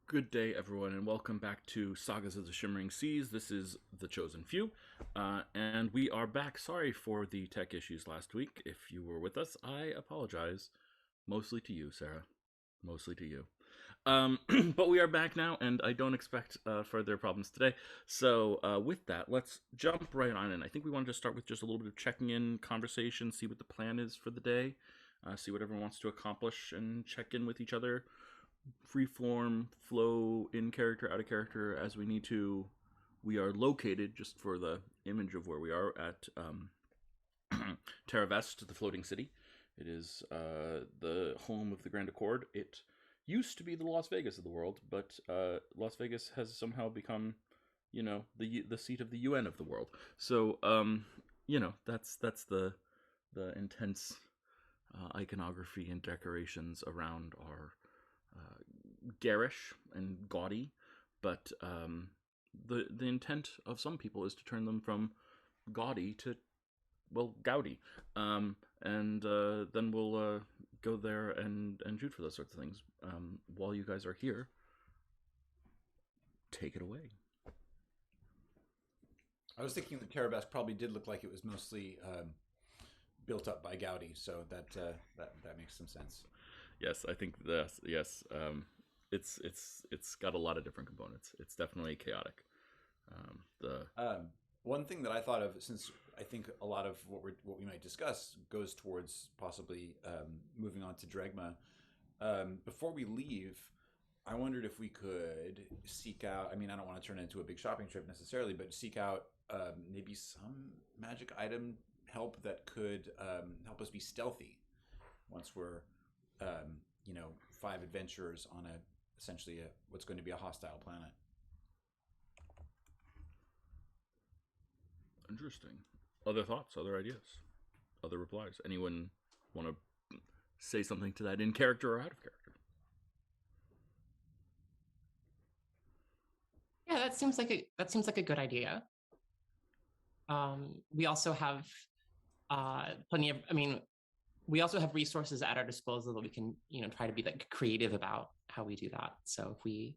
Good day, everyone, and welcome back to Sagas of the Shimmering Seas. This is The Chosen Few, and we are back. Sorry for the tech issues last week. If you were with us, I apologize. Mostly to you, Sarah. Mostly to you. But we are back now, and I don't expect further problems today. So, with that, let's jump right on in. I think we want to start with just a little bit of checking in conversation, see what the plan is for the day, see what everyone wants to accomplish, and check in with each other free form flow in character out of character as we need to. We are located, just for the image of where we are, at Terra Vest, the floating city. It is the home of the Grand Accord. It used to be the Las Vegas of the world, but Las Vegas has somehow become, the seat of the UN of the world. So that's the intense iconography and decorations around our garish and gaudy, but the intent of some people is to turn them from gaudy to, well, gaudy, and then we'll go there and shoot for those sorts of things. While you guys are here, take it away. I was thinking that Terabas probably did look like it was mostly built up by Gaudi, so that makes some sense. Yes, I think this. Yes, it's got a lot of different components. It's definitely chaotic. The One thing that I thought of, since I think a lot of what we might discuss goes towards possibly moving on to Dregma. Before we leave, I wondered if we could seek out. I mean, I don't want to turn it into a big shopping trip necessarily, but seek out maybe some magic item help that could help us be stealthy once we're 5 adventurers on essentially what's going to be a hostile planet. Interesting. Other thoughts, other ideas, other replies. Anyone want to say something to that in character or out of character? Yeah, that seems like a good idea. We also have plenty of. I mean, we also have resources at our disposal that we can, try to be like creative about how we do that. So if we,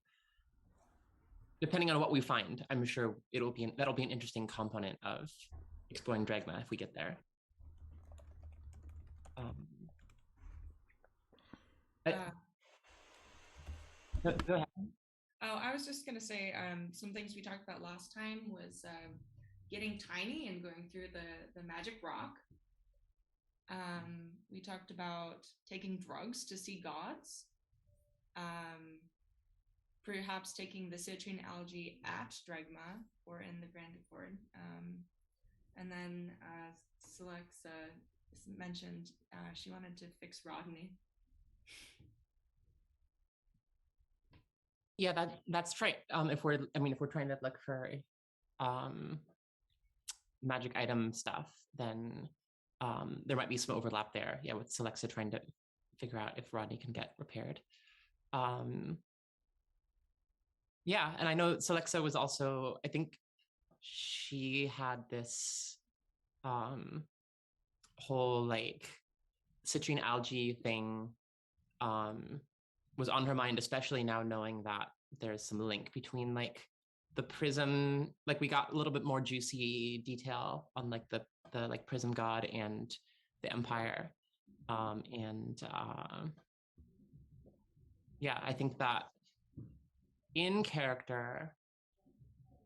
depending on what we find, I'm sure that'll be an interesting component of exploring Dragma if we get there. Go ahead. Oh, I was just going to say some things we talked about last time was getting tiny and going through the magic rock. We talked about taking drugs to see gods. Perhaps taking the citrine algae at Dregma or in the Grand Accord. And then Celexa mentioned she wanted to fix Rodney. Yeah, that's right. If we're trying to look for magic item stuff, then there might be some overlap there. Yeah, with Celexa trying to figure out if Rodney can get repaired. Yeah, and I know Celexa was also, I think she had this whole like citrine algae thing was on her mind, especially now knowing that there's some link between like the prism, like we got a little bit more juicy detail on like the like prism god and the empire. Yeah, I think that in character,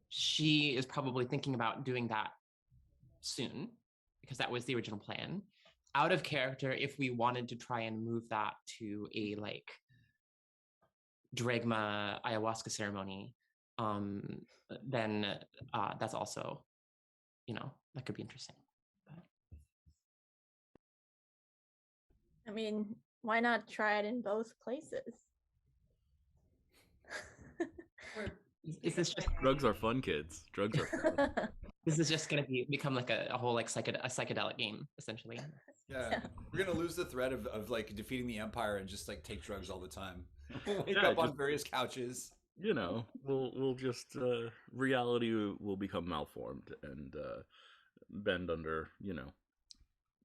she is probably thinking about doing that soon because that was the original plan. Out of character, if we wanted to try and move that to a like Dragma ayahuasca ceremony, then that's also, that could be interesting. But... I mean, why not try it in both places? Is this just drugs are fun, kids? Drugs are fun. This is just going to become like a whole like a psychedelic game, essentially. Yeah, we're gonna lose the thread of like defeating the empire and just like take drugs all the time. Wake Yeah, up on various couches. We'll just reality will become malformed and bend under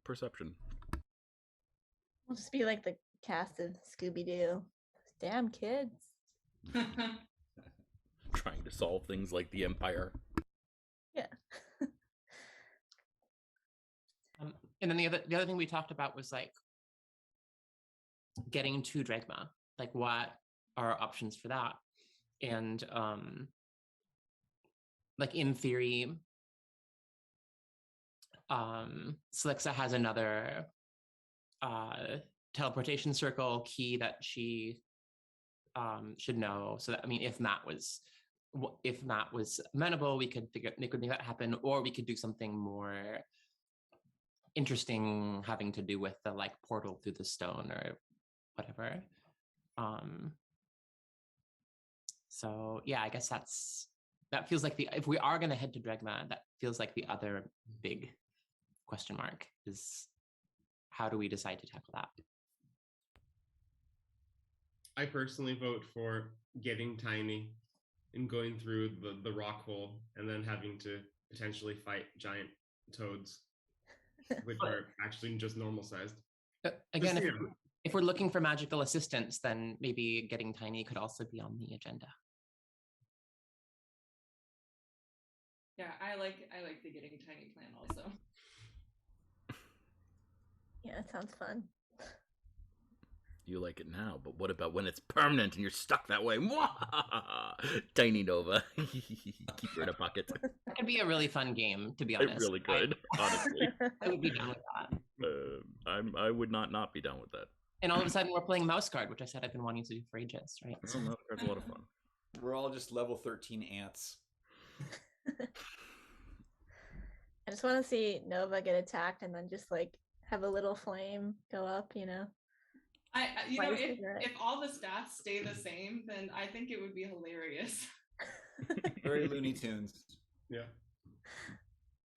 perception. We'll just be like the cast of Scooby-Doo. Damn kids. Trying to solve things like the Empire. Yeah. And then the other thing we talked about was like getting to Dregma. Like, what are our options for that? And like in theory, Slixa has another teleportation circle key that she should know. So that, I mean, if Matt was amenable, we could make that happen, or we could do something more interesting having to do with the like portal through the stone or whatever. So yeah, I guess that feels like if we are going to head to Dregma, that feels like the other big question mark is how do we decide to tackle that? I personally vote for getting tiny and going through the rock hole and then having to potentially fight giant toads, which are actually just normal sized. Again, if we're looking for magical assistance, then maybe getting tiny could also be on the agenda. Yeah, I like the getting tiny plan also. Yeah, it sounds fun. You like it now, but what about when it's permanent and you're stuck that way? Tiny Nova. Keep her in a pocket. That could be a really fun game, to be honest. It really could, honestly. I would be down with that. I would not be down with that. And all of a sudden, we're playing Mouse Guard, which I said I've been wanting to do for ages, right? So Mouse Guard's a lot of fun. We're all just level 13 ants. I just want to see Nova get attacked and then just like have a little flame go up, you know. If all the stats stay the same, then I think it would be hilarious. Very Looney Tunes. Yeah.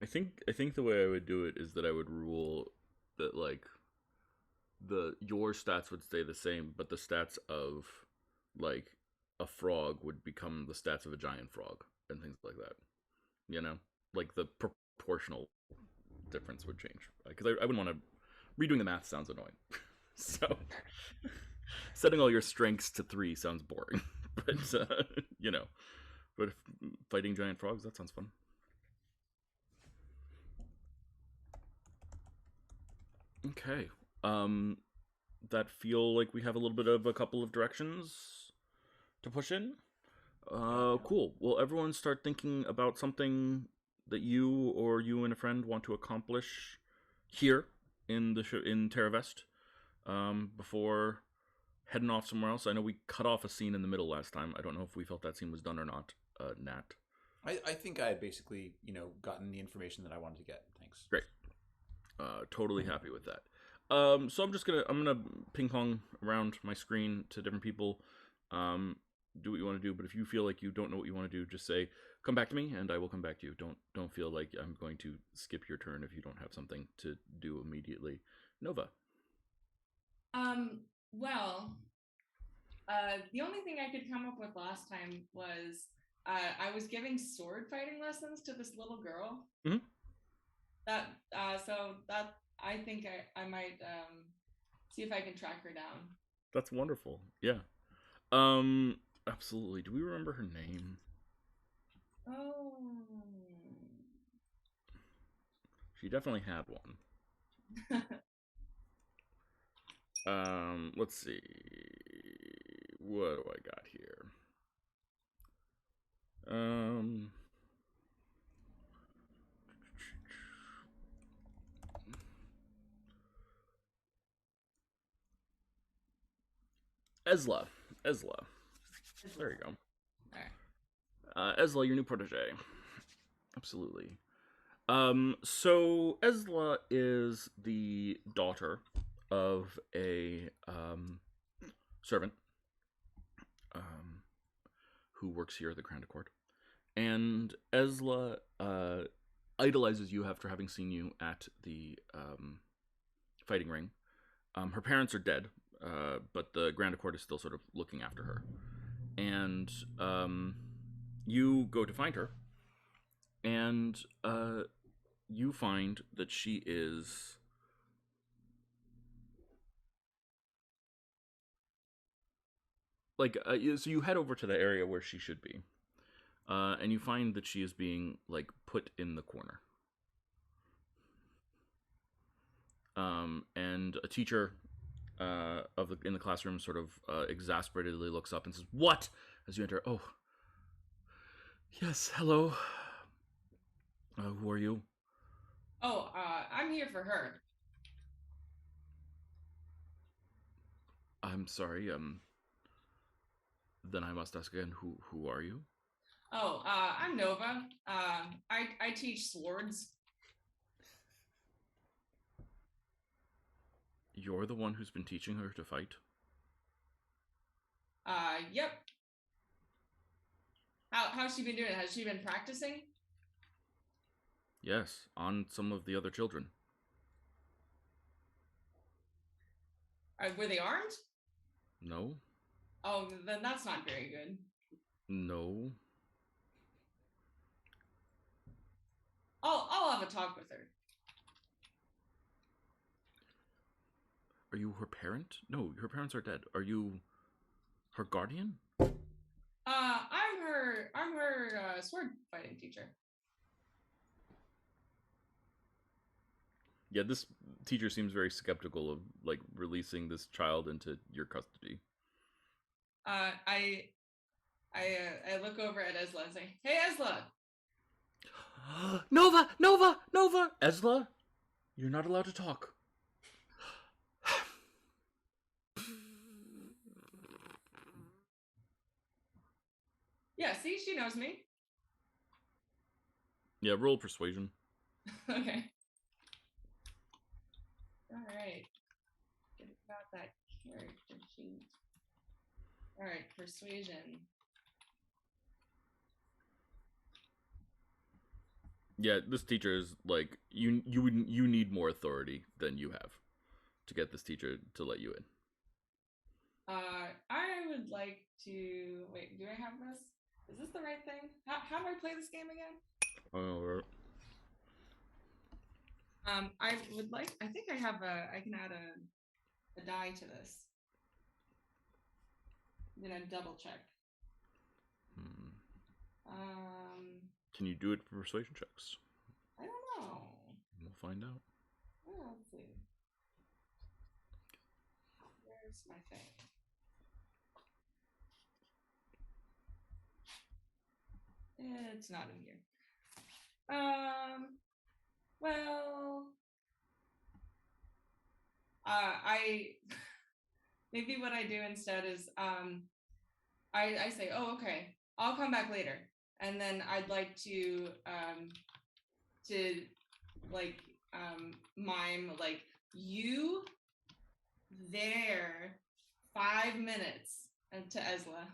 I think the way I would do it is that I would rule that like your stats would stay the same, but the stats of like a frog would become the stats of a giant frog and things like that. You know, like the proportional difference would change because I wouldn't want to. Redoing the math sounds annoying. So setting all your strengths to 3 sounds boring, but you know, but if fighting giant frogs, that sounds fun. Okay, that feel like we have a little bit of a couple of directions to push in. Cool. Well, everyone start thinking about something that you and a friend want to accomplish here in in Terravest. Before heading off somewhere else. I know we cut off a scene in the middle last time. I don't know if we felt that scene was done or not. Nat. I think I had basically, gotten the information that I wanted to get. Thanks. Great. Totally happy with that. So I'm gonna ping pong around my screen to different people. Do what you want to do, but if you feel like you don't know what you want to do, just say, come back to me, and I will come back to you. Don't feel like I'm going to skip your turn if you don't have something to do immediately. Nova. The only thing I could come up with last time was I was giving sword fighting lessons to this little girl. Mm-hmm. So I think I might see if I can track her down. That's wonderful. Yeah. Absolutely. Do we remember her name? Oh. She definitely had one. Let's see. What do I got here? Ezla. There you go. Ezla, your new protege. Absolutely. So Ezla is the daughter of a servant who works here at the Grand Court. And Ezla idolizes you after having seen you at the fighting ring. Her parents are dead, but the Grand Court is still sort of looking after her. And you go to find her, and you find that she is so you head over to the area where she should be, and you find that she is being like put in the corner. And a teacher in the classroom sort of exasperatedly looks up and says, "What?" As you enter. Oh, yes. Hello. Who are you? Oh, I'm here for her. I'm sorry. Then I must ask again. Who are you? Oh, I'm Nova. I teach swords. You're the one who's been teaching her to fight? Yep. How's she been doing? Has she been practicing? Yes, on some of the other children. Were they armed? No? Oh, then that's not very good. No. I'll have a talk with her. Are you her parent? No, her parents are dead. Are you her guardian? I'm her sword fighting teacher. Yeah, this teacher seems very skeptical of like releasing this child into your custody. I look over at Esla and say, "Hey, Esla." Nova! Nova! Nova! Esla, you're not allowed to talk. Yeah, see, she knows me. Yeah, roll persuasion. Okay. All right. Get about that character sheet. All right, persuasion. Yeah, this teacher is like you need more authority than you have to get this teacher to let you in. I would like to wait. Do I have this? Is this the right thing? How do I play this game again? Oh, I would like. I think I have a. I can add a die to this. I'm gonna double check. Can you do it for persuasion checks? I don't know. We'll find out. Oh, let's see. Where's my thing? It's not in here. Well, I maybe what I do instead is I say, oh, okay, I'll come back later, and then I'd like to like mime like you there 5 minutes to Esla.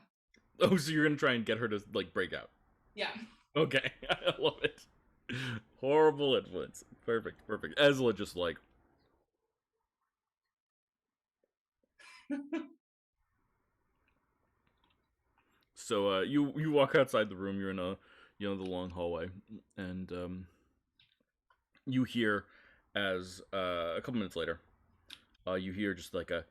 Oh, so you're gonna try and get her to like break out? Yeah. Okay, I love it. Horrible influence. Perfect. Esla just like. So you walk outside the room. You're in the long hallway, and you hear as a couple minutes later, you hear just like a.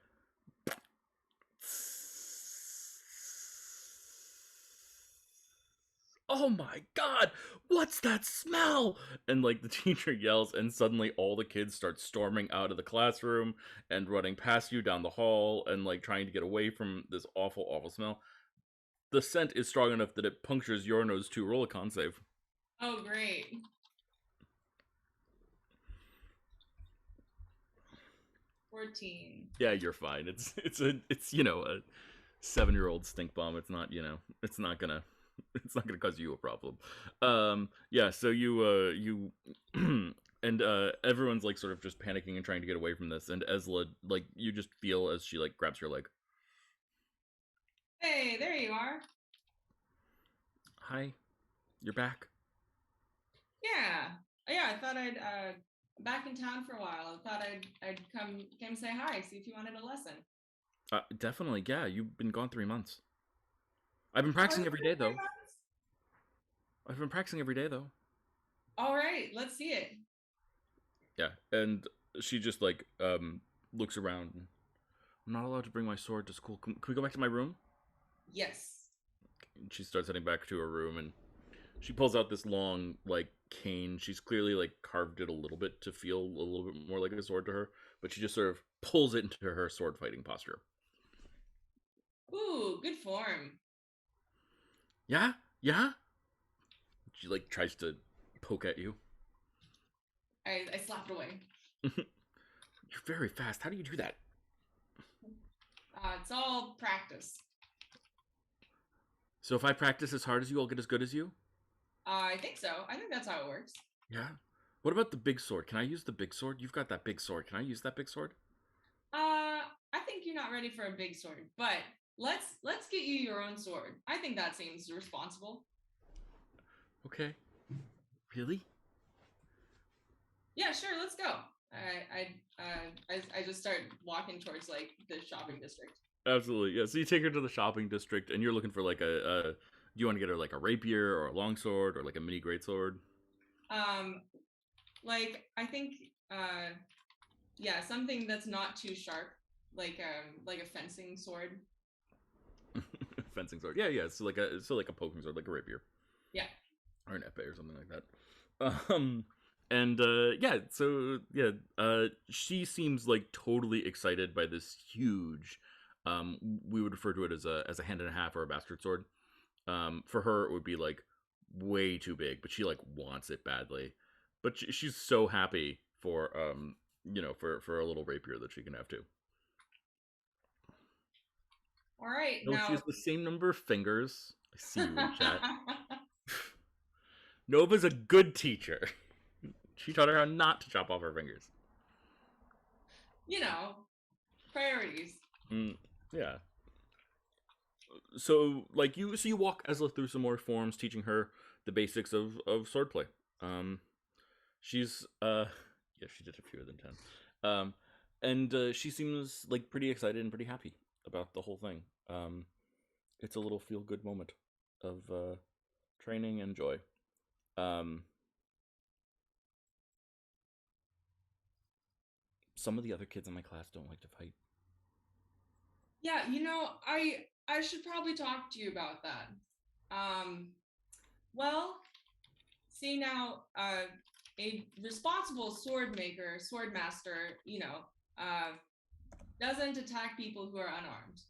Oh my god, what's that smell? And like the teacher yells, and suddenly all the kids start storming out of the classroom and running past you down the hall and like trying to get away from this awful smell. The scent is strong enough that it punctures your nose too. Roll a con save. Oh, great. $14. Yeah, you're fine. It's a 7-year-old stink bomb. It's not gonna cause you a problem. Yeah, so you and everyone's like sort of just panicking and trying to get away from this, and Esla, like, you just feel as she like grabs your leg. Hey, there you are. Hi, you're back. Yeah, I thought I'd back in town for a while. I thought I'd come say hi, see if you wanted a lesson. Definitely, yeah. You've been gone 3 months. I've been practicing every day though. All right, let's see it. Yeah, and she just like looks around. I'm not allowed to bring my sword to school. Can we go back to my room? Yes. And she starts heading back to her room, and she pulls out this long, like, cane. She's clearly, like, carved it a little bit to feel a little bit more like a sword to her, but she just sort of pulls it into her sword fighting posture. Ooh, good form. Yeah? Yeah? She, like, tries to poke at you. I slap it away. You're very fast. How do you do that? It's all practice. So if I practice as hard as you, I'll get as good as you? I think so. I think that's how it works. Yeah. What about the big sword? Can I use the big sword? You've got that big sword. Can I use that big sword? I think you're not ready for a big sword, but let's get you your own sword. I think that seems responsible. Okay. Really? Yeah, sure. Let's go. I just start walking towards like the shopping district. Absolutely. Yeah. So you take her to the shopping district, and you're looking for like a you want to get her like a rapier or a longsword or like a mini greatsword? Like I think yeah, something that's not too sharp, like a fencing sword. Fencing sword. Yeah, yeah. So like a poking sword, like a rapier. Yeah. Or an epee or something like that. And yeah, so yeah, she seems like totally excited by this huge. We would refer to it as a hand and a half or a bastard sword. For her, it would be like way too big, but she like wants it badly. But she's so happy for for a little rapier that she can have too. All right, No, now she has the same number of fingers. I see you in chat. Nova's a good teacher. She taught her how not to chop off her fingers. you know, priorities. Yeah. So you walk Ezla through some more forms, teaching her the basics of swordplay. She's yeah, she did a fewer than 10. And she seems like pretty excited and pretty happy about the whole thing. It's a little feel good moment of training and joy. Some of the other kids in my class don't like to fight. Yeah, I should probably talk to you about that. Well, see now, a responsible sword maker, sword master, doesn't attack people who are unarmed.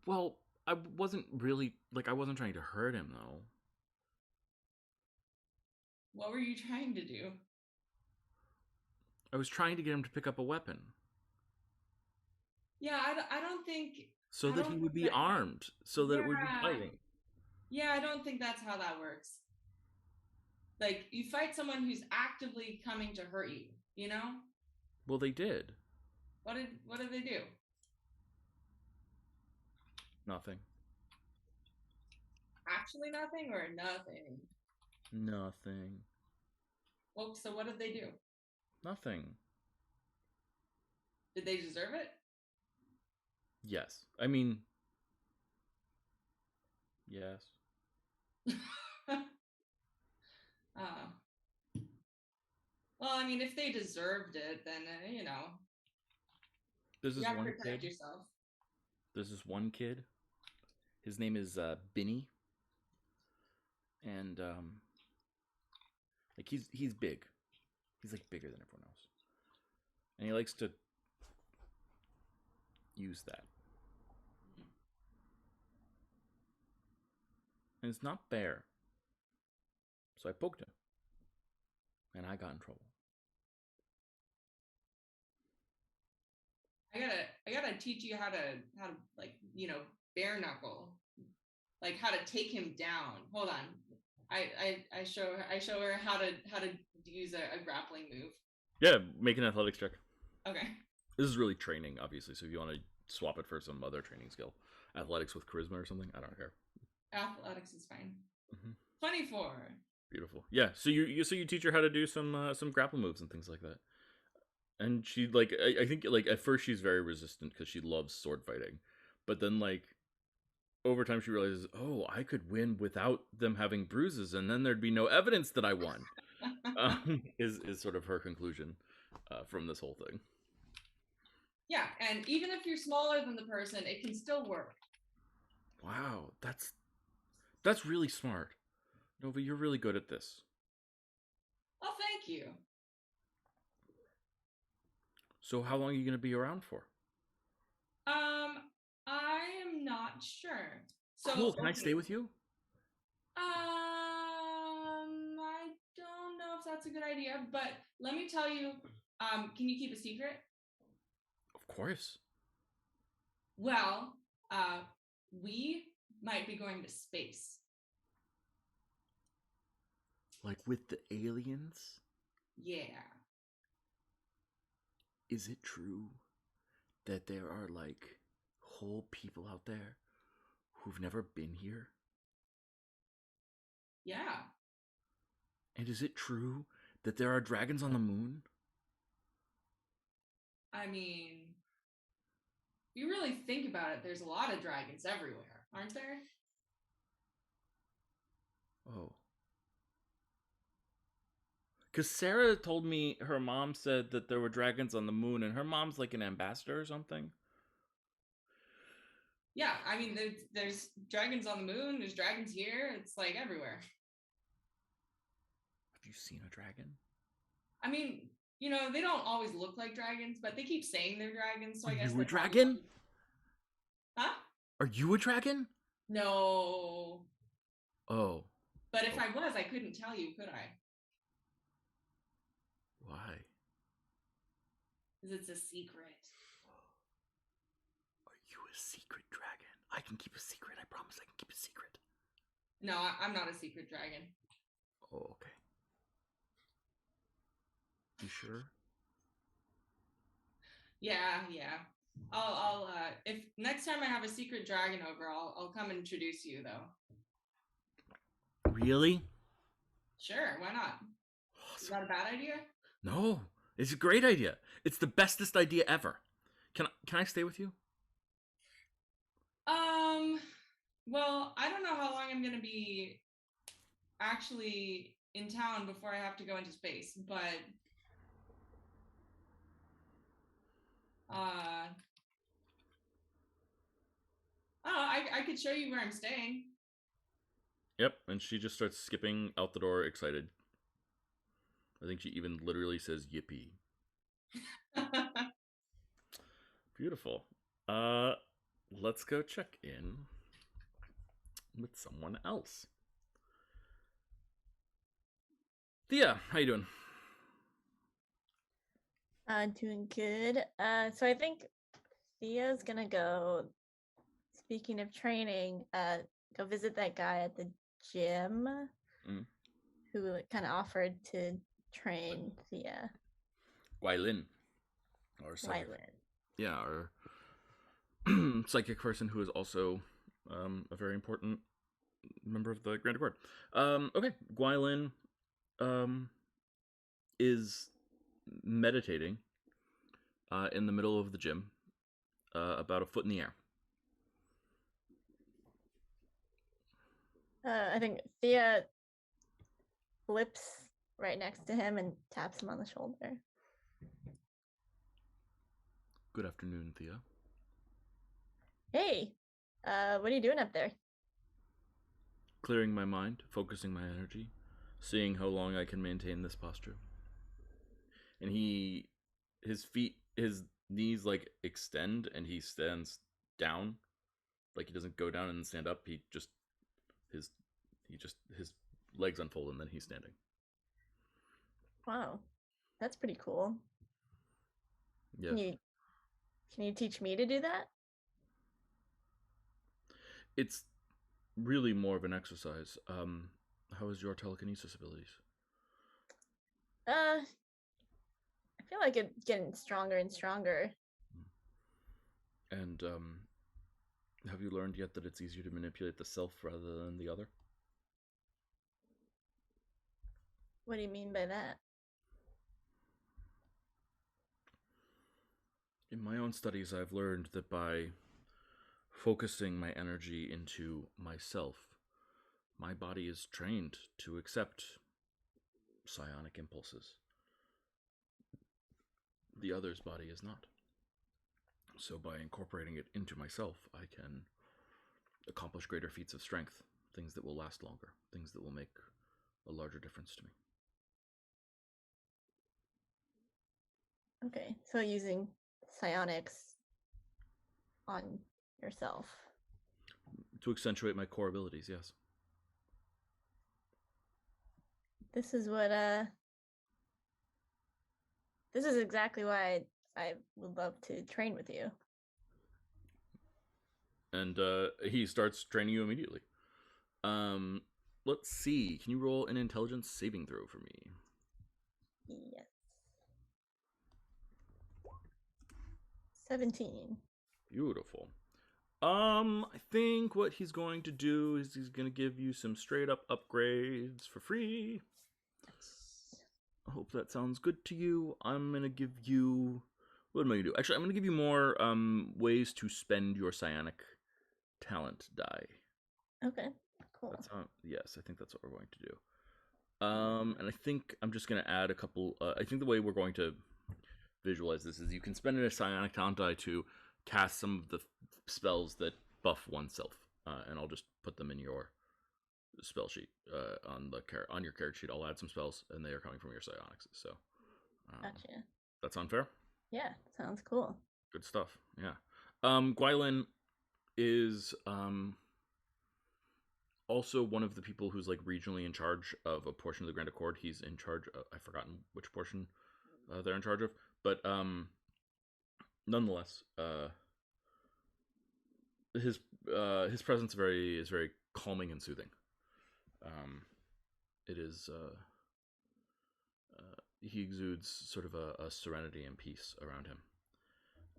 Well, I wasn't trying to hurt him though. What were you trying to do? I was trying to get him to pick up a weapon. Yeah, I don't think. So that he would be armed, so that it would be fighting. Yeah, I don't think that's how that works. Like, you fight someone who's actively coming to hurt you, you know? Well, they did. What did they do? Nothing. Actually nothing or nothing? Nothing. Well, so what did they do? Nothing. Did they deserve it? Yes. I mean, yes. Well, I mean, if they deserved it, then There's you this have to one protect kid. yourself. There's this one kid. His name is Binny, and like he's big. He's like bigger than everyone else, and he likes to use that. And it's not fair. So I poked him, and I got in trouble. I gotta teach you how to like bare knuckle, like how to take him down. Hold on, I show her how to use a grappling move. Yeah, make an athletics check. Okay. This is really training, obviously. So if you want to swap it for some other training skill, athletics with charisma or something, I don't care. Athletics is fine. 24. Beautiful. Yeah. So you teach her how to do some grapple moves and things like that. And she I think like at first she's very resistant because she loves sword fighting, but then like over time she realizes, oh, I could win without them having bruises, and then there'd be no evidence that I won. Is sort of her conclusion from this whole thing. Yeah, and even if you're smaller than the person, it can still work. Wow, that's really smart. Nova, you're really good at this. Oh, thank you. So how long are you going to be around for? I am not sure. So Cool. Can I okay. stay with you? I don't know if that's a good idea, but let me tell you. Can you keep a secret? Of course. Well, we might be going to space. Like with the aliens? Yeah. Is it true that there are like whole people out there who've never been here? Yeah. And is it true that there are dragons on the moon? I mean, if you really think about it, there's a lot of dragons everywhere, aren't there? Oh. Because Sarah told me her mom said that there were dragons on the moon, and her mom's like an ambassador or something. Yeah, I mean, there's dragons on the moon. There's dragons here. It's like everywhere. Have you seen a dragon? I mean, they don't always look like dragons, but they keep saying they're dragons. So I Are guess you a they're probably dragon? Huh? Are you a dragon? No. Oh. But if I was, I couldn't tell you, could I? Why? Because it's a secret. Are you a secret dragon? I can keep a secret. I promise I can keep a secret. No, I'm not a secret dragon. Oh, okay. You sure? Yeah. I'll if next time I have a secret dragon over, I'll come introduce you though. Really? Sure, why not? Is that a bad idea? No, it's a great idea. It's the bestest idea ever. Can I stay with you? Well, I don't know how long I'm gonna be actually in town before I have to go into space, but I could show you where I'm staying. Yep, and she just starts skipping out the door, excited. I think she even literally says yippee. Beautiful. Let's go check in with someone else. Thea, how you doing? Doing good. So I think Thea's gonna go. Speaking of training, go visit that guy at the gym who kind of offered to train Thea. Guailin. Or psychic. Yeah, or psychic person who is also a very important member of the Grand Accord. Okay, Guailin is meditating in the middle of the gym, about a foot in the air. I think Thea flips right next to him and taps him on the shoulder. Good afternoon, Thea. Hey, what are you doing up there? Clearing my mind, focusing my energy, seeing how long I can maintain this posture. And his knees like extend, and he stands down. Like he doesn't go down and stand up. His legs unfold and then he's standing. Wow, that's pretty cool. Yeah. Can you teach me to do that? It's really more of an exercise. How is your telekinesis abilities? I feel like it's getting stronger and stronger. And have you learned yet that it's easier to manipulate the self rather than the other? What do you mean by that? In my own studies, I've learned that by focusing my energy into myself, my body is trained to accept psionic impulses. The other's body is not. So by incorporating it into myself, I can accomplish greater feats of strength, things that will last longer, things that will make a larger difference to me. Okay, so using psionics on yourself. To accentuate my core abilities, yes. This is what this is exactly why I would love to train with you. And he starts training you immediately. Let's see. Can you roll an intelligence saving throw for me? Yes. 17. Beautiful. I think what he's going to do is he's going to give you some straight up upgrades for free. I hope that sounds good to you. I'm going to give you... What am I going to do? Actually, I'm going to give you more ways to spend your psionic talent die. Okay, cool. Yes, I think that's what we're going to do. And I think I'm just going to add a couple... I think the way we're going to visualize this is you can spend a psionic talent die to cast some of the spells that buff oneself. And I'll just put them in your spell sheet on your character sheet. I'll add some spells, and they are coming from your psionics. So, Gotcha. That sound fair? Yeah, sounds cool. Good stuff. Yeah. Gwylin is also one of the people who's like regionally in charge of a portion of the Grand Accord. He's in charge of, I've forgotten which portion they're in charge of, but nonetheless, his presence is very calming and soothing. It is he exudes sort of a serenity and peace around him.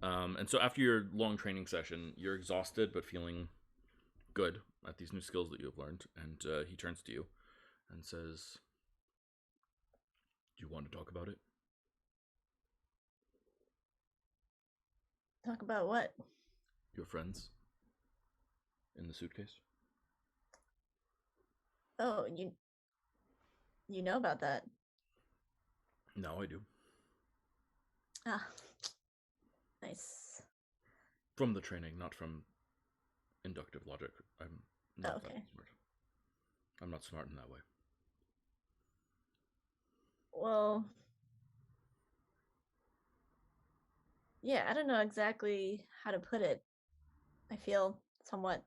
And so after your long training session, you're exhausted but feeling good at these new skills that you have learned. And he turns to you and says, "Do you want to talk about it?" Talk about what? Your friends in the suitcase. Oh, you know about that? Now I do. Ah, nice. From the training, not from inductive logic. I'm not that smart. I'm not smart in that way. Well, yeah, I don't know exactly how to put it. I feel somewhat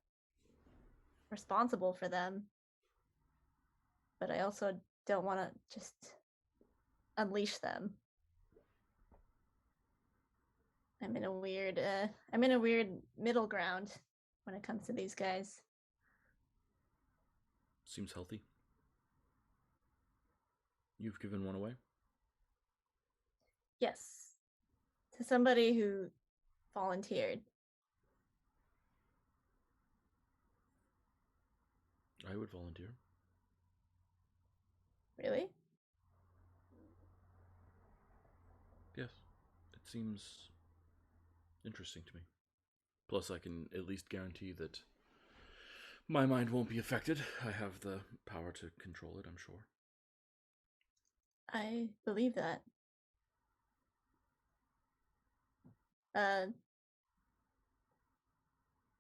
responsible for them, but I also don't want to just unleash them. I'm in a weird middle ground when it comes to these guys. Seems healthy. You've given one away? Yes. To somebody who volunteered. I would volunteer. Really? Yes. It seems interesting to me. Plus, I can at least guarantee that my mind won't be affected. I have the power to control it, I'm sure. I believe that.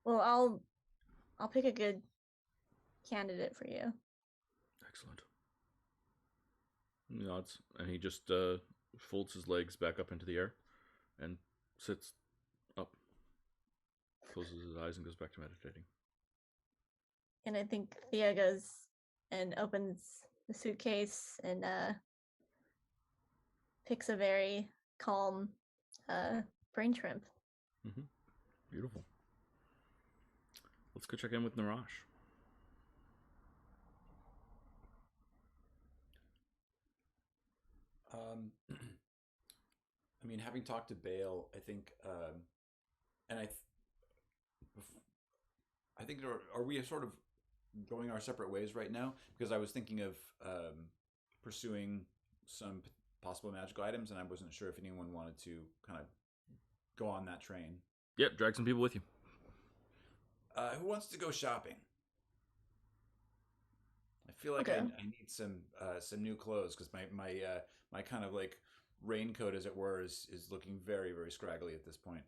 Well, I'll pick a good candidate for you. Excellent. He nods, and he just folds his legs back up into the air and sits up, closes his eyes, and goes back to meditating. And I think Thea goes and opens the suitcase and picks a very calm brain shrimp. Mm-hmm. Beautiful. Let's go check in with Narash. I mean, having talked to Bale, I think, and I think, are we sort of going our separate ways right now? Because I was thinking of pursuing some possible magical items, and I wasn't sure if anyone wanted to kind of go on that train. Yep, drag some people with you. Who wants to go shopping? I feel like Okay. I need some new clothes because my kind of like raincoat, as it were, is looking very, very scraggly at this point.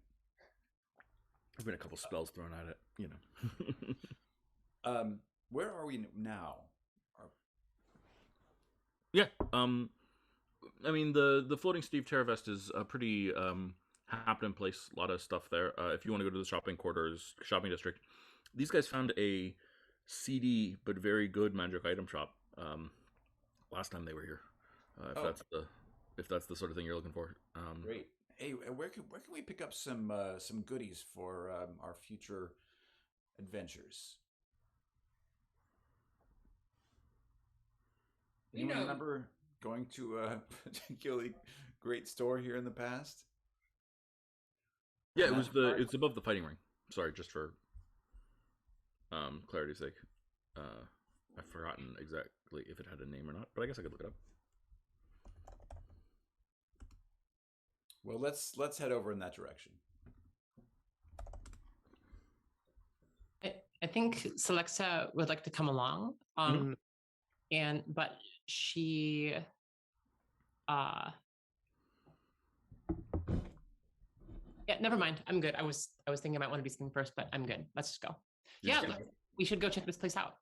There've been a couple spells thrown at it, you know. Where are we now? Yeah. I mean, the floating Steve Terravest is a pretty happening place. A lot of stuff there. If you want to go to the shopping district, these guys found a seedy but very good magic item shop. Last time they were here. If that's the sort of thing you're looking for. Great. Hey, where can we pick up some goodies for our future adventures? Anyone remember going to a particularly great store here in the past? Yeah, it's above the fighting ring. Sorry, just for clarity's sake. I've forgotten exactly if it had a name or not, but I guess I could look it up. Well, let's head over in that direction. I think Celexa would like to come along. But she yeah, never mind. I'm good. I was thinking I might want to be speaking first, but I'm good. Let's just go. We should go check this place out.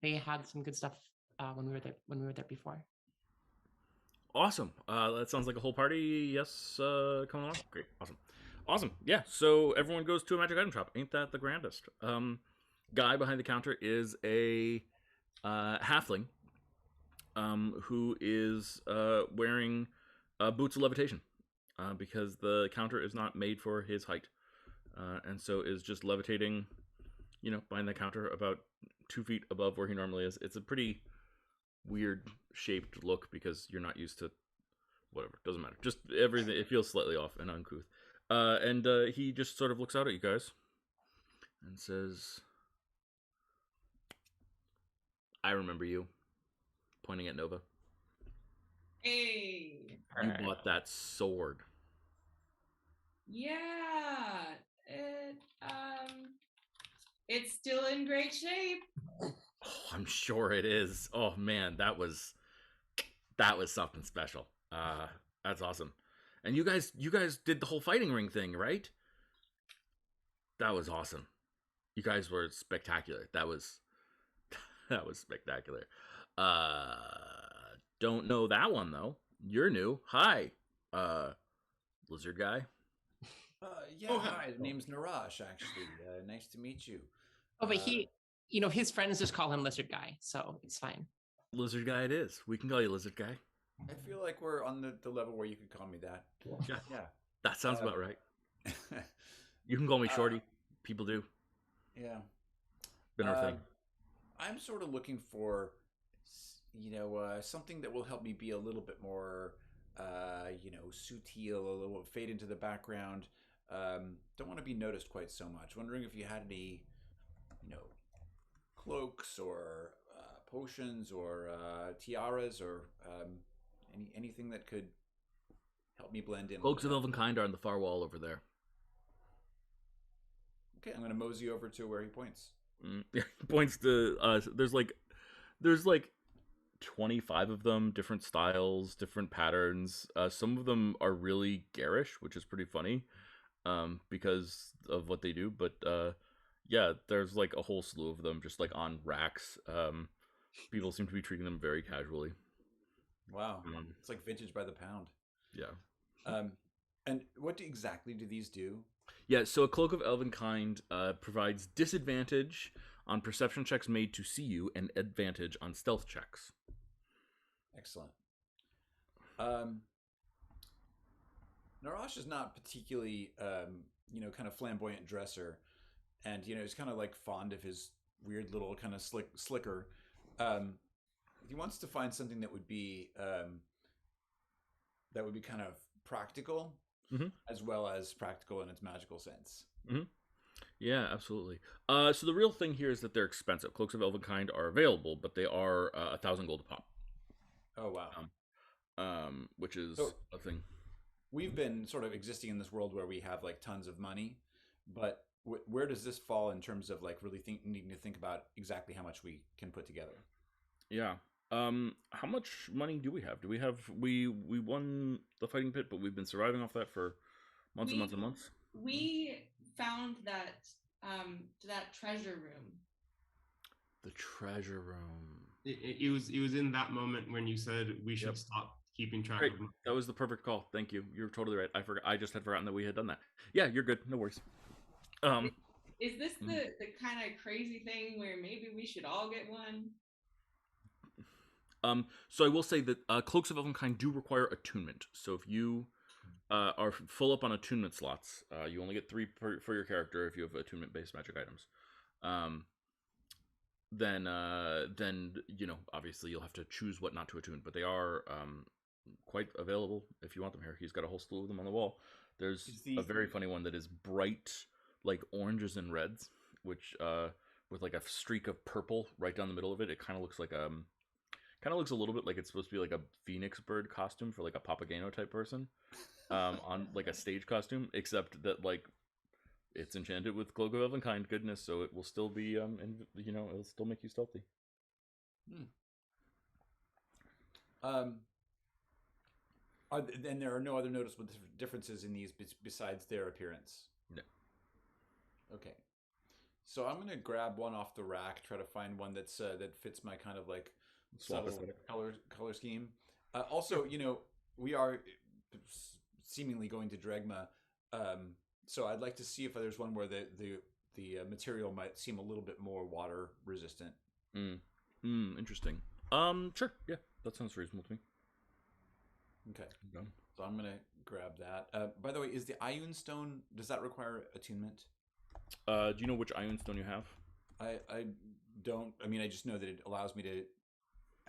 They had some good stuff when we were there before. Awesome. That sounds like a whole party. Yes, coming along. Great. Awesome. Yeah. So everyone goes to a magic item shop. Ain't that the grandest? Guy behind the counter is a halfling who is wearing boots of levitation because the counter is not made for his height, and so is just levitating, behind the counter about 2 feet above where he normally is. It's a pretty weird shaped look because you're not used to whatever. Doesn't matter. Just everything. It feels slightly off and uncouth. And he just sort of looks out at you guys and says, "I remember you," pointing at Nova. Hey. You bought that sword. Yeah. It's still in great shape. Oh, I'm sure it is. Oh man, that was something special. That's awesome. And you guys did the whole fighting ring thing, right? That was awesome. You guys were spectacular. That was spectacular. Don't know that one though. You're new. Hi, lizard guy. Hi. The name's Narash. Actually, nice to meet you. Oh, but he, his friends just call him Lizard Guy, so it's fine. Lizard guy, it is. We can call you Lizard guy. I feel like we're on the level where you could call me that. Yeah. That sounds about right. You can call me Shorty. People do. Yeah. Been our thing. I'm sort of looking for, something that will help me be a little bit more, subtle, a little fade into the background. Don't want to be noticed quite so much. Wondering if you had any, cloaks or potions or tiaras or anything that could help me blend in. Cloaks of Elvenkind are on the far wall over there. Okay, I'm going to mosey over to where he points. He points to there's like 25 of them, different styles, different patterns. Some of them are really garish, which is pretty funny because of what they do. But yeah, there's like a whole slew of them just like on racks. People seem to be treating them very casually. Wow, it's like vintage by the pound. Yeah. And what exactly do these do? Yeah, so a Cloak of Elvenkind provides disadvantage on perception checks made to see you and advantage on stealth checks. Excellent. Narash is not particularly, kind of flamboyant dresser, and he's kind of like fond of his weird little kind of slicker. He wants to find something that would be kind of practical, as well as practical in its magical sense. Yeah, absolutely. So the real thing here is that they're expensive. Cloaks of Elvenkind are available, but they are 1,000 gold a pop. Oh wow. Which is a thing. We've been sort of existing in this world where we have like tons of money, but where does this fall in terms of like really needing to think about exactly how much we can put together? Yeah. How much money do we have? We won the fighting pit, but we've been surviving off that for months and months and months. We found that treasure room. The treasure room. It was in that moment when you said we should stop keeping track Great. of. That was the perfect call. Thank you. You're totally right. I just had forgotten that we had done that. Yeah, you're good. No worries. Is this the kind of crazy thing where maybe we should all get one? So I will say that Cloaks of Elvenkind do require attunement. So if you are full up on attunement slots, you only get 3 for your character if you have attunement-based magic items. Then obviously you'll have to choose what not to attune, but they are quite available if you want them here. He's got a whole slew of them on the wall. There's a very funny one that is bright, like oranges and reds, which with like a streak of purple right down the middle of it. It kind of looks like looks a little bit like it's supposed to be like a phoenix bird costume for like a Papageno type person, on like a stage costume, except that like it's enchanted with Cloak of Elvenkind goodness, so it will still be it'll still make you stealthy. And there are no other noticeable differences in these besides their appearance? No. Okay. So I'm going to grab one off the rack, try to find one that's that fits my kind of like subtle color scheme. Also, we are seemingly going to Dregma, so I'd like to see if there's one where the material might seem a little bit more water resistant. Interesting. Sure. Yeah, that sounds reasonable to me. Okay. So I'm gonna grab that. By the way, is the Ioun Stone, does that require attunement? Do you know which Ioun Stone you have? I don't. I mean, I just know that it allows me to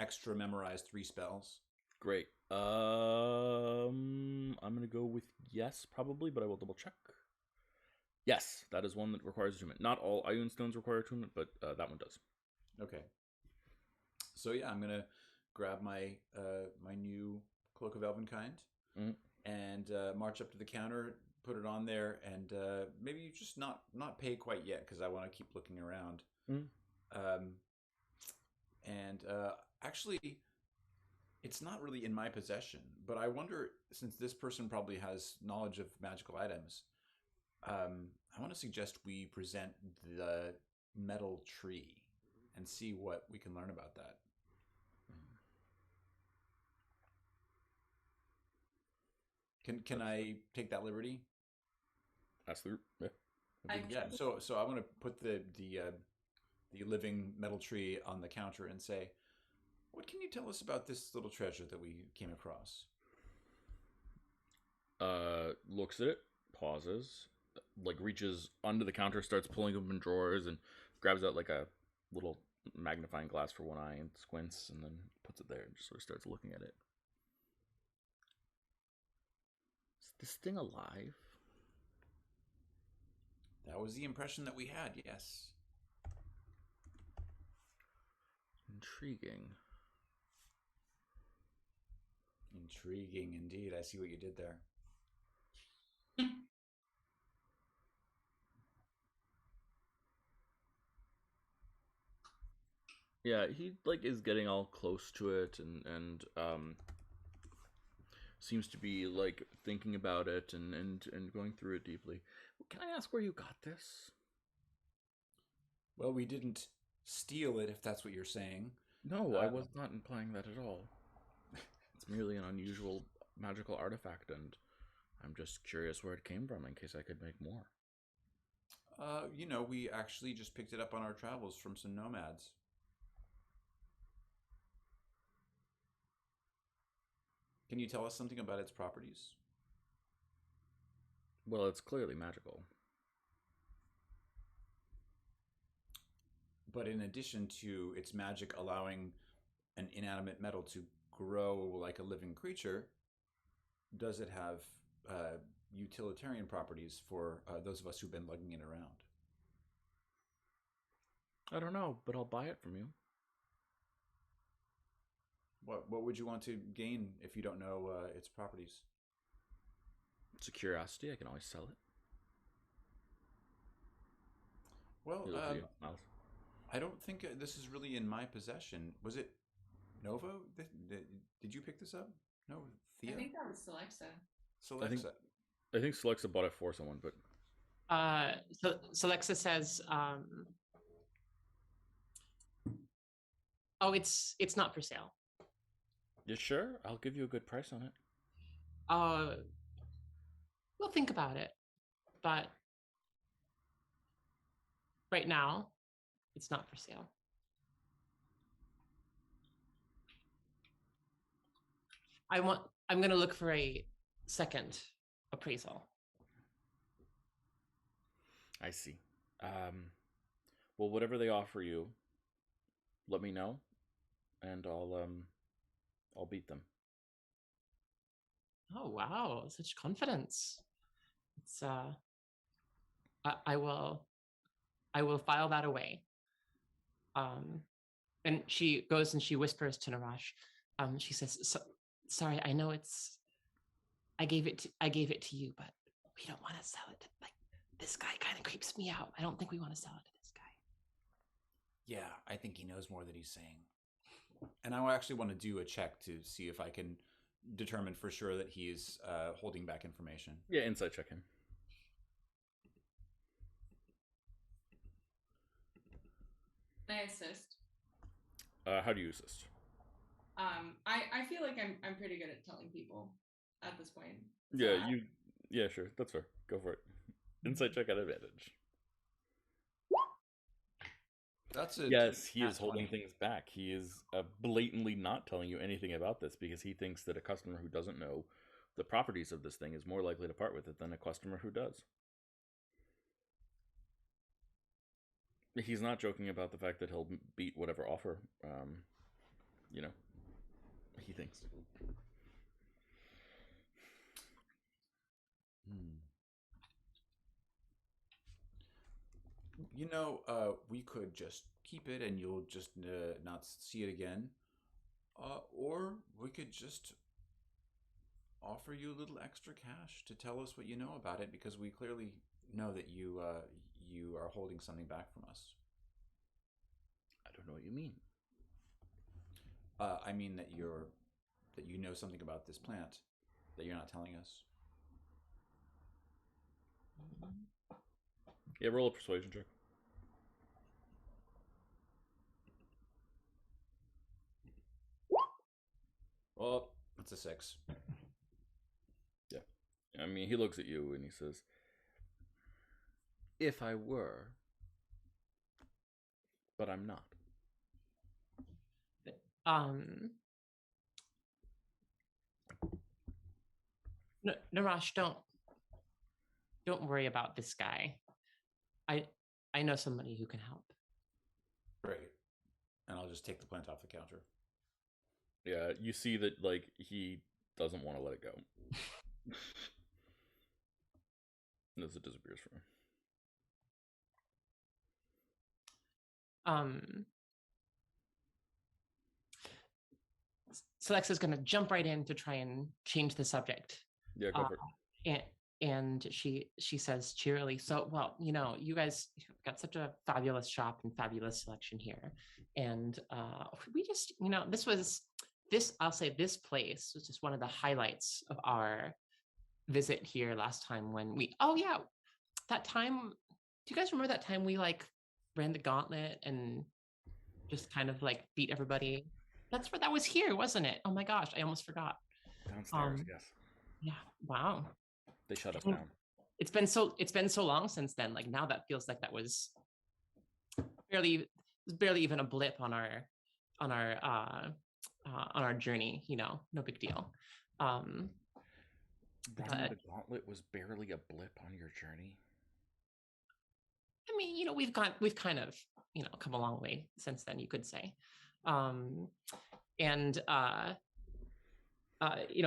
extra memorize 3 spells. Great. I'm gonna go with yes, probably, but I will double check. Yes, that is one that requires attunement. Not all Ioun Stones require attunement, but that one does. Okay. So yeah, I'm gonna grab my my new Cloak of Elvenkind and march up to the counter, put it on there, and maybe just not pay quite yet because I want to keep looking around. Actually, it's not really in my possession, but I wonder, since this person probably has knowledge of magical items, I want to suggest we present the metal tree and see what we can learn about that. Can I take that liberty? That's the Yeah. So I want to put the living metal tree on the counter and say, what can you tell us about this little treasure that we came across? Looks at it, pauses, like reaches under the counter, starts pulling open drawers, and grabs out like a little magnifying glass for one eye and squints, and then puts it there and just sort of starts looking at it. Is this thing alive? That was the impression that we had, yes. Intriguing. Intriguing indeed. I see what you did there. Yeah, he like is getting all close to it and seems to be like thinking about it and going through it deeply. Can I ask where you got this? Well, we didn't steal it, if that's what you're saying. No, I was not implying that at all. It's merely an unusual magical artifact, and I'm just curious where it came from in case I could make more. We actually just picked it up on our travels from some nomads. Can you tell us something about its properties? Well, it's clearly magical. But in addition to its magic allowing an inanimate metal to grow like a living creature, does it have utilitarian properties for those of us who've been lugging it around? I don't know, but I'll buy it from you. What would you want to gain if you don't know its properties? It's a curiosity. I can always sell it. Well, I don't think this is really in my possession. Was it Novo? Did you pick this up? No, Thea? I think that was Celexa. Celexa. I think Celexa bought it for someone, but So Lexa says, "Oh, it's not for sale." You sure? I'll give you a good price on it. We'll think about it, but right now, it's not for sale. I'm going to look for a second appraisal. I see. Well, whatever they offer you, let me know, and I'll beat them. Oh wow, such confidence. It's I will file that away. And she goes and she whispers to Narash. She says, "Sorry, I know I gave it to you, but we don't want to sell it. Like, this guy kind of creeps me out. I don't think we want to sell it to this guy." Yeah, I think he knows more than he's saying. And I actually want to do a check to see if I can determine for sure that he's holding back information. Yeah, insight check him. Can I assist? How do you assist? I feel like I'm pretty good at telling people at this point. So Yeah, yeah, sure, that's fair. Go for it. Insight check at advantage. That's a yes, he is 20. holding things back. He is blatantly not telling you anything about this because he thinks that a customer who doesn't know the properties of this thing is more likely to part with it than a customer who does. He's not joking about the fact that he'll beat whatever offer, he thinks. We could just keep it and you'll just not see it again. Or we could just offer you a little extra cash to tell us what you know about it, because we clearly know that you are holding something back from us. I don't know what you mean. I mean that you know something about this plant that you're not telling us. Yeah, roll a persuasion check. Well, that's a 6. Yeah. I mean, he looks at you and he says, "If I were, but I'm not." Narash, don't worry about this guy. I know somebody who can help. Great. And I'll just take the plant off the counter. Yeah, you see that, like, he doesn't want to let it go. As it disappears from him. Selexa's going to jump right in to try and change the subject. Yeah, go for it. And she says cheerily, "So, well, you guys got such a fabulous shop and fabulous selection here. And we just, I'll say this place was just one of the highlights of our visit here last time when that time, do you guys remember that time we ran the gauntlet and just kind of beat everybody? That was here, wasn't it? Oh my gosh, I almost forgot. Downstairs, yes. Yeah. Wow. They shut us down. It's been so long since then. Like, now that feels like that was barely even a blip on our journey. No big deal. Running the gauntlet was barely a blip on your journey. I mean, we've kind of come a long way since then, you could say. And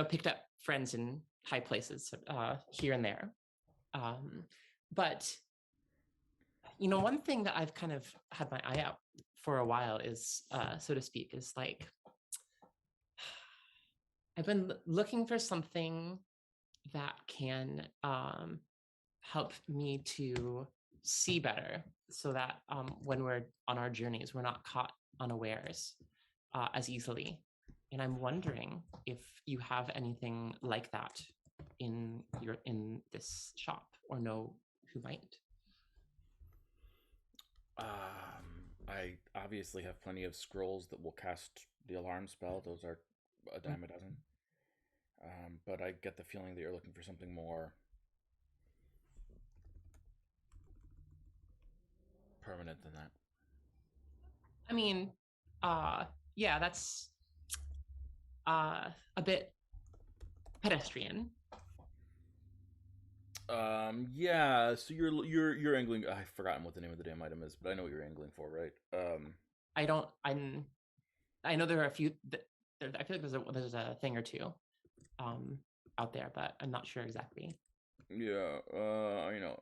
picked up friends in high places here and there. But one thing that I've kind of had my eye out for a while is, so to speak, is I've been looking for something that can help me to see better, so that when we're on our journeys, we're not caught unawares as easily. And I'm wondering if you have anything like that in this shop, or know who might? I obviously have plenty of scrolls that will cast the alarm spell. Those are a dime a dozen. But I get the feeling that you're looking for something more permanent than that. I mean, yeah, that's a bit pedestrian. Yeah. So you're angling. I've forgotten what the name of the damn item is, but I know what you're angling for, right? I know there are a few. I feel like there's a thing or two, out there, but I'm not sure exactly. Yeah. I know.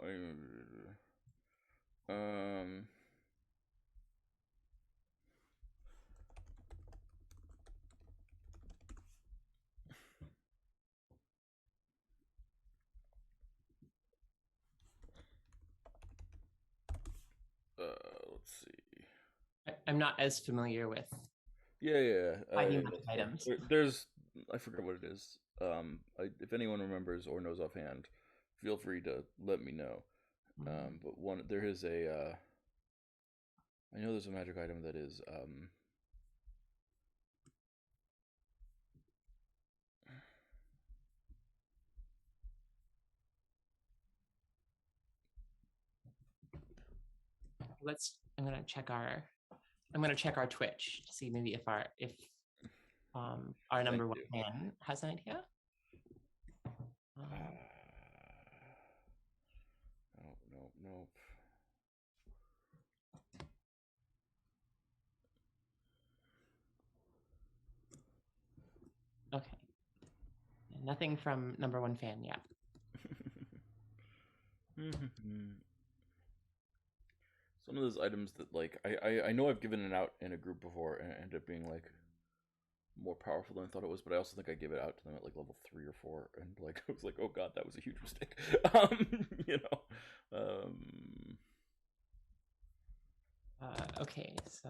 Let's see. I'm not as familiar with Yeah. finding items. There's, I forget what it is. If anyone remembers or knows offhand, feel free to let me know. But there is a. I know there's a magic item that is. I'm gonna check our Twitch to see maybe if our number one fan has an idea. Nope. Okay. Nothing from number one fan yet. Some of those items that like I know I've given it out in a group before and ended up being like more powerful than I thought it was, but I also think I gave it out to them at like level 3 or 4, and like I was like, oh god, that was a huge mistake. Okay, so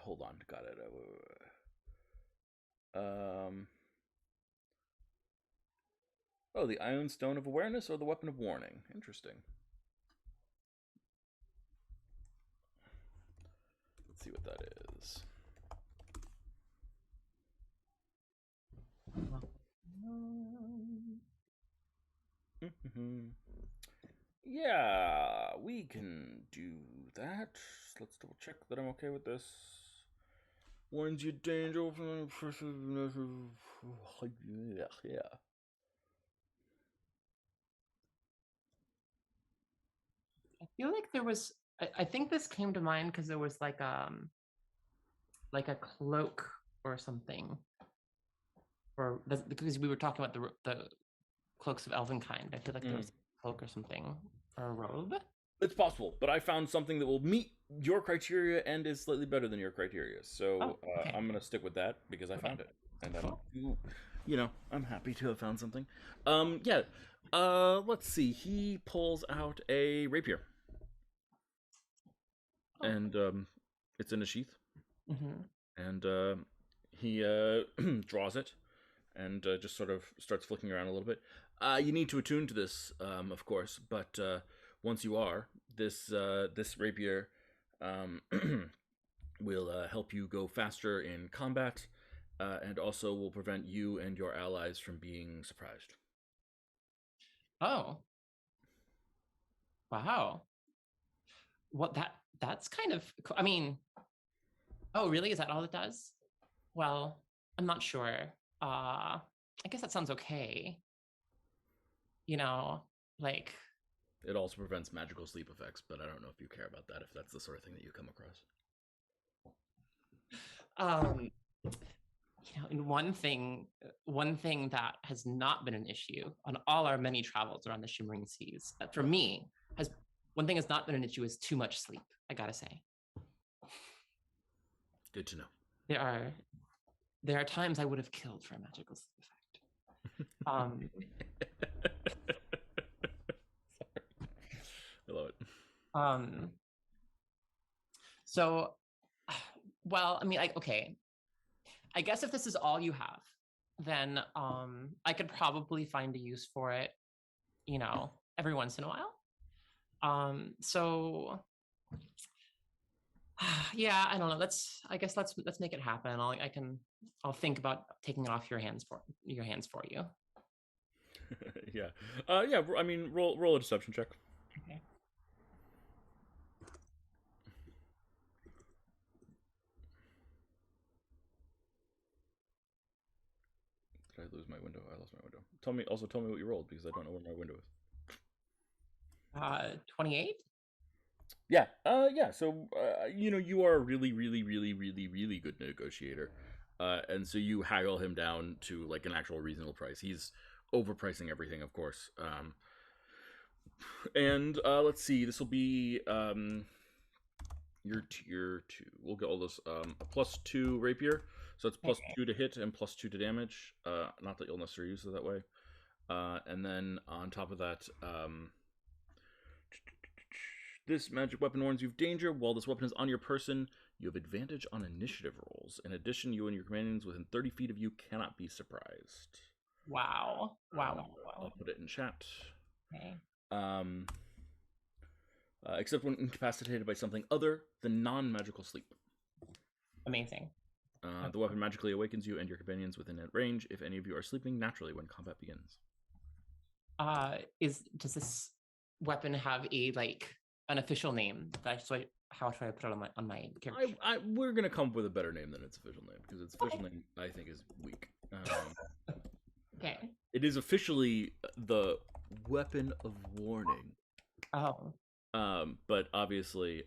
hold on, got it. Oh, the Iron Stone of Awareness or the Weapon of Warning. Interesting. Let's see what that is. Yeah, we can do that. Let's double check that I'm okay with this. Warns you danger from yeah. I feel like there was. I think this came to mind because there was like a cloak or something, or because we were talking about the cloaks of Elvenkind. I feel like there was a cloak or something, or a robe. It's possible, but I found something that will meet your criteria and is slightly better than your criteria. So okay. I'm gonna stick with that because I found it, and I'm happy to have found something. Let's see. He pulls out a rapier, and it's in a sheath, and he draws it, and just sort of starts flicking around a little bit. You need to attune to this, of course, but once you are, this rapier will help you go faster in combat, and also will prevent you and your allies from being surprised. Oh. Wow. What that's kind of cool. I mean, oh really? Is that all it does? Well, I'm not sure. I guess that sounds okay. Like it also prevents magical sleep effects, but I don't know if you care about that, if that's the sort of thing that you come across. And one thing that has not been an issue on all our many travels around the Shimmering Seas, for me, one thing has not been an issue is too much sleep, I gotta say. Good to know. There are times I would have killed for a magical sleep effect. Sorry. I love it. So, well, I mean, okay. I guess if this is all you have, then I could probably find a use for it, every once in a while. So yeah, I don't know. Let's make it happen. I'll think about taking off your hands for you. Yeah. Yeah. I mean, roll a deception check. Okay. Did I lose my window? I lost my window. Tell me what you rolled, because I don't know where my window is. 28. Yeah. Yeah. So, you are a really, really, really, really, really good negotiator, and so you haggle him down to like an actual reasonable price. He's overpricing everything, of course. And let's see. This will be your tier 2. We'll get all this a +2 rapier, so it's +2 to hit and +2 to damage. Not that you'll necessarily use it that way. And then on top of that, this magic weapon warns you of danger. While this weapon is on your person, you have advantage on initiative rolls. In addition, you and your companions within 30 feet of you cannot be surprised. Wow. I'll put it in chat. Okay. Except when incapacitated by something other than non-magical sleep. Amazing. The weapon magically awakens you and your companions within range if any of you are sleeping naturally when combat begins. Does this weapon have an official name? How should I put it on my character? We're gonna come up with a better name than its official name, because its official name I think is weak. Okay. It is officially the Weapon of Warning. Oh. But obviously,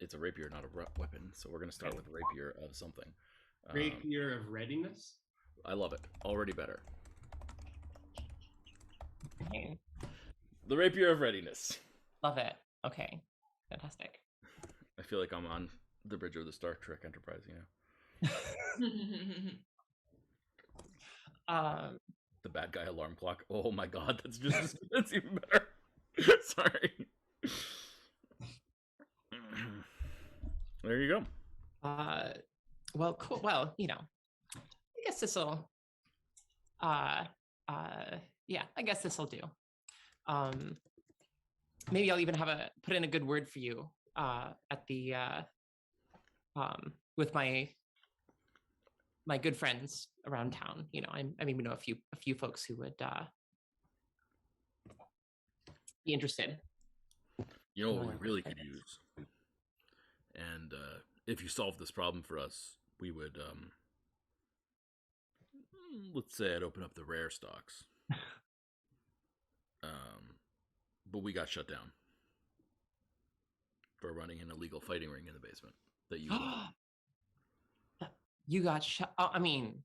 it's a rapier, not a weapon. So we're gonna start with rapier of something. Rapier of Readiness. I love it. Already better. Okay. The Rapier of Readiness. Love it. Okay. Fantastic. I feel like I'm on the bridge of the Star Trek Enterprise, The bad guy alarm clock. Oh my god, that's even better. Sorry. There you go. Well, cool. Well, I guess this'll yeah, I guess this'll do. Maybe I'll even put in a good word for you at the with my good friends around town. I mean, we know a few folks who would be interested. What we really could use, and if you solve this problem for us, we would let's say I'd open up the rare stocks. But we got shut down for running an illegal fighting ring in the basement that you You got shut. I mean,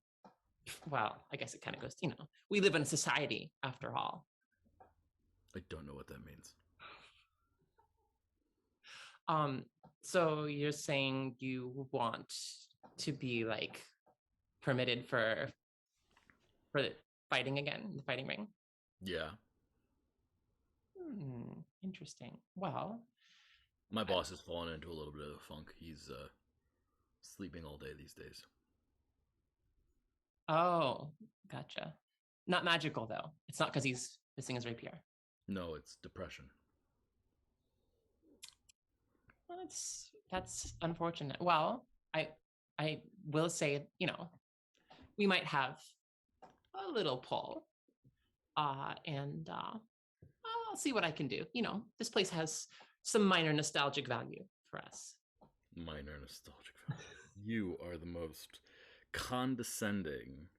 well, I guess it kind of goes, we live in a society after all. I don't know what that means. So you're saying you want to be permitted for fighting again in the fighting ring? Yeah. Interesting. Well, my boss has fallen into a little bit of a funk. He's sleeping all day these days. Oh, gotcha. Not magical though. It's not because he's missing his rapier. No, it's depression. Well, that's unfortunate. Well, I will say, we might have a little pull, and I'll see what I can do. This place has some minor nostalgic value for us. Minor nostalgic value. You are the most condescending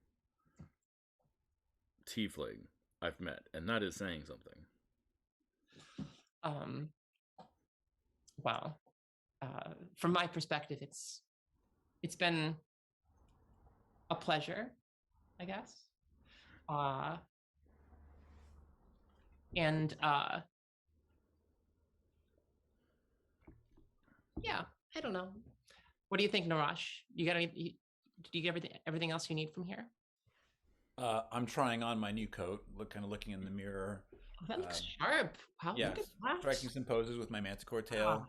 tiefling I've met, and that is saying something. Well, from my perspective, it's been a pleasure, I guess. And yeah, I don't know. What do you think, Narash? Did you get everything else you need from here? I'm trying on my new coat, looking in the mirror. Oh, that looks sharp. Wow, yeah, look at that. striking some poses with my manticore tail.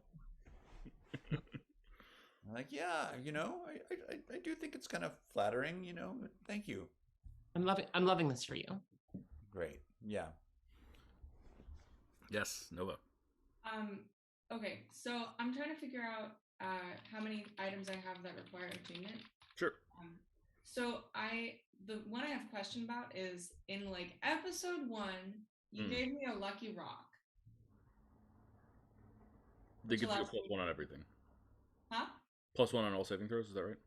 I'm like, yeah, I do think it's kind of flattering, Thank you. I'm loving this for you. Great. Yeah. Yes, Nova. Okay, so I'm trying to figure out how many items I have that require attunement. Sure. So the one I have a question about is in like episode 1, you gave me a lucky rock. They give you a +1 on everything. Huh? +1 on all saving throws, is that right?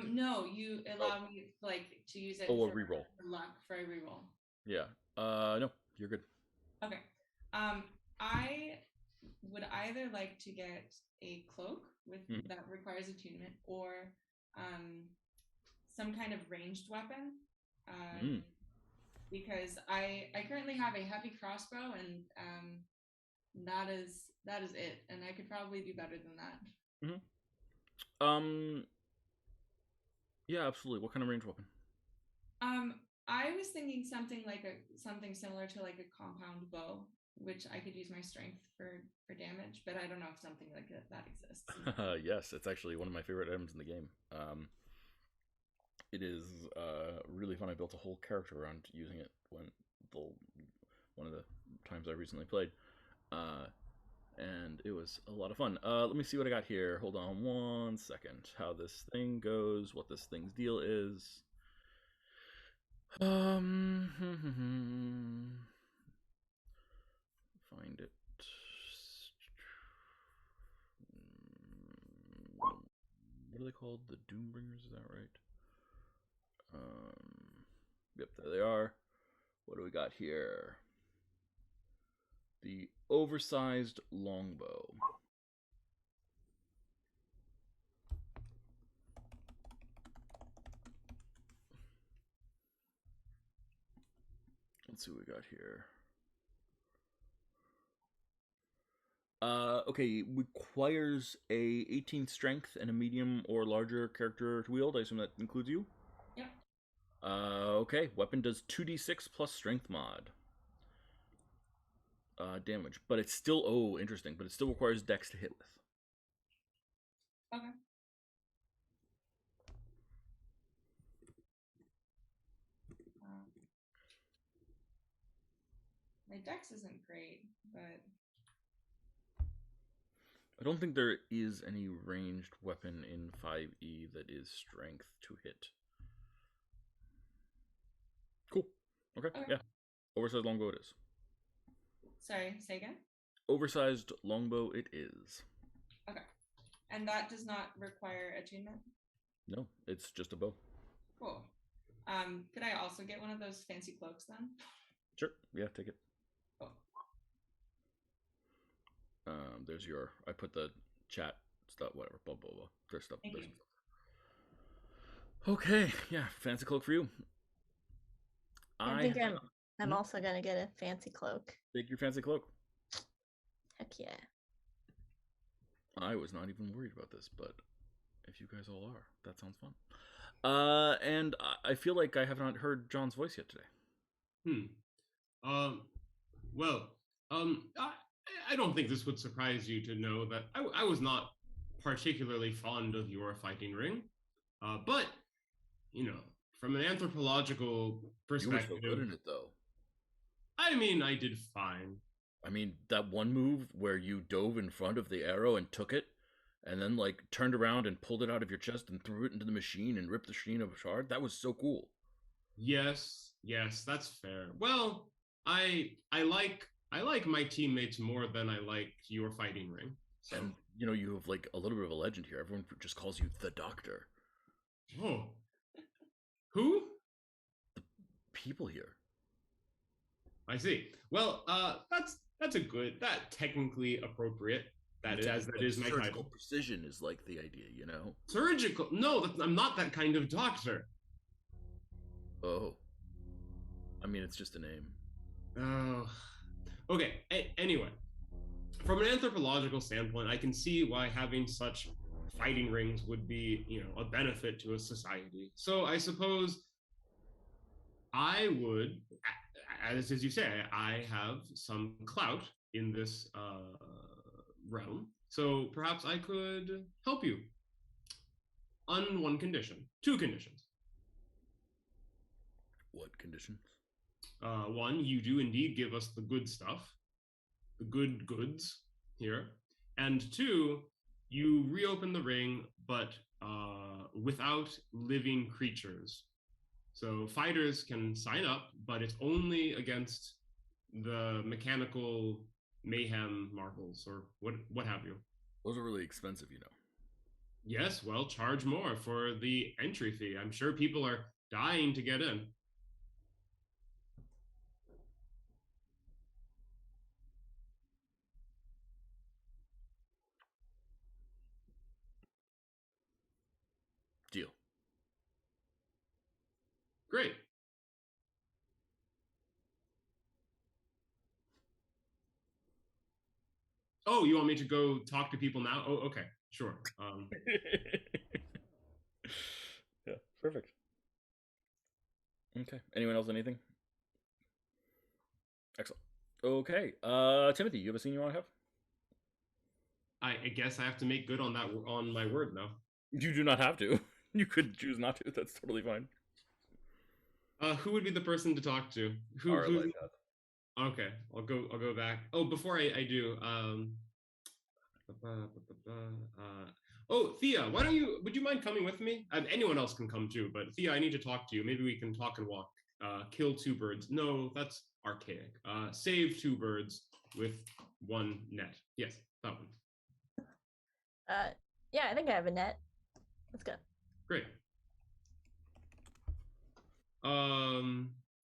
No, you allowed me like to use it a for reroll. luck for a reroll. Yeah. No, you're good. Okay. I would either like to get a cloak with that requires attunement or some kind of ranged weapon. Because I currently have a heavy crossbow and that is it, and I could probably do better than that. Yeah, absolutely. What kind of ranged weapon? I was thinking something similar to like a compound bow, which I could use my strength for damage, but I don't know if something like that exists. Yes, it's actually one of my favorite items in the game. It is really fun. I built a whole character around using it one of the times I recently played. And it was a lot of fun. Let me see what I got here. Hold on 1 second. How this thing goes, what this thing's deal is. Find it. What are they called? The Doombringers, is that right? Yep, there they are. What do we got here? The oversized longbow. Let's see what we got here. Okay, requires a 18 strength and a medium or larger character to wield. I assume that includes you? Yeah. Okay, weapon does 2d6 plus strength mod. Damage, but it's still, interesting, but it still requires dex to hit with. Okay. My dex isn't great, but I don't think there is any ranged weapon in 5e that is strength to hit. Cool. Okay. Yeah. Oversized longbow it is. Sorry, say again? Oversized longbow it is. Okay. And that does not require attunement? No, it's just a bow. Cool. Could I also get one of those fancy cloaks then? Sure. Yeah, take it. Cool. There's your. I put the chat stuff. Whatever. Blah blah blah. There's stuff. Thank you. Okay. Yeah. Fancy cloak for you. I think I'm also gonna get a fancy cloak. Take your fancy cloak. Heck yeah. I was not even worried about this, but if you guys all are, that sounds fun. And I feel like I have not heard John's voice yet today. Well, I don't think this would surprise you to know that I was not particularly fond of your fighting ring. But, from an anthropological perspective... You were so good in it, though. I mean, I did fine. I mean, that one move where you dove in front of the arrow and took it, and then, turned around and pulled it out of your chest and threw it into the machine and ripped the machine apart, that was so cool. Yes, that's fair. Well, I like my teammates more than I like your fighting ring. So. And, you have, a little bit of a legend here. Everyone just calls you the Doctor. Oh. Who? The people here. I see. Well, that's technically appropriate. That is my surgical title. Precision is the idea, Surgical? No, I'm not that kind of doctor. Oh. I mean, it's just a name. Oh. Okay, anyway. From an anthropological standpoint, I can see why having such fighting rings would be, a benefit to a society. So I suppose I would, as you say, I have some clout in this realm. So perhaps I could help you. on one condition. 2 conditions. What conditions? One, you do indeed give us the good stuff, the good goods here. And 2, you reopen the ring, but without living creatures. So fighters can sign up, but it's only against the mechanical mayhem marvels or what have you. Those are really expensive, you know. Yes, well, charge more for the entry fee. I'm sure people are dying to get in. Deal. Great. Oh, you want me to go talk to people now? Oh, okay, sure. Yeah, perfect. Okay. Anyone else? Anything? Excellent. Okay. Timothy, you have a scene you want to have? I guess I have to make good on that on my word now. You do not have to. You could choose not to. That's totally fine. Who would be the person to talk to? Who? Okay, I'll go back. Oh, before I do, oh, Thea, would you mind coming with me? Anyone else can come too, but Thea, I need to talk to you. Maybe we can talk and walk. Kill 2 birds. No, that's archaic. Save 2 birds with 1 net. Yes, that one. Yeah, I think I have a net. Let's go. Great.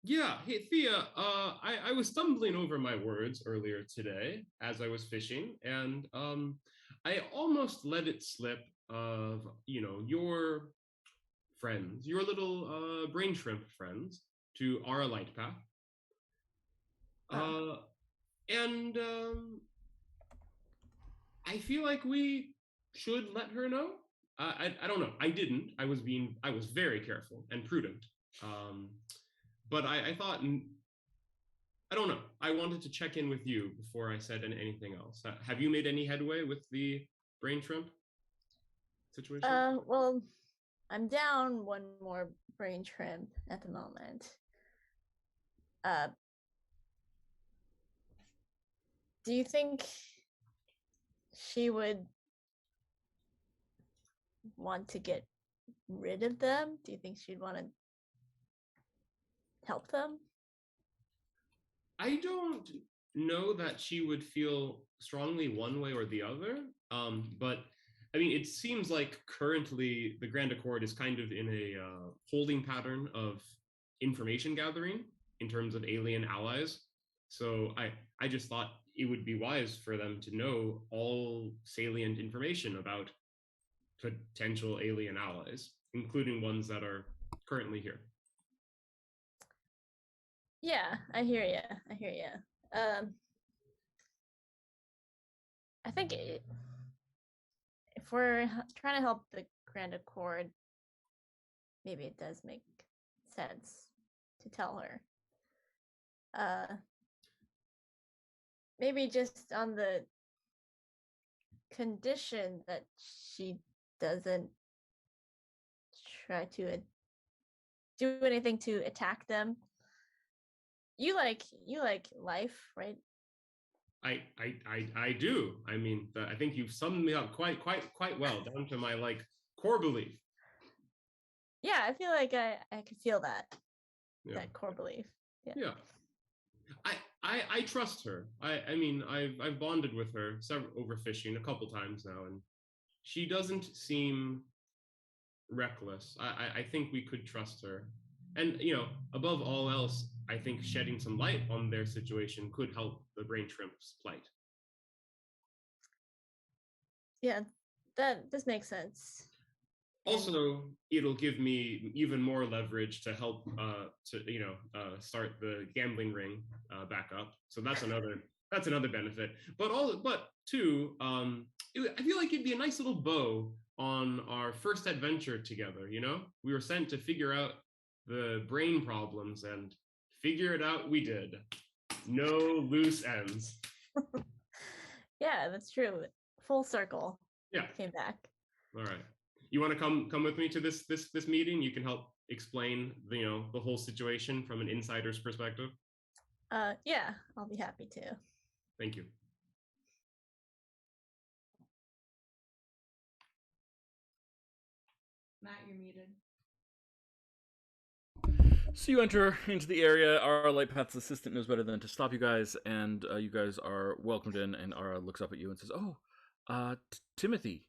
Yeah, hey Thea, I was stumbling over my words earlier today as I was fishing, and I almost let it slip of, your friends, your little brain shrimp friends, to our light path. And I feel like we should let her know. I don't know. I didn't. I was very careful and prudent. But I thought, I don't know. I wanted to check in with you before I said anything else. Have you made any headway with the brain shrimp situation? Well, I'm down 1 more brain shrimp at the moment. Do you think she would want to get rid of them? Do you think she'd want to help them? I don't know that she would feel strongly one way or the other. But I mean, it seems like currently the Grand Accord is kind of in a holding pattern of information gathering in terms of alien allies. So I just thought it would be wise for them to know all salient information about potential alien allies, including ones that are currently here. Yeah, I hear you. I think if we're trying to help the Grand Accord, maybe it does make sense to tell her. Maybe just on the condition that she doesn't try to do anything to attack them. You like life, right? I do. I mean, I think you've summed me up quite well, down to my core belief. Yeah, I feel like I could feel that. Yeah. That core belief. Yeah. I trust her. I mean, I've bonded with her over fishing a couple times now, and she doesn't seem reckless. I think we could trust her. And, above all else, I think shedding some light on their situation could help the brain shrimp's plight. Yeah, this makes sense. Also, it'll give me even more leverage to help start the gambling ring back up. So that's another benefit. But too, I feel like it'd be a nice little bow on our first adventure together. We were sent to figure out the brain problems, and figure it out we did. No loose ends. Yeah, that's true. Full circle. Yeah. Came back. All right. you want to come with me to this meeting? You can help explain the whole situation from an insider's perspective. Yeah, I'll be happy to. Thank you. Matt, you're muted. So you enter into the area. Our Light Path's assistant knows better than to stop you guys, and you guys are welcomed in. And Ara looks up at you and says, "Oh, Timothy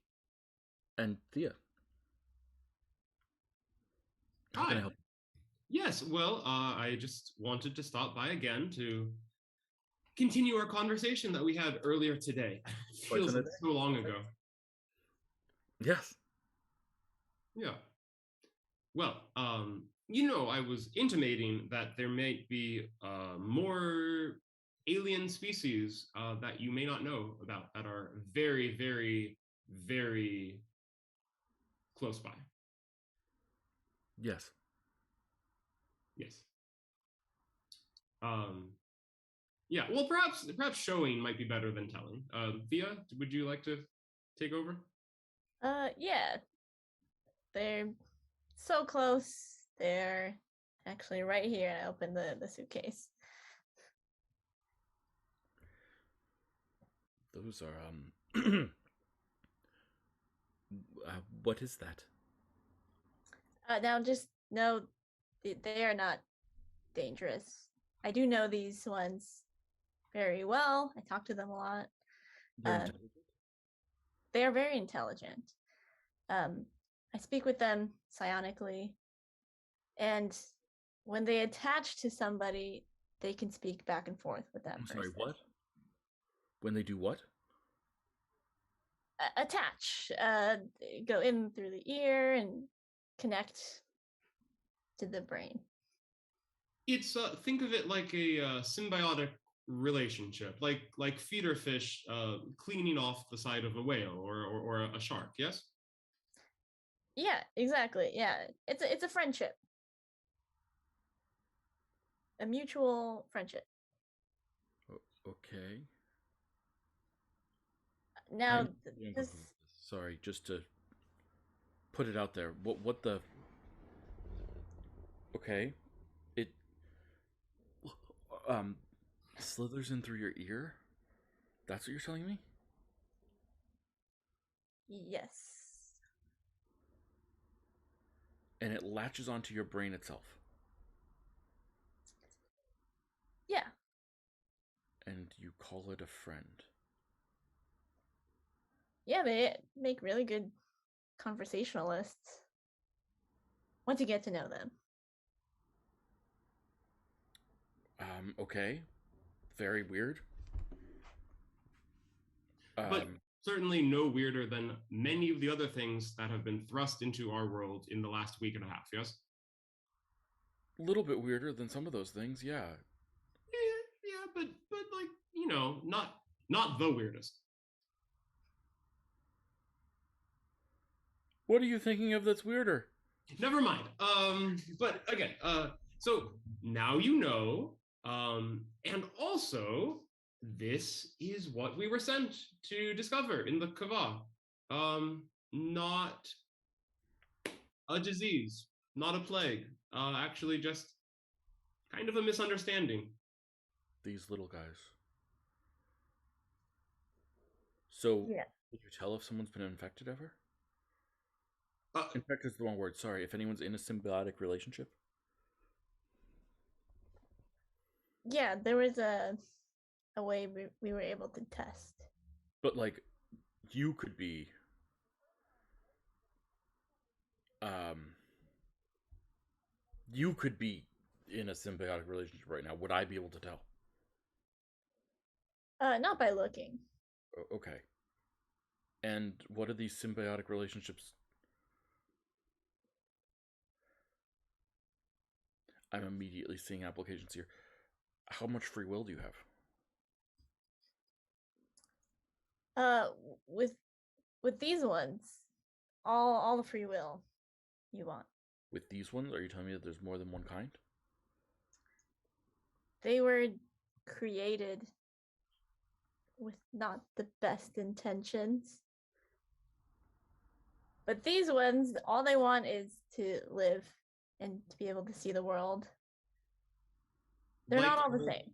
and Thea. How can I Hi. help?" Yes, well, I just wanted to stop by again to continue our conversation that we had earlier today. It feels like so long ago. Yes. Yeah. Well, I was intimating that there may be more alien species that you may not know about that are very, very, very close by. Yes. Yes. Yeah. Well, perhaps showing might be better than telling. Thea, would you like to take over? Yeah. They're so close. They're actually right here. I open the suitcase. Those are what is that? Now just know they are not dangerous. I do know these ones very well. I talk to them a lot. They're intelligent? They are very intelligent. I speak with them psionically, and when they attach to somebody, they can speak back and forth with that I'm person. sorry, what? When they do what? Attach. Go in through the ear and connect to the brain. It's think of it like a symbiotic relationship, like feeder fish cleaning off the side of a whale or a shark. Yes. Yeah, exactly. Yeah, it's a friendship, a mutual friendship. Okay. Now, this. Sorry, just to put it out there. What the? Okay, it slithers in through your ear. That's what you're telling me? Yes. And it latches onto your brain itself. Yeah. And you call it a friend. Yeah, they make really good conversationalists once you get to know them. Okay. Very weird. But certainly no weirder than many of the other things that have been thrust into our world in the last week and a half. Yes. A little bit weirder than some of those things, yeah. Yeah, but like not the weirdest. What are you thinking of that's weirder? Never mind. But again, so now you know, and also this is what we were sent to discover in the Kava. Not a disease, not a plague. Actually, just kind of a misunderstanding. These little guys. So, Yeah. Did you tell if someone's been infected ever? Infected is the wrong word. Sorry. If anyone's in a symbiotic relationship? Yeah, there was a way we were able to test. But, like, you could be... You could be in a symbiotic relationship right now. Would I be able to tell? Not by looking. Okay. And what are these symbiotic relationships? I'm immediately seeing applications here. How much free will do you have? With these ones, all the free will you want. With these ones, are you telling me that there's more than one kind? They were created with not the best intentions. But these ones, all they want is to live and to be able to see the world. They're not all the same.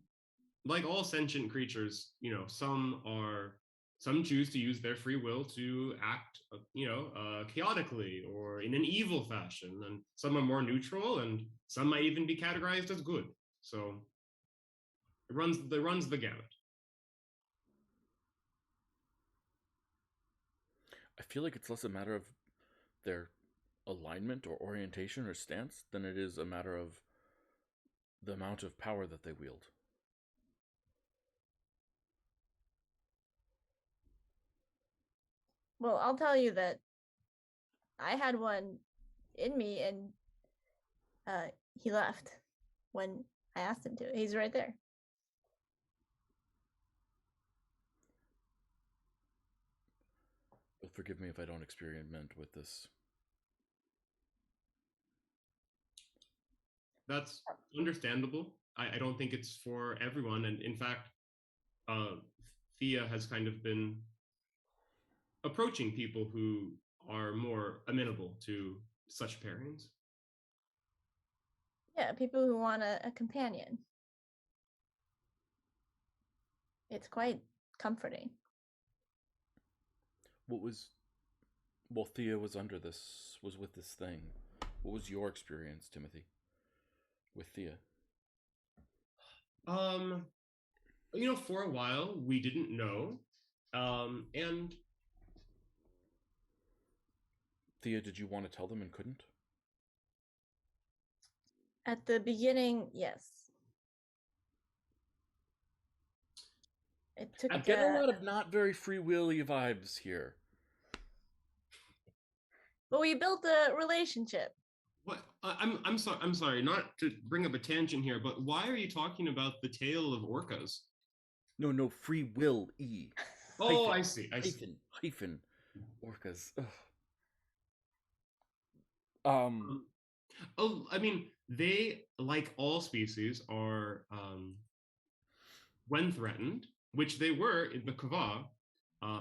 Like all sentient creatures, some choose to use their free will to act, chaotically or in an evil fashion, and some are more neutral, and some might even be categorized as good. So it runs the gamut. I feel like it's less a matter of their alignment or orientation or stance than it is a matter of the amount of power that they wield. Well, I'll tell you that I had one in me, and he left when I asked him to. He's right there. But forgive me if I don't experiment with this. That's understandable. I don't think it's for everyone, and in fact, Thea has kind of been approaching people who are more amenable to such pairings. Yeah, people who want a companion. It's quite comforting. Well, Thea was with this thing. What was your experience, Timothy, with Thea? For a while we didn't know. And Thea, did you want to tell them and couldn't? At the beginning, yes. It took. I get a lot of not very free willy vibes here. But we built a relationship. What? I'm sorry. I'm sorry. Not to bring up a tangent here, but why are you talking about the tale of orcas? No, free will E. Oh, I see. Hyphen. Orcas. I mean, they, like all species, are when threatened, which they were in the Kava.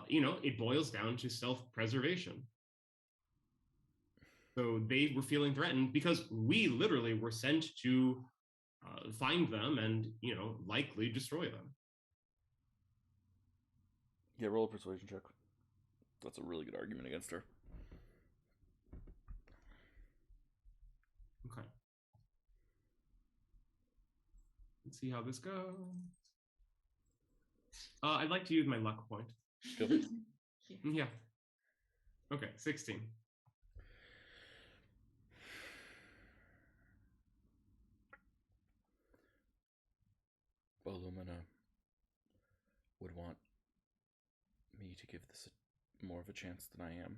It boils down to self-preservation. So they were feeling threatened because we literally were sent to find them and, likely destroy them. Yeah, roll a persuasion check. That's a really good argument against her. Okay. Let's see how this goes. I'd like to use my luck point. Yeah. Okay, 16. Well, Lumina would want me to give this more of a chance than I am.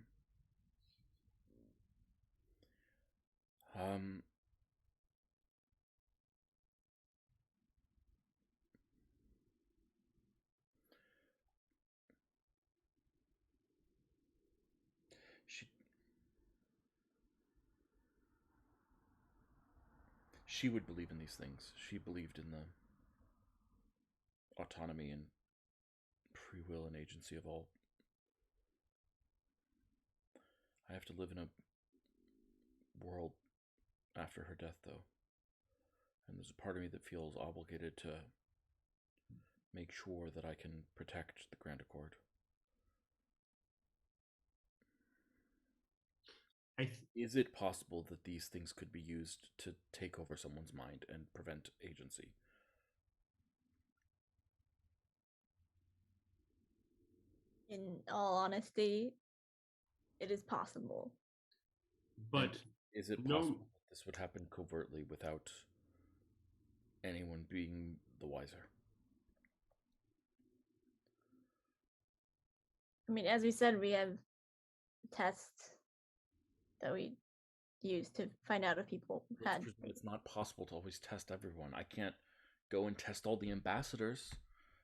She would believe in these things. She believed in the autonomy and free will and agency of all. I have to live in a world after her death, though. And there's a part of me that feels obligated to make sure that I can protect the Grand Accord. Is it possible that these things could be used to take over someone's mind and prevent agency? In all honesty, it is possible. But and is it possible that this would happen covertly without anyone being the wiser? I mean, as we said, we have tests that we use to find out if people had. It's not possible to always test everyone. I can't go and test all the ambassadors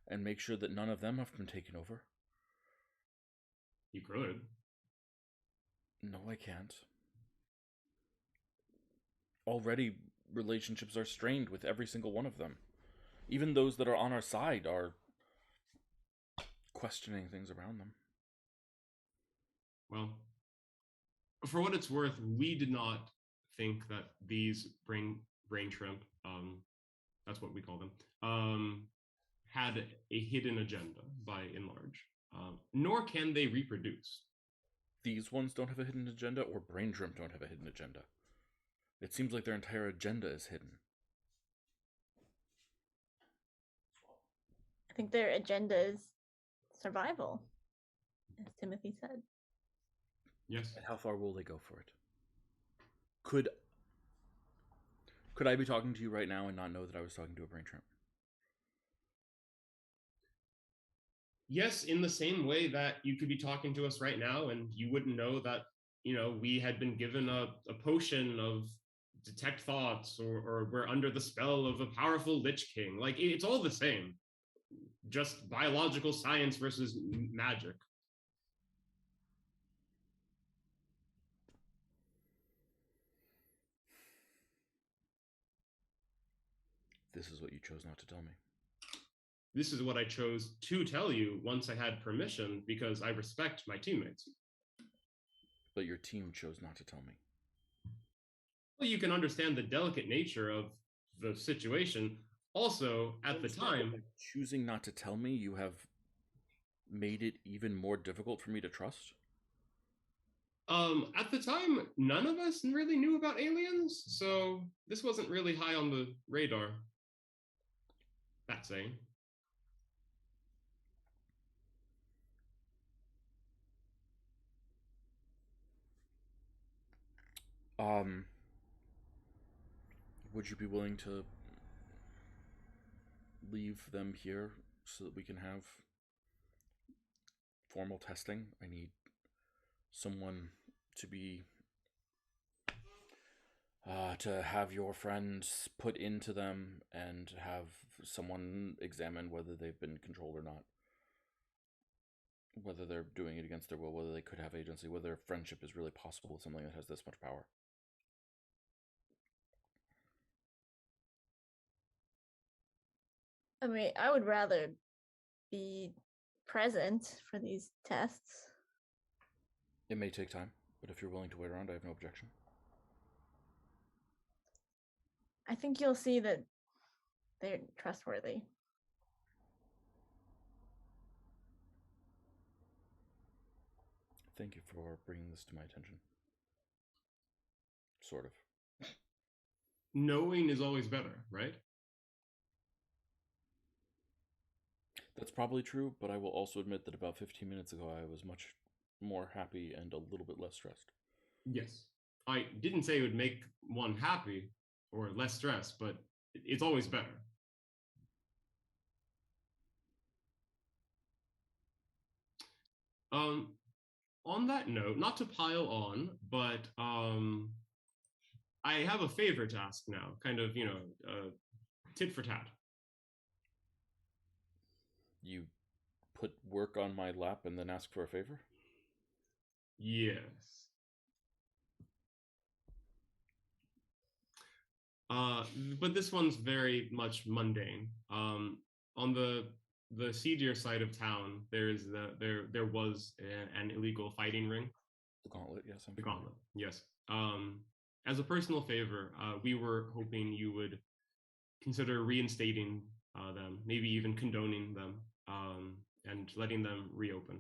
and make sure that none of them have been taken over. You could. No, I can't. Already, relationships are strained with every single one of them. Even those that are on our side are questioning things around them. Well, for what it's worth, we did not think that these brain shrimp, that's what we call them, had a hidden agenda by and large. Nor can they reproduce. These ones don't have a hidden agenda, or brain shrimp don't have a hidden agenda. It seems like their entire agenda is hidden. I think their agenda is survival, as Timothy said. Yes. And how far will they go for it? Could I be talking to you right now and not know that I was talking to a brain shrimp? Yes, in the same way that you could be talking to us right now and you wouldn't know that, we had been given a potion of detect thoughts, or we're under the spell of a powerful Lich King. Like, it's all the same. Just biological science versus magic. This is what you chose not to tell me. This is what I chose to tell you once I had permission, because I respect my teammates. But your team chose not to tell me. Well, you can understand the delicate nature of the situation. Also, at the time, by choosing not to tell me, you have made it even more difficult for me to trust? At the time, none of us really knew about aliens, so this wasn't really high on the radar. That saying. Would you be willing to leave them here so that we can have formal testing? I need someone to be to have your friends put into them and have someone examine whether they've been controlled or not, whether they're doing it against their will, whether they could have agency, whether friendship is really possible with something that has this much power. I mean, I would rather be present for these tests. It may take time, but if you're willing to wait around, I have no objection. I think you'll see that they're trustworthy. Thank you for bringing this to my attention. Sort of. Knowing is always better, right? That's probably true, but I will also admit that about 15 minutes ago I was much more happy and a little bit less stressed. Yes. I didn't say it would make one happy or less stressed, but it's always better. On that note, not to pile on, but I have a favor to ask now, kind of, tit for tat. You put work on my lap and then ask for a favor? Yes. But this one's very much mundane. On the seedier side of town, there was an illegal fighting ring. The Gauntlet, yes. The Gauntlet, yes. As a personal favor, we were hoping you would consider reinstating them, maybe even condoning them, and letting them reopen.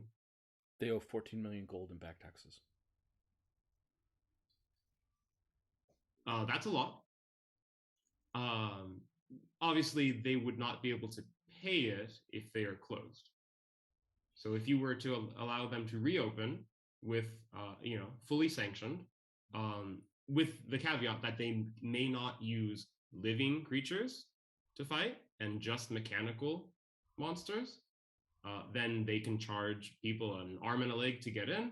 They owe 14 million gold in back taxes. That's a lot. Obviously, they would not be able to pay it if they are closed. So if you were to allow them to reopen with, fully sanctioned, with the caveat that they may not use living creatures to fight and just mechanical monsters, then they can charge people an arm and a leg to get in,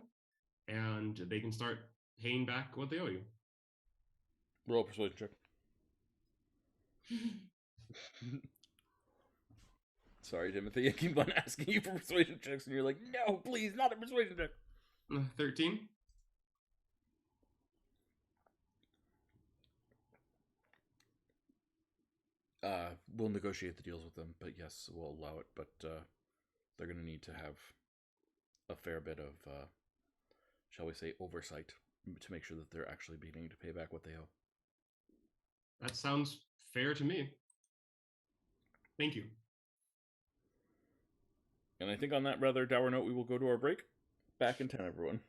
and they can start paying back what they owe you. Roll a persuasion check. Sorry, Timothy. I keep on asking you for persuasion checks, and you're like, no, please, not a persuasion check. 13. We'll negotiate the deals with them, but yes, we'll allow it. But they're going to need to have a fair bit of, shall we say, oversight to make sure that they're actually beginning to pay back what they owe. That sounds fair to me. Thank you. And I think on that rather dour note, we will go to our break. Back in 10, everyone.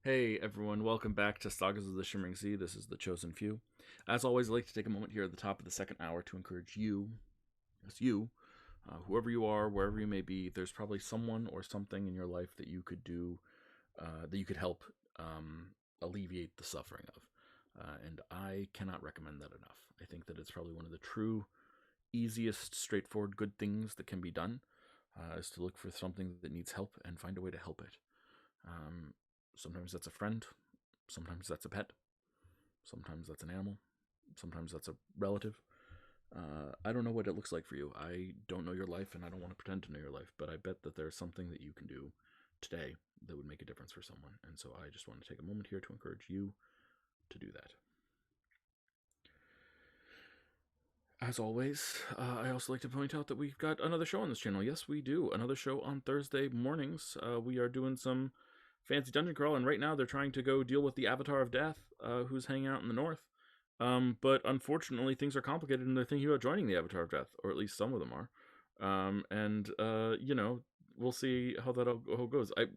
Hey everyone, welcome back to Sagas of the Shimmering Sea. This is the Chosen Few. As always, I'd like to take a moment here at the top of the second hour to encourage you, whoever you are, wherever you may be, there's probably someone or something in your life that you could do, that you could help alleviate the suffering of. And I cannot recommend that enough. I think that it's probably one of the true, easiest, straightforward, good things that can be done, is to look for something that needs help and find a way to help it. Sometimes that's a friend, sometimes that's a pet, sometimes that's an animal, sometimes that's a relative. I don't know what it looks like for you. I don't know your life, and I don't want to pretend to know your life, but I bet that there's something that you can do today that would make a difference for someone. And so I just want to take a moment here to encourage you to do that. As always, I also like to point out that we've got another show on this channel. Yes, we do. Another show on Thursday mornings. We are doing some fancy dungeon crawl, and right now they're trying to go deal with the Avatar of Death, who's hanging out in the north. But unfortunately, things are complicated, and they're thinking about joining the Avatar of Death, or at least some of them are. We'll see how that all goes. That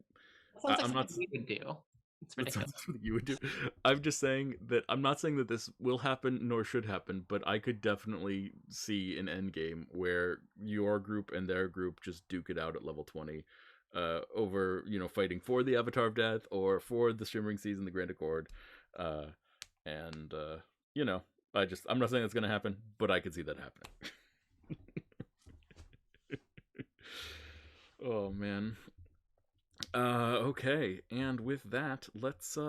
sounds like something we would do. It's ridiculous. That's something you would do. I'm just saying that I'm not saying that this will happen nor should happen, but I could definitely see an end game where your group and their group just duke it out at level 20. Over fighting for the Avatar of Death or for the Shimmering Seas and the Grand Accord, I'm not saying it's gonna happen, but I could see that happening. Oh man. Okay, and with that, let's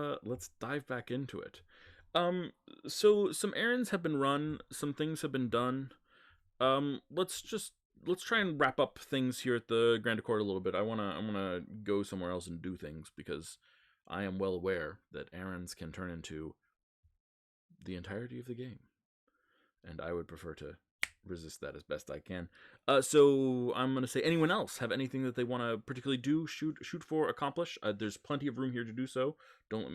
dive back into it. So some errands have been run, some things have been done. Let's try and wrap up things here at the Grand Accord a little bit. I wanna go somewhere else and do things because I am well aware that errands can turn into the entirety of the game, and I would prefer to resist that as best I can. So I'm gonna say, anyone else have anything that they want to particularly do, shoot for, accomplish? There's plenty of room here to do so. Don't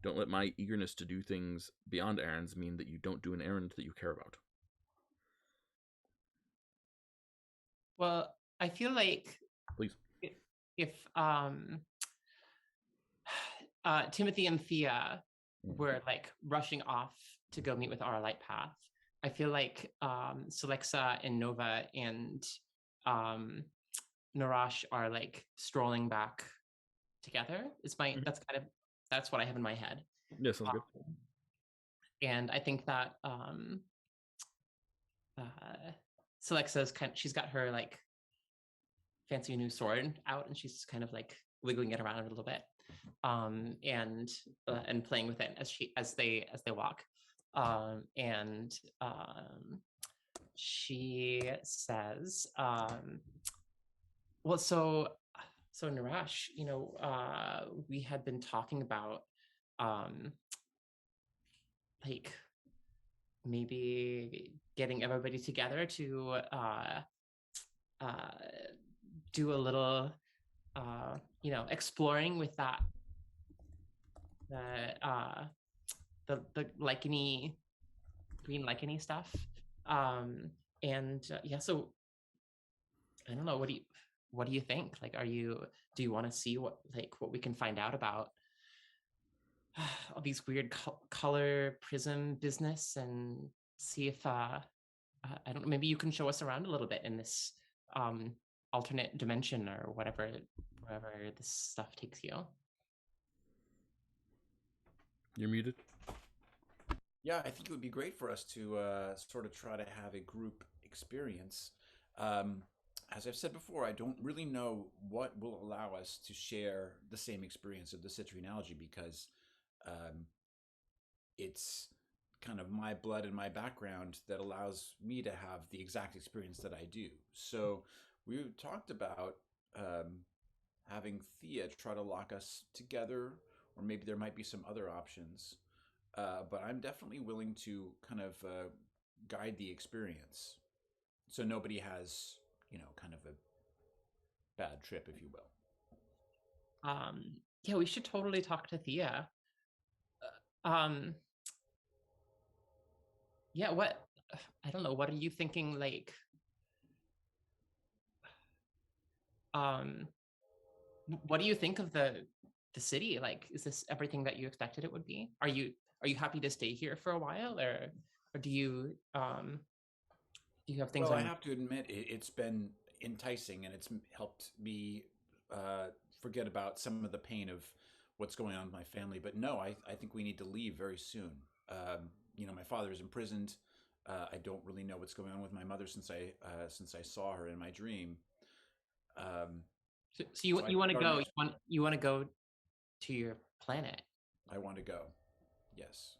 let my eagerness to do things beyond errands mean that you don't do an errand that you care about. Well, I feel like Please. if Timothy and Thea were like rushing off to go meet with our light path, I feel like Celexa and Nova and Narash are like strolling back together. That's what I have in my head. Yeah, sounds good. And I think that Celexa's she's got her like fancy new sword out, and she's kind of like wiggling it around a little bit, and playing with it as they walk. She says, well, so Narash, we had been talking about like maybe getting everybody together to do a little exploring with that the licheny, green licheny stuff. So I don't know, what do you think? Like, do you want to see what we can find out about all these weird color prism business, and see if I don't know, maybe you can show us around a little bit in this alternate dimension or wherever this stuff takes you. You're muted. Yeah, I think it would be great for us to sort of try to have a group experience. As I've said before, I don't really know what will allow us to share the same experience of the citrine algae, because it's kind of my blood and my background that allows me to have the exact experience that I do. So we talked about having Thea try to lock us together, or maybe there might be some other options. But I'm definitely willing to kind of guide the experience, so nobody has, kind of a bad trip, if you will. Yeah, we should totally talk to Thea. Yeah, I don't know, what are you thinking, like, what do you think of the the city? Like, is this everything that you expected it would be? Are you happy to stay here for a while, or do you have things Well, I on? have to admit, it's been enticing, and it's helped me forget about some of the pain of what's going on with my family. But no, I think we need to leave very soon. My father is imprisoned. I don't really know what's going on with my mother since I saw her in my dream. So you want to go? You want to go to your planet? I want to go. Yes.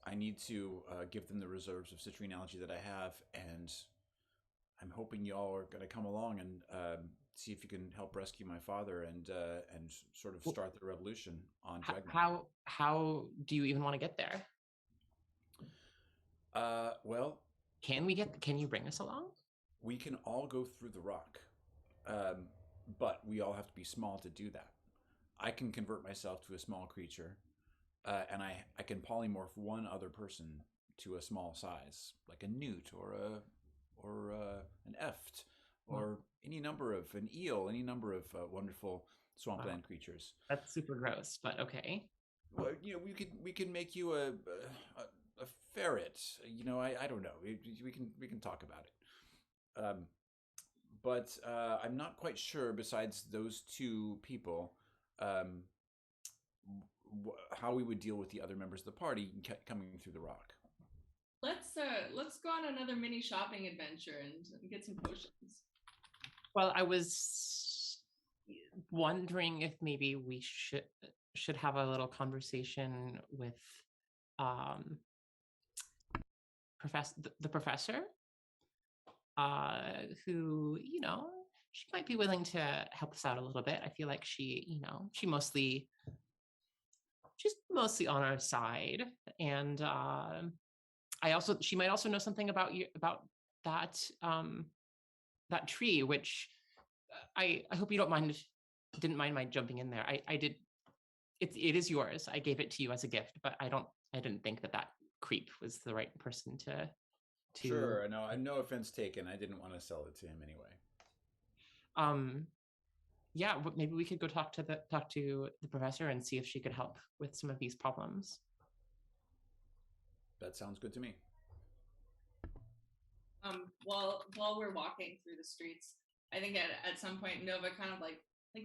I need to give them the reserves of citrine algae that I have, and I'm hoping y'all are going to come along and see if you can help rescue my father and sort of start the revolution on Dregma. How do you even want to get there? Well, can you bring us along? We can all go through the rock, but we all have to be small to do that. I can convert myself to a small creature, and I can polymorph one other person to a small size, like a newt or an eft, or any number of an eel, any number of wonderful swampland creatures. That's super gross, but okay. Well, we can make you a ferret. I don't know. We can talk about it. But I'm not quite sure. Besides those two people, how we would deal with the other members of the party coming through the rock. Let's go on another mini shopping adventure and get some potions. Well, I was wondering if maybe we should have a little conversation with the professor, who, she might be willing to help us out a little bit. I feel like she's mostly on our side, and she might also know something about that that tree, which I hope you didn't mind my jumping in there. I did. It is yours. I gave it to you as a gift, but I didn't think that creep was the right person to. Sure, no offense taken. I didn't want to sell it to him anyway. Yeah, but maybe we could go talk to the professor and see if she could help with some of these problems. That sounds good to me. While we're walking through the streets, I think at some point Nova kind of like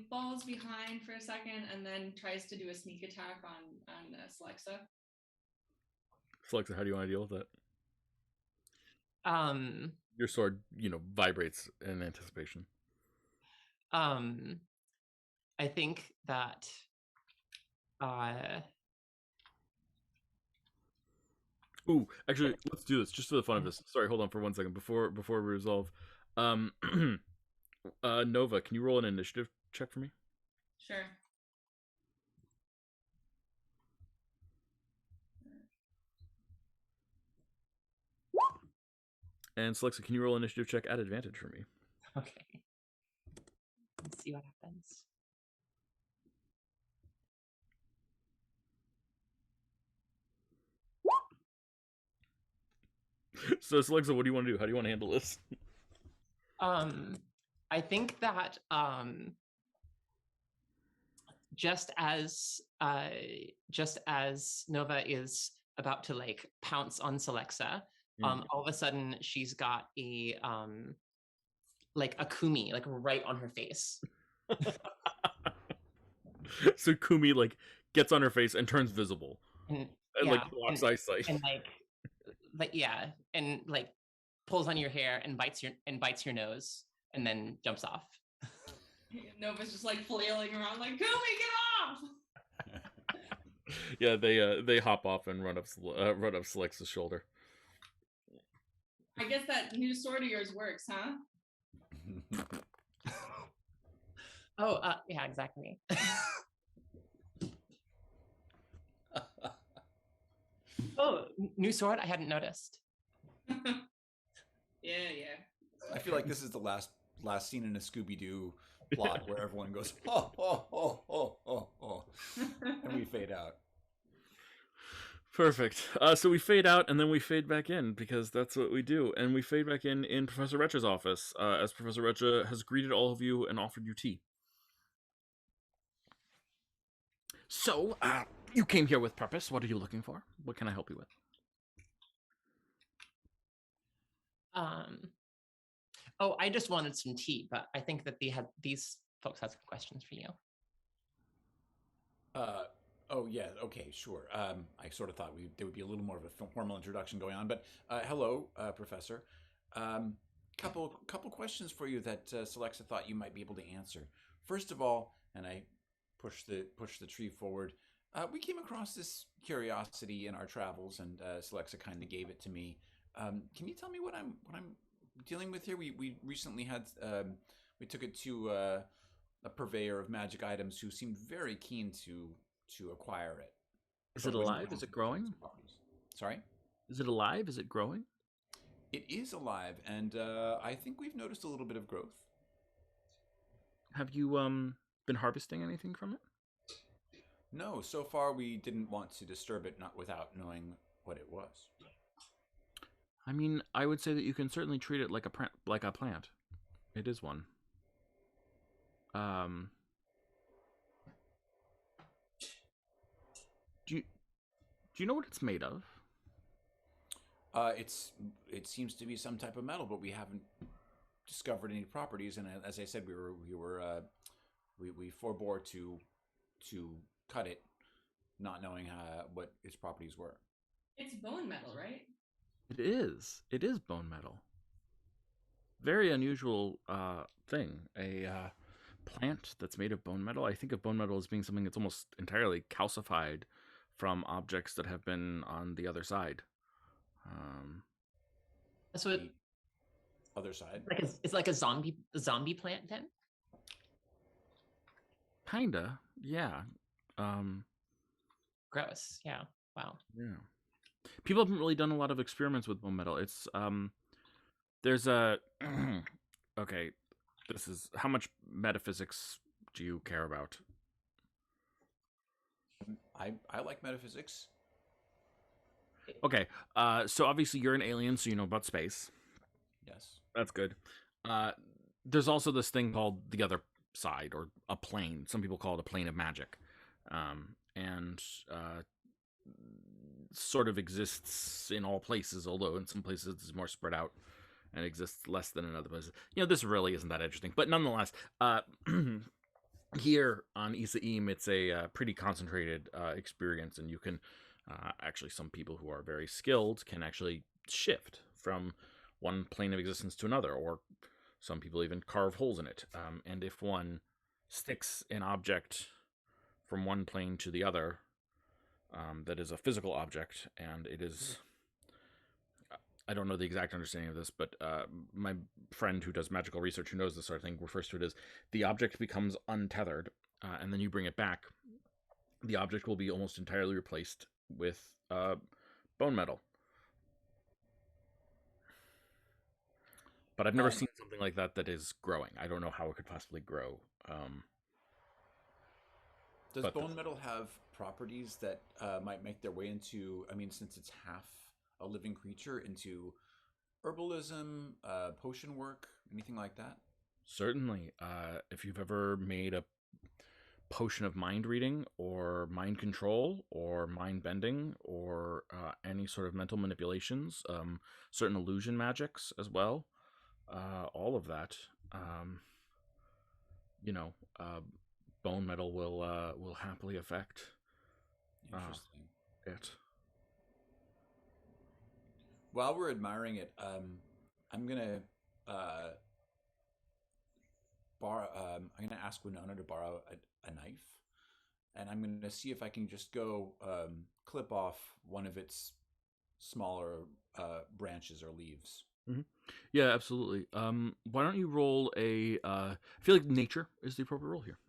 falls behind for a second and then tries to do a sneak attack on Celexa. Celexa, how do you want to deal with that? Your sword, vibrates in anticipation. I think that Ooh, actually, let's do this just for the fun of this. Sorry, hold on for 1 second before we resolve. Nova, can you roll an initiative check for me? Sure. And Celexa, can you roll an initiative check at advantage for me? Okay. Let's see what happens. So, Celexa, what do you want to do? How do you want to handle this? I think that just as Nova is about to pounce on Celexa, all of a sudden she's got a Kumi right on her face. So Kumi gets on her face and turns visible, and blocks eyesight, and and pulls on your hair and bites your nose, and then jumps off. Nova's just flailing around Kumi, get off! Yeah, they hop off and run up Celexa's shoulder. I guess that new sword of yours works, huh? Yeah, exactly. Oh, new sword? I hadn't noticed. Yeah. I feel like this is the last scene in a Scooby-Doo plot where everyone goes, oh, oh, oh, oh, oh, oh, and we fade out. Perfect. So we fade out and then we fade back in because that's what we do. And we fade back in Professor Retcha's office as Professor Retcha has greeted all of you and offered you tea. So, you came here with purpose. What are you looking for? What can I help you with? Oh, I just wanted some tea, but I think that these folks had some questions for you. Oh yeah, okay, sure. I sort of thought there would be a little more of a formal introduction going on, but hello, Professor. Couple questions for you that Celexa thought you might be able to answer. First of all, and I push the tree forward. We came across this curiosity in our travels, and Celexa kind of gave it to me. Can you tell me what I'm dealing with here? We recently had we took it to a purveyor of magic items who seemed very keen to acquire it. Is it alive? Is it growing? Sorry? Is it alive? Is it growing? It is alive, and I think we've noticed a little bit of growth. Have you been harvesting anything from it? No, so far we didn't want to disturb it, not without knowing what it was. I mean, I would say that you can certainly treat it like a plant. It is one. Do you know what it's made of? It seems to be some type of metal, but we haven't discovered any properties. And as I said, we forbore to cut it, not knowing what its properties were. It's bone metal, right? It is. It is bone metal. Very unusual thing. A plant that's made of bone metal. I think of bone metal as being something that's almost entirely calcified from objects that have been on the other side. So it, other side. it's like a zombie plant then? Kinda, yeah. Gross. Yeah. Wow. Yeah. People haven't really done a lot of experiments with bone metal. It's there's a okay, this is how much metaphysics do you care about? I like metaphysics. Okay, so obviously you're an alien, so you know about space. Yes. That's good. There's also this thing called the other side, or a plane. Some people call it a plane of magic. And sort of exists in all places, although in some places it's more spread out and exists less than in other places. You know, this really isn't that interesting. But nonetheless, here on Isaim, it's a pretty concentrated experience, and you can actually, some people who are very skilled can actually shift from one plane of existence to another, or some people even carve holes in it. And if one sticks an object from one plane to the other, that is a physical object, and it is, I don't know the exact understanding of this, but my friend who does magical research, who knows this sort of thing, refers to it as the object becomes untethered, and then you bring it back. The object will be almost entirely replaced with bone metal. But I've never seen something like that is growing. I don't know how it could possibly grow. Does bone metal have properties that might make their way into, I mean, since it's half a living creature, into herbalism, potion work, anything like that? Certainly. If you've ever made a potion of mind reading or mind control or mind bending or any sort of mental manipulations, certain illusion magics as well, all of that, bone metal will happily affect it. While we're admiring it, I'm gonna borrow. I'm gonna ask Winona to borrow a knife, and I'm gonna see if I can just go clip off one of its smaller branches or leaves. Mm-hmm. Yeah, absolutely. Why don't you roll a? I feel like nature is the appropriate roll here.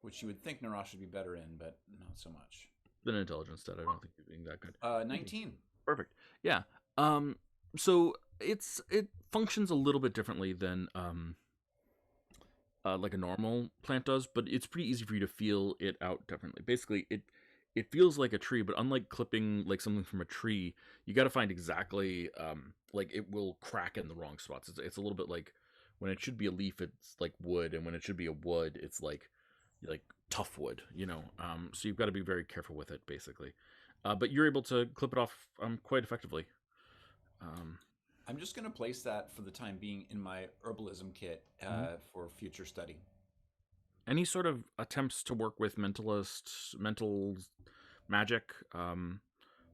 Which you would think Narash should be better in, but not so much. Than intelligence stat. I don't think you're being that good. 19. Perfect. Yeah. So it functions a little bit differently than like a normal plant does, but it's pretty easy for you to feel it out differently. Basically, it feels like a tree, but unlike clipping like something from a tree, you got to find exactly like it will crack in the wrong spots. It's a little bit like when it should be a leaf, it's like wood, and when it should be a wood, it's like tough wood, so you've got to be very careful with it, basically. But you're able to clip it off quite effectively. I'm just going to place that for the time being in my herbalism kit for future study. Any sort of attempts to work with mental magic,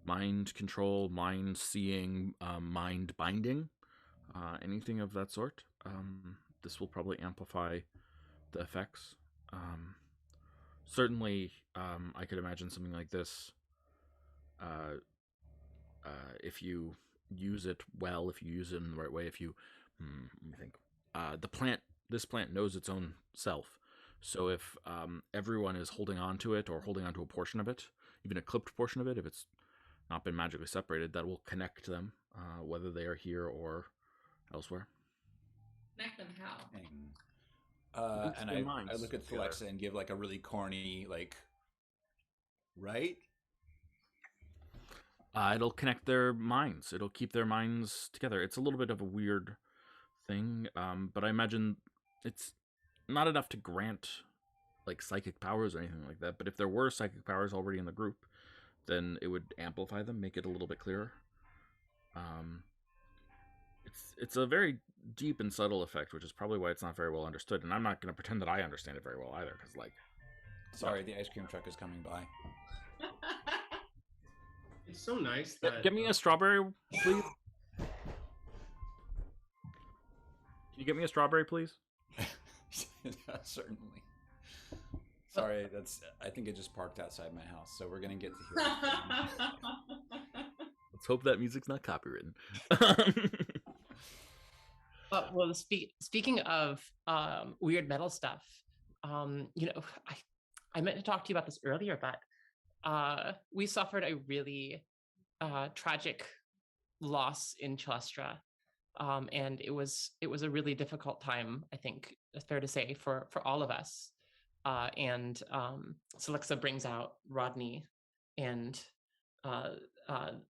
mind control, mind seeing, mind binding, anything of that sort, this will probably amplify the effects. Certainly, I could imagine something like this. If you use it well, if you use it in the right way, if you, let me think, this plant knows its own self. So if everyone is holding on to it or holding on to a portion of it, even a clipped portion of it, if it's not been magically separated, that will connect them, whether they are here or elsewhere. Connect them how? And I look at Alexa and give like a really corny, like, right? It'll connect their minds. It'll keep their minds together. It's a little bit of a weird thing, but I imagine it's not enough to grant like psychic powers or anything like that. But if there were psychic powers already in the group, then it would amplify them, make it a little bit clearer. It's a very deep and subtle effect, which is probably why it's not very well understood. And I'm not going to pretend that I understand it very well either, because sorry, the ice cream truck is coming by. It's so nice that... Get me a strawberry, please. Can you get me a strawberry, please? Certainly. Sorry, I think it just parked outside my house, so we're gonna get to hear it. Let's hope that music's not copywritten. Well, speaking of weird metal stuff, I meant to talk to you about this earlier, but we suffered a really tragic loss in Chalestra, and it was a really difficult time, I think it's fair to say, for all of us. And Celexa brings out Rodney and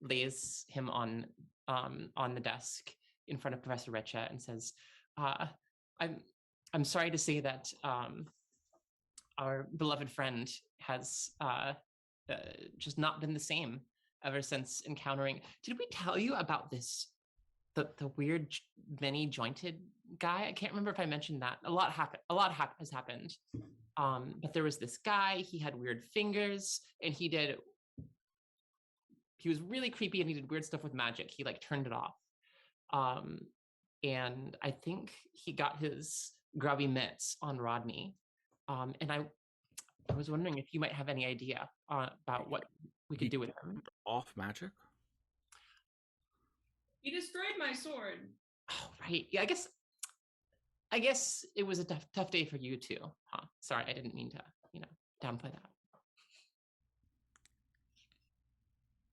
lays him on the desk in front of Professor Recha and says, I'm sorry to say that our beloved friend has just not been the same ever since encountering. Did we tell you about this? The weird many jointed guy? I can't remember if I mentioned that. A lot has happened. But there was this guy, he had weird fingers, and he was really creepy, and he did weird stuff with magic. He like turned it off. And I think he got his grubby mitts on Rodney. And I was wondering if you might have any idea about what we could do with him. Off magic? He destroyed my sword. Oh, right. Yeah, I guess it was a tough day for you too, huh? Sorry, I didn't mean to, downplay that.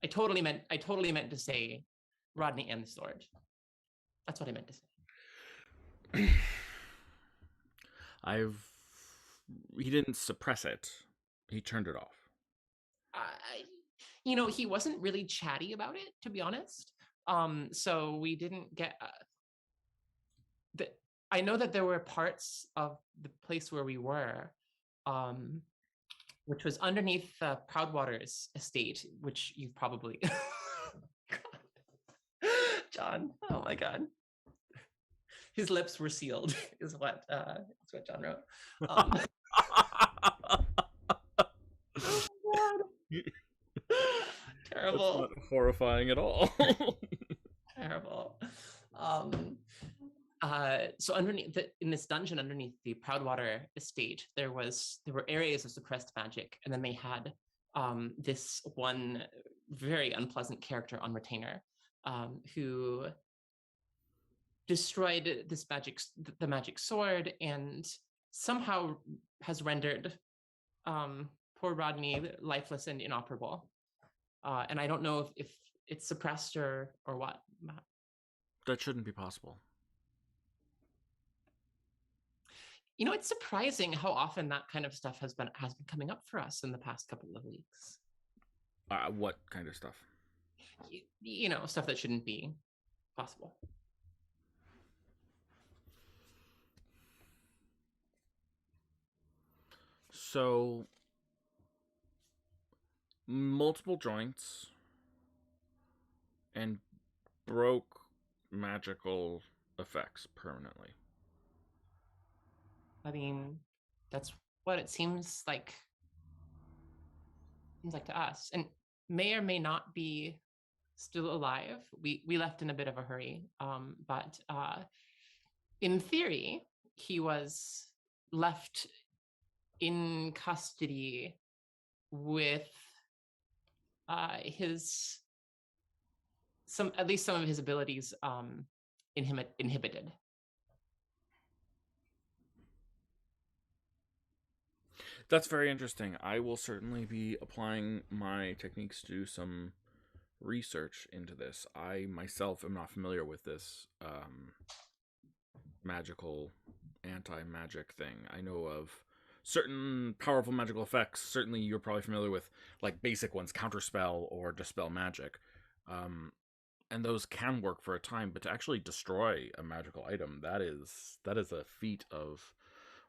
I totally meant to say Rodney and the sword. That's what I meant to say. He didn't suppress it. He turned it off. He wasn't really chatty about it, to be honest. So we didn't get. I know that there were parts of the place where we were, which was underneath Proudwater's estate, which you've probably. John, oh my God. His lips were sealed, is what John wrote. Oh God. Terrible. That's not horrifying at all. Terrible. So underneath in this dungeon underneath the Proudwater estate, there were areas of suppressed magic, and then they had this one very unpleasant character on retainer who destroyed the magic sword, and somehow has rendered poor Rodney lifeless and inoperable. And I don't know if it's suppressed or what. That shouldn't be possible. It's surprising how often that kind of stuff has been coming up for us in the past couple of weeks. What kind of stuff? Stuff that shouldn't be possible. So, multiple joints and broke magical effects permanently. I mean, that's what it seems like. Seems like to us, and may or may not be still alive. We left in a bit of a hurry, but in theory, he was left in custody with his at least some of his abilities inhibited. That's very interesting. I will certainly be applying my techniques to do some research into this. I myself am not familiar with this magical anti-magic thing. I know of certain powerful magical effects. Certainly you're probably familiar with like basic ones, counterspell or dispel magic. And those can work for a time, but to actually destroy a magical item, that is a feat of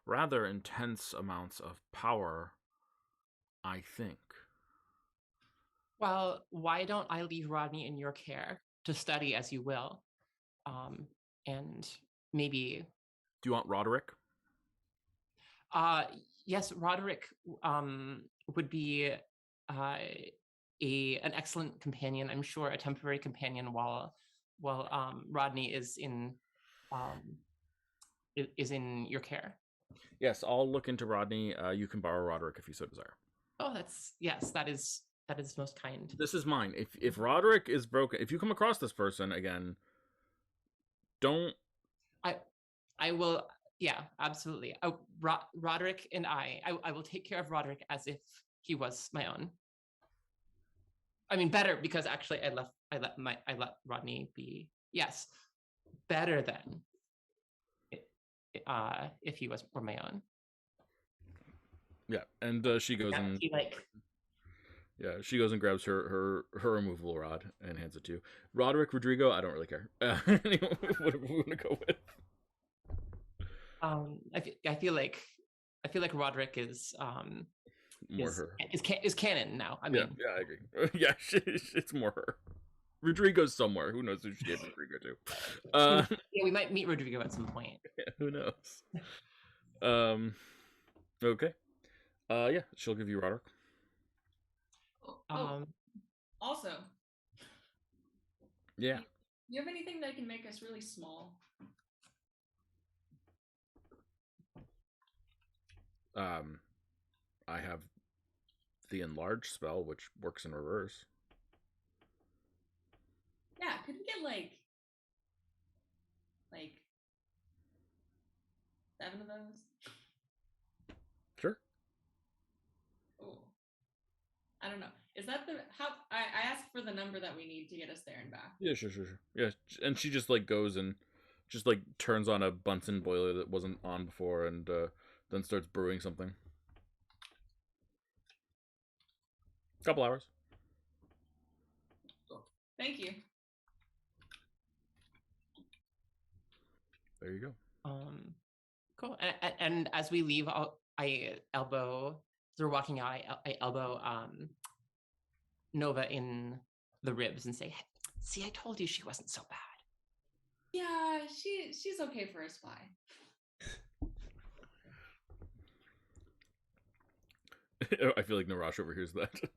rather intense amounts of power, I think. Well, why don't I leave Rodney in your care to study as you will? And maybe... Do you want Roderick? Yes, Roderick would be an excellent companion. I'm sure a temporary companion while Rodney is in your care. Yes, I'll look into Rodney. You can borrow Roderick if you so desire. Oh, that is most kind. This is mine. If Roderick is broken, if you come across this person again, don't. I will. Yeah, absolutely. Roderick and I will take care of Roderick as if he was my own. I mean, better, because actually I let Rodney be. Yes, better than if he were my own. Yeah, and she goes and yeah, she goes and grabs her removable rod and hands it to you. Roderick, Rodrigo, I don't really care. What we want to go with? I feel like Roderick is more her. Is canon now. I mean, yeah, I agree. Yeah, it's more her. Rodrigo's somewhere. Who knows who she gave Rodrigo to? Yeah, we might meet Rodrigo at some point. Yeah, who knows? Okay. Yeah, she'll give you Roderick. Also. Yeah. Do you have anything that can make us really small? I have the enlarge spell, which works in reverse. Yeah, could we get like 7 of those? Sure. Oh, I don't know. Is that how I asked for the number that we need to get us there and back? Yeah, sure. Yeah, and she just like goes and just like turns on a Bunsen boiler that wasn't on before, and then starts brewing something. Couple hours. Thank you. There you go. Cool. And as we leave, I elbow. As we're walking out, I elbow Nova in the ribs and say, "See, I told you she wasn't so bad." Yeah, she's okay for a spy. I feel like Narash overhears that.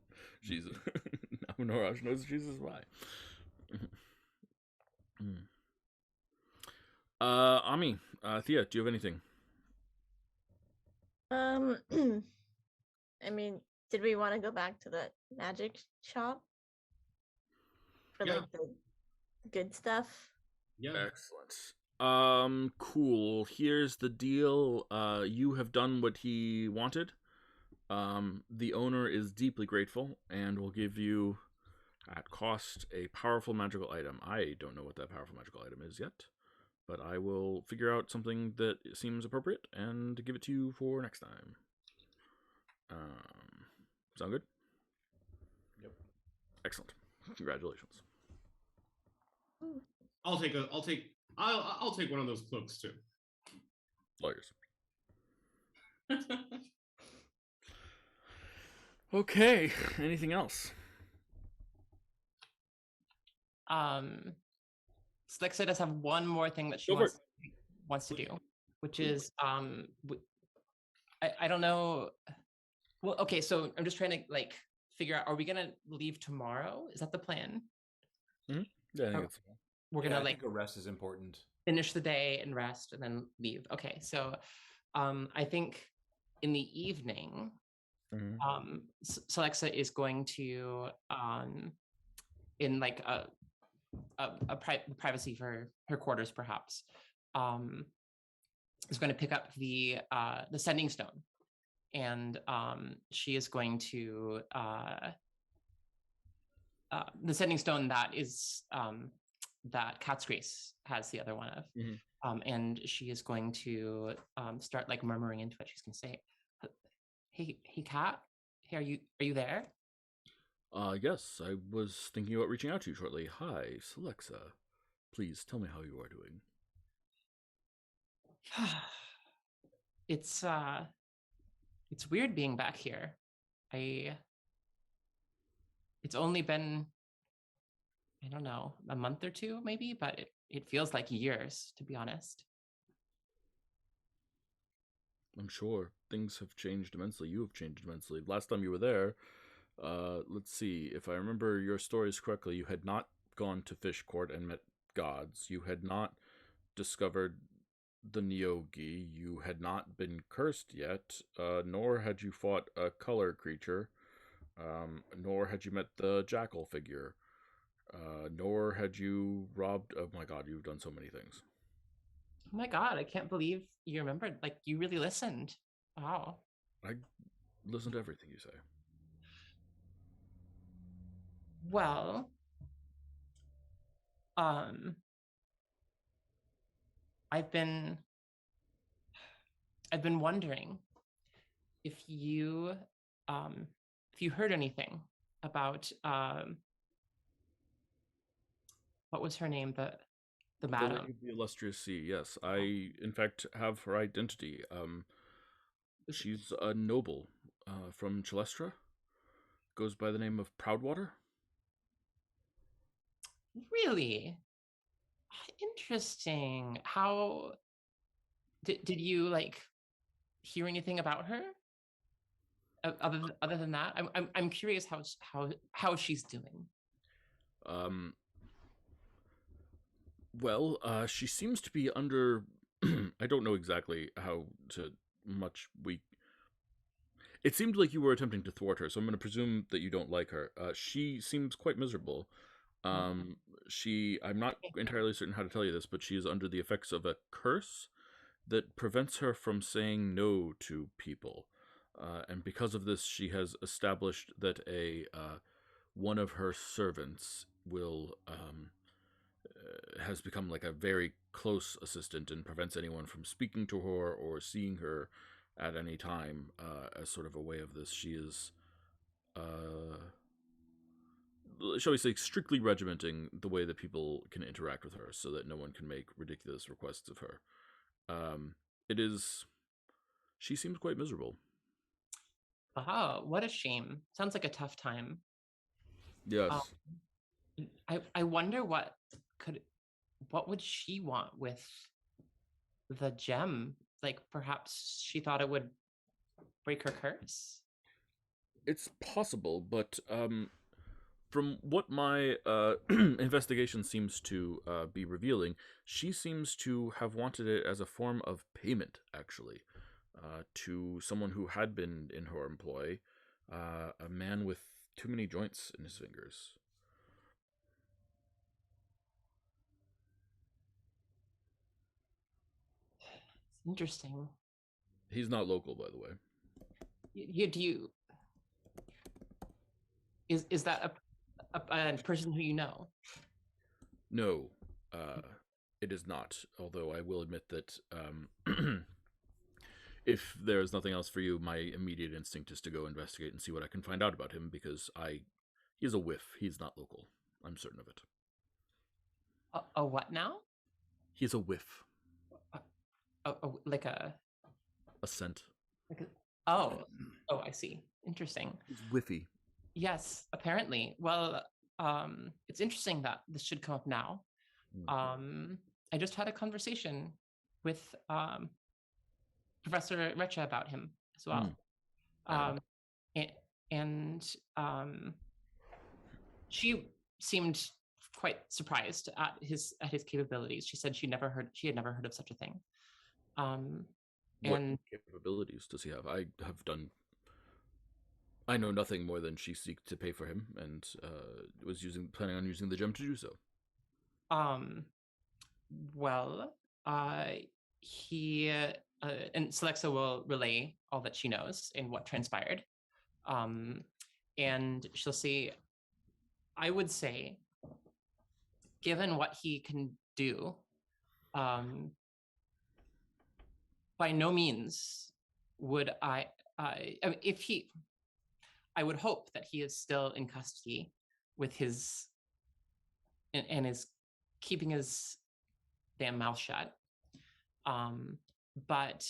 She's now Narash knows she's a spy. Ami, Thea, do you have anything? I mean, did we want to go back to the magic shop for like the good stuff? Yeah. Excellent. Cool. Here's the deal. You have done what he wanted. The owner is deeply grateful and will give you, at cost, a powerful magical item. I don't know what that powerful magical item is yet, but I will figure out something that seems appropriate and give it to you for next time. Sound good? Yep. Excellent. Congratulations. I'll take one of those cloaks too. Lawyers. Okay. Anything else? Slixa does have one more thing that she Go for wants to do, which is I don't know. Well, okay, so I'm just trying to like figure out, are we gonna leave tomorrow? Is that the plan? Mm-hmm. Yeah, I think Or it's. we're Yeah, gonna I like think a rest is important. finish the day and rest and then leave. Okay, so I think in the evening, Selexa is going to in like privacy for her quarters, perhaps, is going to pick up the sending stone, and she is going to the sending stone that is that Cat's Grace has the other one of. And she is going to start like murmuring into it. She's going to say, "Hey, Cat. Hey, are you there?" Yes, I was thinking about reaching out to you shortly. Hi, Selexa. Please tell me how you are doing. It's weird being back here. It's only been, I don't know, a month or two maybe, but it feels like years, to be honest. I'm sure things have changed immensely. You have changed immensely. Last time you were there, let's see, if I remember your stories correctly, you had not gone to Fish Court and met gods. You had not discovered the Neogi. You had not been cursed yet, nor had you fought a color creature, nor had you met the jackal figure, nor had you robbed. Oh my god, you've done so many things. Oh my god, I can't believe you remembered. Like, you really listened. Wow. I listen to everything you say. Well, I've been wondering if you heard anything about what was her name, the madam. The Lady of the Illustrious Sea, yes. I, in fact, have her identity. She's a noble from Chalestra. Goes by the name of Proudwater. Really interesting. How did you like hear anything about her? Other than that, I'm curious how she's doing. Well, she seems to be under. I don't know exactly how to much we. It seemed like you were attempting to thwart her, so I'm going to presume that you don't like her. She seems quite miserable. I'm not entirely certain how to tell you this, but she is under the effects of a curse that prevents her from saying no to people. And because of this, she has established that one of her servants will has become like a very close assistant and prevents anyone from speaking to her or seeing her at any time. As sort of a way of this, she is, shall we say, strictly regimenting the way that people can interact with her, so that no one can make ridiculous requests of her. It is. She seems quite miserable. Oh, what a shame. Sounds like a tough time. Yes. I wonder what would she want with the gem? Like, perhaps she thought it would break her curse? It's possible, but from what my investigation seems to be revealing, she seems to have wanted it as a form of payment, actually, to someone who had been in her employ, a man with too many joints in his fingers. It's interesting. He's not local, by the way. Is that a person who you know? No, it is not. Although I will admit that if there is nothing else for you, my immediate instinct is to go investigate and see what I can find out about him, because he's a whiff. He's not local. I'm certain of it. A what now? He's a whiff. Like a scent. Like Oh, I see. Interesting. It's whiffy. Yes, apparently. Well, it's interesting that this should come up now. I just had a conversation with Professor Recha about him as well. And she seemed quite surprised at his capabilities. She said she had never heard of such a thing. What capabilities does he have? I know nothing more than she seeks to pay for him, and was planning on using the gem to do so. Well, he and Celexa will relay all that she knows and what transpired. And she'll say, I would say, given what he can do, by no means would I mean, I would hope that he is still in custody with his and is keeping his damn mouth shut. But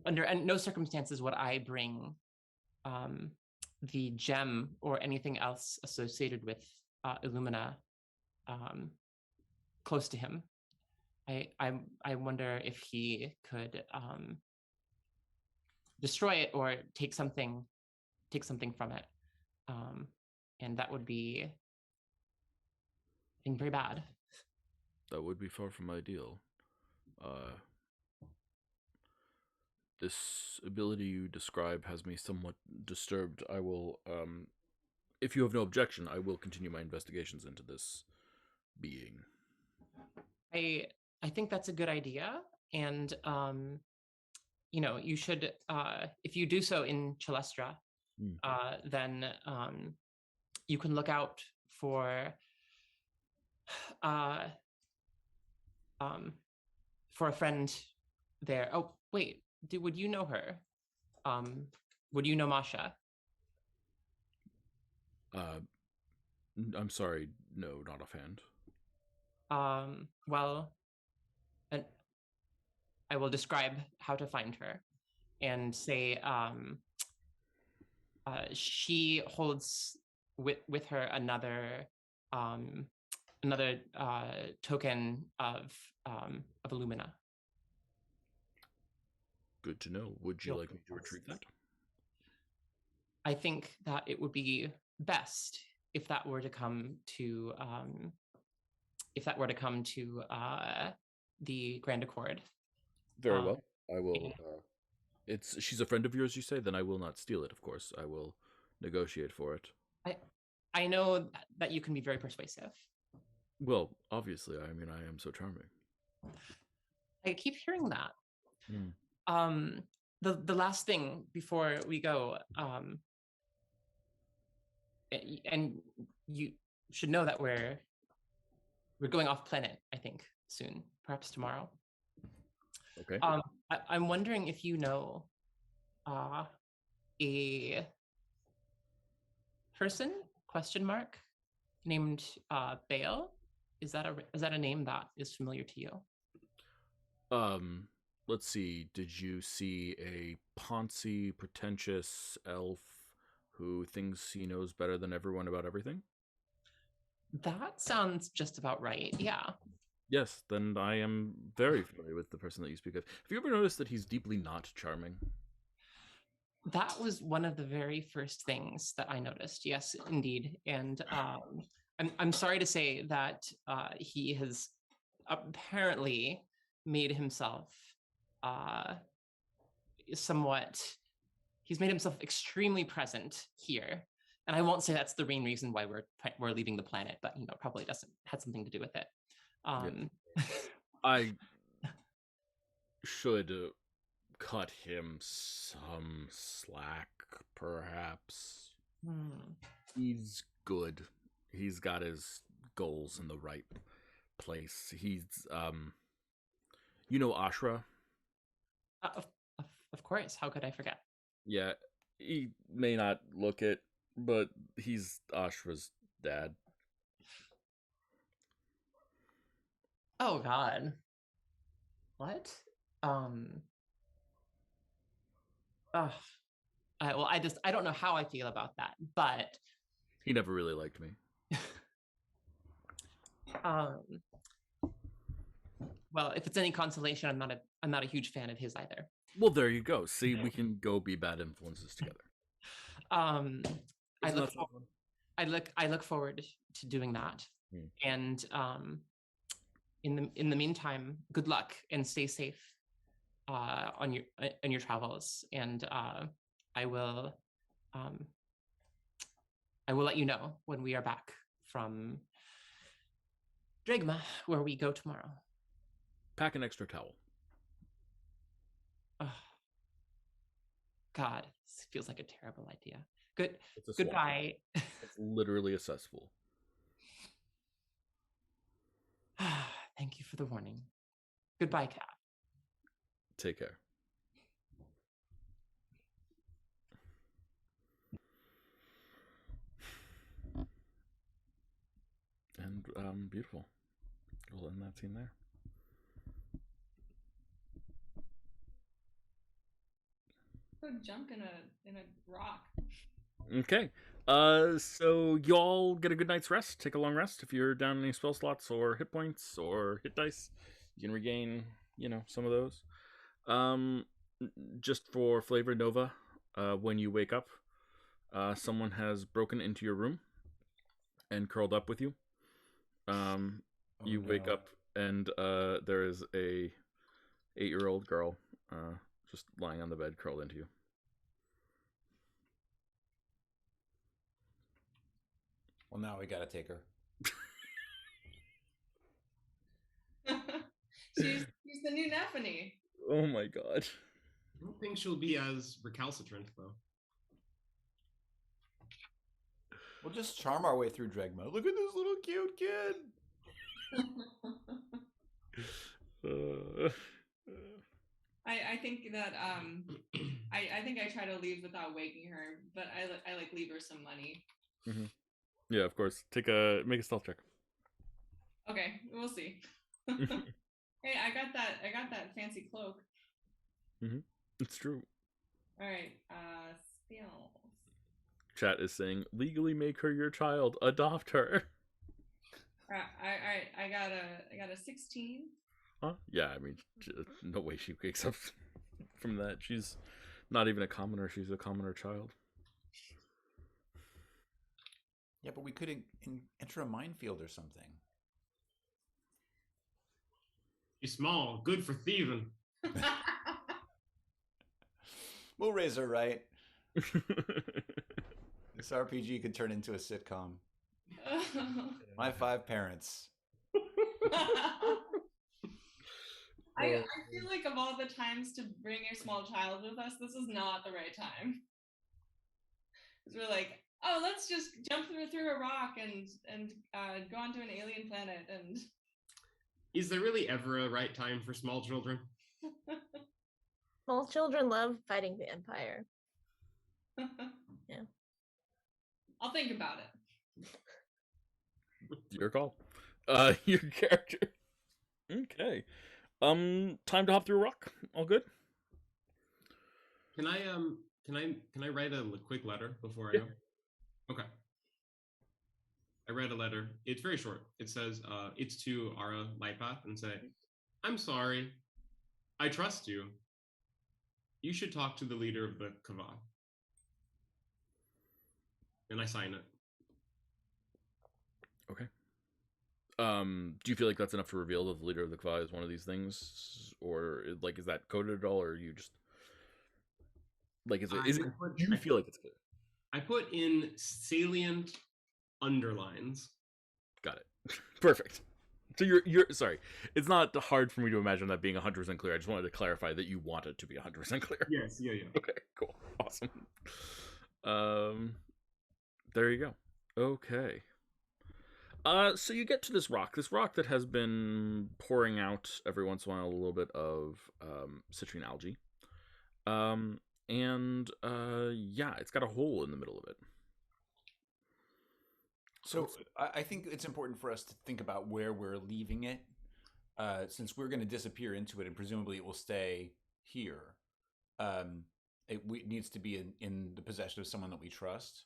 under no circumstances would I bring the gem or anything else associated with Illumina close to him. I wonder if he could destroy it or take something from it, and that would be, I think, very bad. That would be far from ideal. This ability you describe has me somewhat disturbed. I will, if you have no objection, I will continue my investigations into this being. I think that's a good idea, and you should, if you do so in Chalestra, then you can look out for a friend there. Oh, wait, would you know her? Would you know Masha? I'm sorry, no, not offhand. Well, and I will describe how to find her and say she holds with her another token of Illumina. Good to know. Would you like me to retrieve that? I think that it would be best if that were to come to the Grand Accord. Very well. I will. She's a friend of yours, you say? Then I will not steal it. Of course, I will negotiate for it. I know that you can be very persuasive. Well, obviously, I mean, I am so charming. I keep hearing that. The last thing before we go, and you should know that we're going off planet, I think, soon, perhaps tomorrow. Okay. I'm wondering if you know a person named Bale. Is that a name that is familiar to you? Let's see. Did you see a poncy, pretentious elf who thinks he knows better than everyone about everything? That sounds just about right. Yeah. Yes, then I am very familiar with the person that you speak of. Have you ever noticed that he's deeply not charming? That was one of the very first things that I noticed. Yes, indeed. And I'm sorry to say that he has apparently made himself he's made himself extremely present here. And I won't say that's the main reason why we're leaving the planet, but probably had something to do with it. I should cut him some slack, perhaps. He's good. He's got his goals in the right place. He's, Ashra? Of course. How could I forget? Yeah, he may not look it, but he's Ashra's dad. Oh God. What? Ugh. Well, I don't know how I feel about that, but He never really liked me. Well, if it's any consolation, I'm not a huge fan of his either. Well, there you go. See, we can go be bad influences together. I look forward to doing that. And in the meantime, good luck and stay safe on your travels. And I will let you know when we are back from Dragma, where we go tomorrow. Pack an extra towel. Oh, God, this feels like a terrible idea. It's Goodbye. It's literally a cesspool. Thank you for the warning. Goodbye, Cat. Take care. And beautiful. We'll end that scene there. Go jump in a rock. Okay. So y'all get a good night's rest. Take a long rest. If you're down any spell slots or hit points or hit dice, you can regain, some of those. Just for flavor, Nova, when you wake up, someone has broken into your room and curled up with you. You wake up and there is a 8-year-old girl just lying on the bed, curled into you. Well, now we gotta take her. she's the new Nephany. Oh my god. I don't think she'll be as recalcitrant, though. We'll just charm our way through Dregma. Look at this little cute kid. I think that I think I try to leave without waking her, but I like leave her some money. Mm-hmm. Yeah, of course. Make a stealth check. Okay, we'll see. Hey, I got that fancy cloak. Mm-hmm. It's true. All right, spells. Chat is saying, legally make her your child. Adopt her. I got a 16. Huh? Yeah, I mean, no way she wakes up from that. She's not even a commoner. She's a commoner child. Yeah, but we could enter a minefield or something. She's small, good for thieving. We'll raise her right. This RPG could turn into a sitcom. My 5 parents. I feel like of all the times to bring your small child with us, this is not the right time. Because we're like, oh, let's just jump through a rock and go onto an alien planet. And is there really ever a right time for small children? Small children love fighting the Empire. Yeah. I'll think about it. Your call. Your character. Okay. Time to hop through a rock. All good? Can I write a quick letter before I go? Okay. I read a letter. It's very short. It says, it's to Ara Lightpath and say, I'm sorry. I trust you. You should talk to the leader of the Kava. And I sign it. Okay. Do you feel like that's enough to reveal that the leader of the Kava is one of these things? Or, like, is that coded at all? Or you just... Like, do you feel like it's clear? I put in salient underlines. Got it. Perfect. So you're sorry. It's not hard for me to imagine that being 100% clear. I just wanted to clarify that you want it to be 100% clear. Yes, yeah. Okay, cool. Awesome. There you go. Okay. So you get to this rock that has been pouring out every once in a while a little bit of citrine algae. Yeah, it's got a hole in the middle of it. So I think it's important for us to think about where we're leaving it, since we're going to disappear into it and presumably it will stay here. it needs to be in the possession of someone that we trust?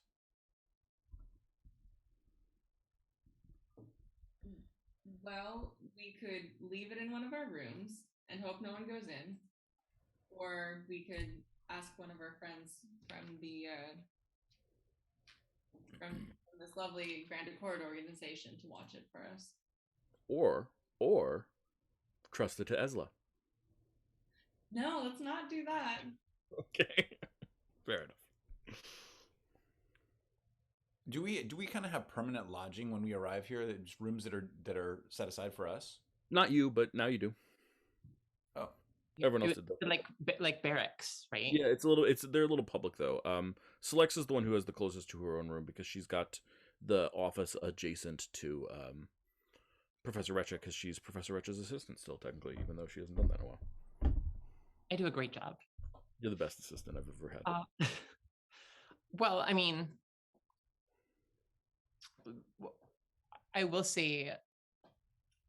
Well, we could leave it in one of our rooms and hope no one goes in, or we could ask one of our friends from the from this lovely Grand Accord organization to watch it for us. Or trust it to Ezla. No, let's not do that. Okay. Fair enough. Do we kind of have permanent lodging when we arrive here? Just rooms that are set aside for us? Not you, but now you do. Oh, Everyone else did though. Like barracks, right? Yeah, they're a little public though. Selex is the one who has the closest to her own room because she's got the office adjacent to Professor Retcha because she's Professor Retcha's assistant still technically, even though she hasn't done that in a while. I do a great job. You're the best assistant I've ever had. Well, I mean, I will say,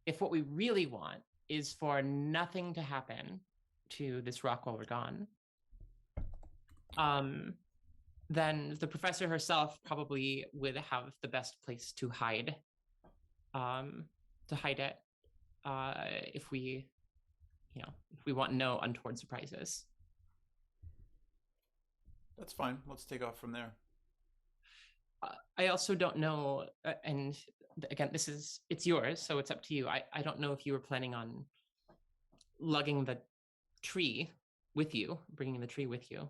if what we really want is for nothing to happen to this rock while we're gone, then the professor herself probably would have the best place to hide it, if we want no untoward surprises. that's fine. Let's take off from there. I also don't know, and again, it's yours, so it's up to you. I don't know if you were planning on lugging the tree with you, bringing the tree with you.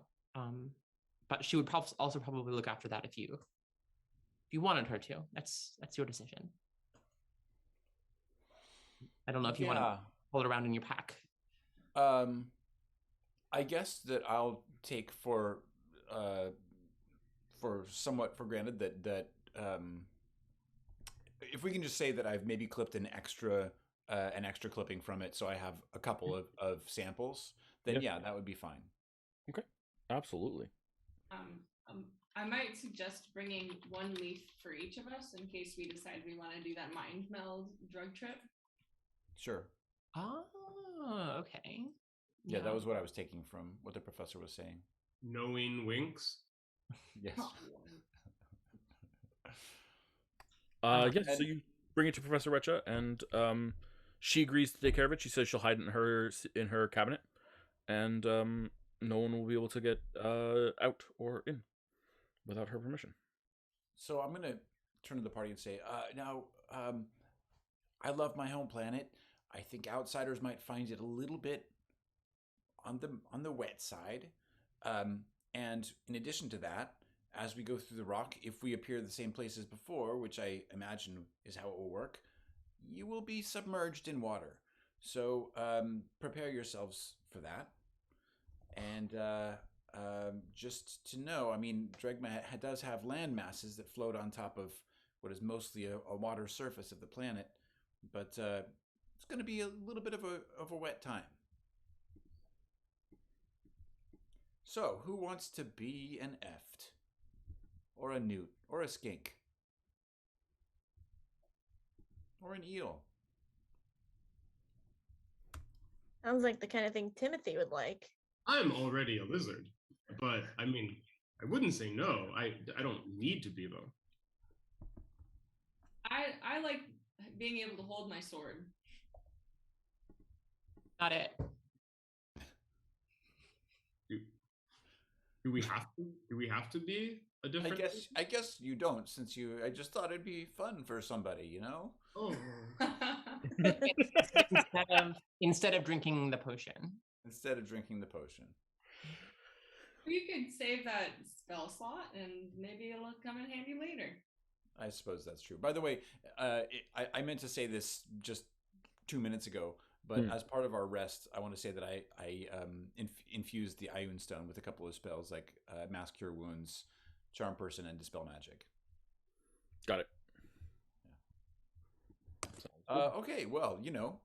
But she would also probably look after that if you wanted her to. That's your decision. I don't know if you want to hold it around in your pack. I guess that I'll take for somewhat for granted that if we can just say that I've maybe clipped an extra clipping from it, so I have a couple of samples, then yeah, that would be fine. Okay, absolutely. I might suggest bringing one leaf for each of us in case we decide we want to do that mind meld drug trip. Sure. Oh, okay. Yeah, that was what I was taking from what the professor was saying. Knowing winks. Yes. Yes. So you bring it to Professor Retcha, and she agrees to take care of it. She says she'll hide it in her cabinet, and no one will be able to get out or in without her permission. So I'm gonna turn to the party and say, now, I love my home planet. I think outsiders might find it a little bit on the wet side. And in addition to that, as we go through the rock, if we appear the same place as before, which I imagine is how it will work, you will be submerged in water. So prepare yourselves for that. And just to know, I mean, Dregma does have land masses that float on top of what is mostly a water surface of the planet, but it's going to be a little bit of a wet time. So, who wants to be an eft? Or a newt? Or a skink? Or an eel? Sounds like the kind of thing Timothy would like. I'm already a lizard, but I mean, I wouldn't say no. I don't need to be though. I like being able to hold my sword. Got it. Do we have to? Do we have to be a different? I guess you don't, since I just thought it'd be fun for somebody, you know? Oh. instead of drinking the potion. Instead of drinking the potion. You could save that spell slot, and maybe it'll come in handy later. I suppose that's true. By the way, I meant to say this just 2 minutes ago, but as part of our rest, I want to say that I infused the Ioun Stone with a couple of spells like Mass Cure Wounds, Charm Person, and Dispel Magic. Got it. Yeah. Okay, well, you know,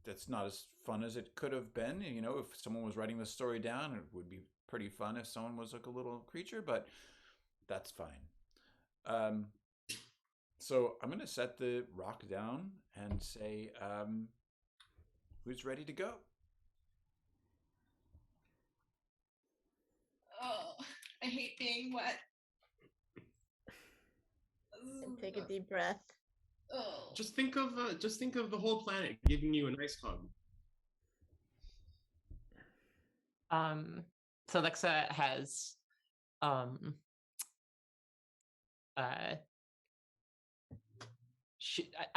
that's not as fun as it could have been. You know, if someone was writing this story down, it would be pretty fun if someone was like a little creature, but that's fine. So I'm going to set the rock down and say, who's ready to go? hate being wet. And take a deep breath. Oh. Just think of the whole planet giving you a nice hug. So Alexa has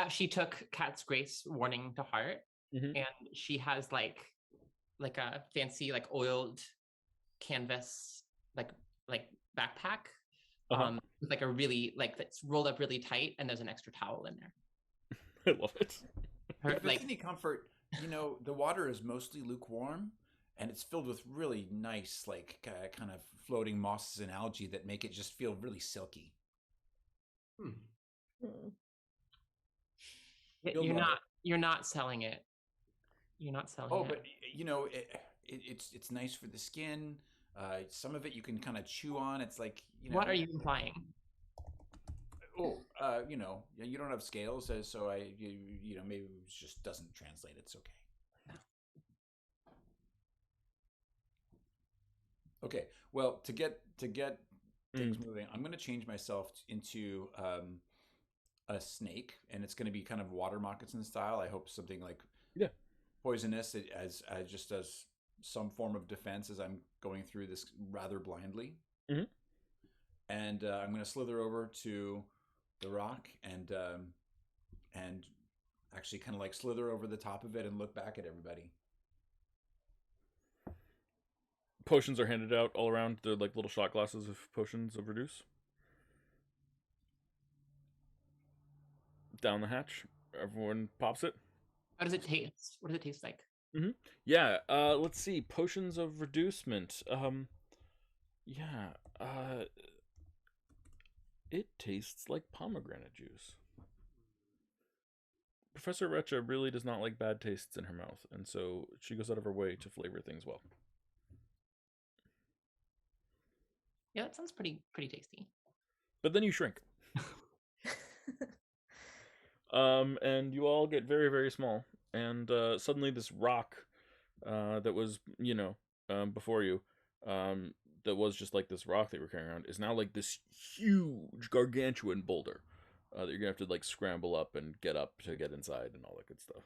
she took Cat's Grace warning to heart, and she has like a fancy like oiled canvas like backpack with like a really like that's rolled up really tight, and there's an extra towel in there. I love it. If it's any comfort, the water is mostly lukewarm, and it's filled with really nice, like kind of floating mosses and algae that make it just feel really silky. You're not selling it. You're not selling it. Oh, but it's nice for the skin. Some of it you can kind of chew on. It's like What are you implying? Oh, you don't have scales, so maybe it just doesn't translate. It's okay. Okay. Well, to get things moving, I'm going to change myself into a snake, and it's going to be kind of water moccasin style. I hope something like poisonous as some form of defense as I'm going through this rather blindly. And I'm going to slither over to the rock and actually kind of like slither over the top of it and look back at everybody. Potions are handed out all around. They're like little shot glasses of potions of reduce. Down the hatch. Everyone pops it. How does it taste? What does it taste like? Yeah. Let's see. Potions of reducement. It tastes like pomegranate juice. Professor Recha really does not like bad tastes in her mouth, and so she goes out of her way to flavor things well. Yeah, that sounds pretty tasty. But then you shrink. And you all get very, very small. And suddenly this rock that was, before you, that was just like this rock that you were carrying around, is now like this huge, gargantuan boulder that you're going to have to like scramble up and get up to get inside and all that good stuff.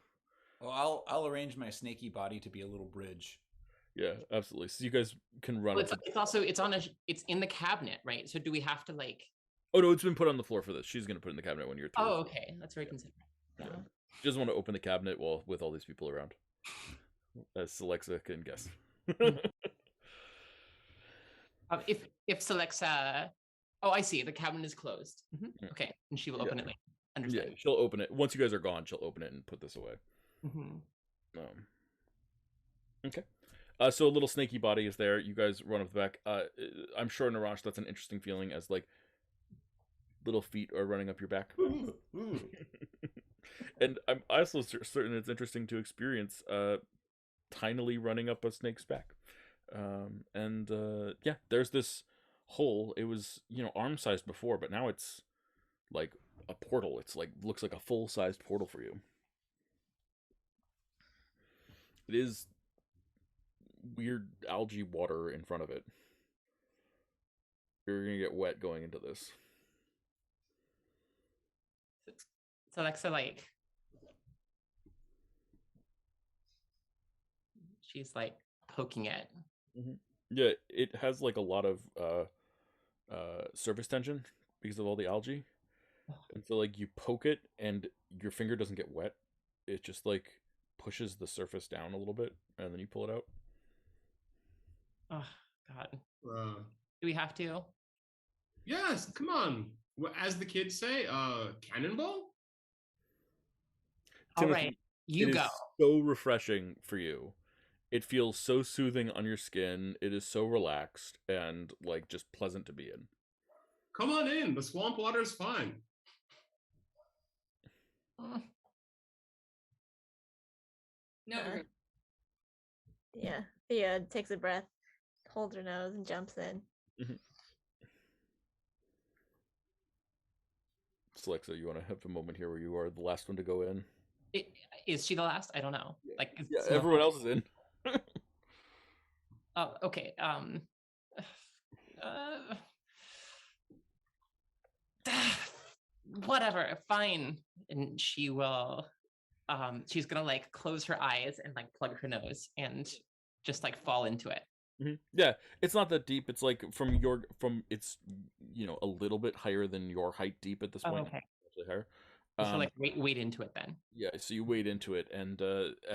Well, I'll arrange my snaky body to be a little bridge. Yeah, absolutely. So you guys can run. Well, it's in the cabinet, right? So do we have to like? Oh no, it's been put on the floor for this. She's gonna put it in the cabinet when you're through. Oh, okay, that's very considerate. Yeah. She doesn't want to open the cabinet with all these people around, as Alexa can guess. If Celexa, I see. The cabinet is closed. Okay, and she will open it later. Understand? Yeah, she'll open it once you guys are gone. She'll open it and put this away. Okay. So a little snaky body is there. You guys run up the back. I'm sure, Narash, that's an interesting feeling as like little feet are running up your back. And I'm also certain it's interesting to experience tinily running up a snake's back. There's this hole. It was, arm-sized before, but now it's like a portal. It's like looks like a full-sized portal for you. It is weird algae water in front of it. You're gonna get wet going into this. So Alexa, like, she's like poking it. Yeah, it has like a lot of surface tension because of all the algae, and so like you poke it and your finger doesn't get wet. It just like pushes the surface down a little bit, and then you pull it out. Oh God! Do we have to? Yes, come on. As the kids say, cannonball. All right, you go. So refreshing for you. It feels so soothing on your skin. It is so relaxed and like just pleasant to be in. Come on in. The swamp water is fine. No. Yeah. Thea takes a breath, holds her nose, and jumps in. Alexa, you want to have a moment here where you are the last one to go in? Is she the last? I don't know. Like, everyone else is in. Oh, okay. Whatever, fine. And she will she's gonna like close her eyes and like plug her nose and just like fall into it. Yeah, it's not that deep. It's like it's a little bit higher than your height deep at this point. Okay. Actually higher. So like wade into it then. Yeah, so you wade into it and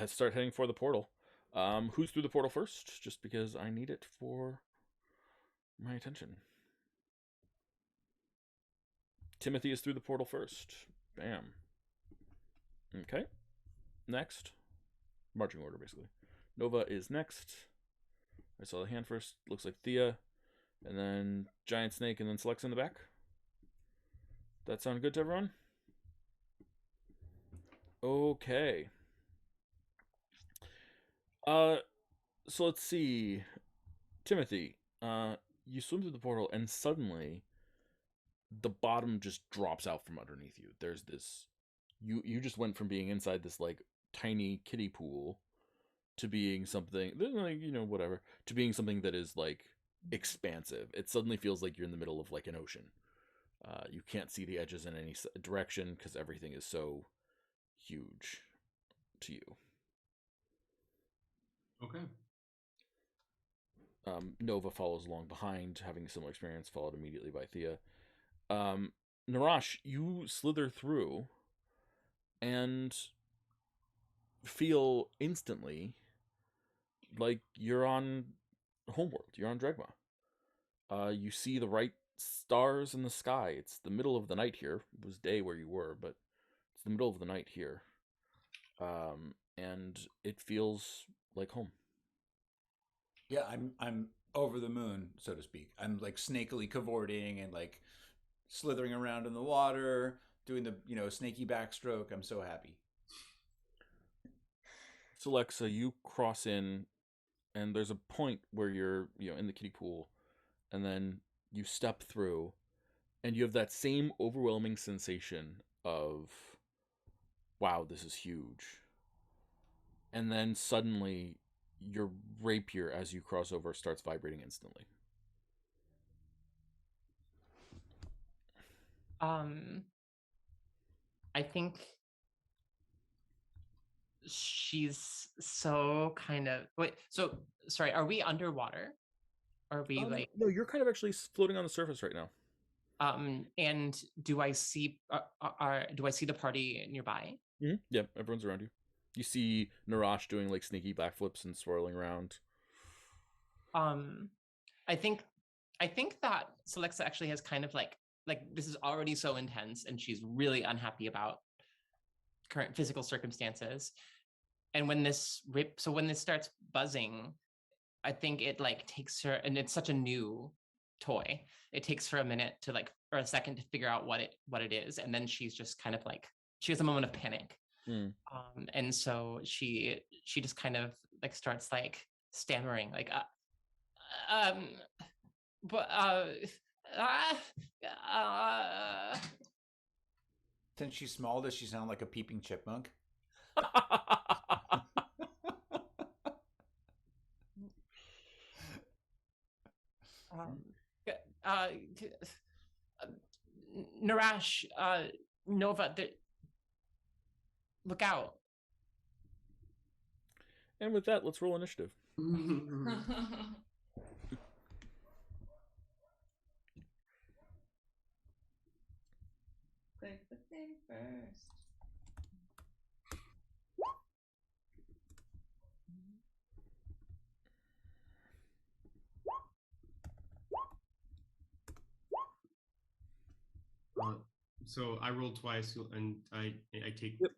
start heading for the portal. Who's through the portal first? Just because I need it for my attention. Timothy is through the portal first. Bam. Okay. Next. Marching order, basically. Nova is next. I saw the hand first. Looks like Thea. And then Giant Snake, and then Select's in the back. That sound good to everyone? Okay. So let's see. Timothy, you swim through the portal, and suddenly the bottom just drops out from underneath you. There's this... You just went from being inside this, like, tiny kiddie pool to being something, like, whatever, to being something that is, like, expansive. It suddenly feels like you're in the middle of, like, an ocean. You can't see the edges in any direction because everything is so huge to you. Okay. Nova follows along behind, having a similar experience, followed immediately by Thea. Narash, you slither through and feel instantly like you're on Homeworld. You're on Dregma. You see the right stars in the sky. It's the middle of the night here. It was day where you were, but it's the middle of the night here. And it feels like home. Yeah, I'm over the moon, so to speak. I'm like snakily cavorting and like slithering around in the water, doing the snaky backstroke. I'm so happy. So Alexa, you cross in, and there's a point where you're in the kiddie pool, and then you step through, and you have that same overwhelming sensation of, wow, this is huge. And then suddenly your rapier, as you cross over, starts vibrating instantly. I think she's so kind of wait. So sorry, are we underwater? Are we like? No, you're kind of actually floating on the surface right now. And do I see? Do I see the party nearby? Mm-hmm. Yeah, everyone's around you. You see Narash doing like sneaky backflips and swirling around. I think that Celexa actually has kind of like this is already so intense, and she's really unhappy about current physical circumstances. And when this starts buzzing, I think it like takes her, and it's such a new toy. It takes her a minute to or a second to figure out what it is, and then she's just kind of like she has a moment of panic. And so she just kind of like starts like stammering like Since she's small, does she sound like a peeping chipmunk? Narash, Nova, look out. And with that, let's roll initiative. Click the thing first. So I rolled twice, and I take. Yep.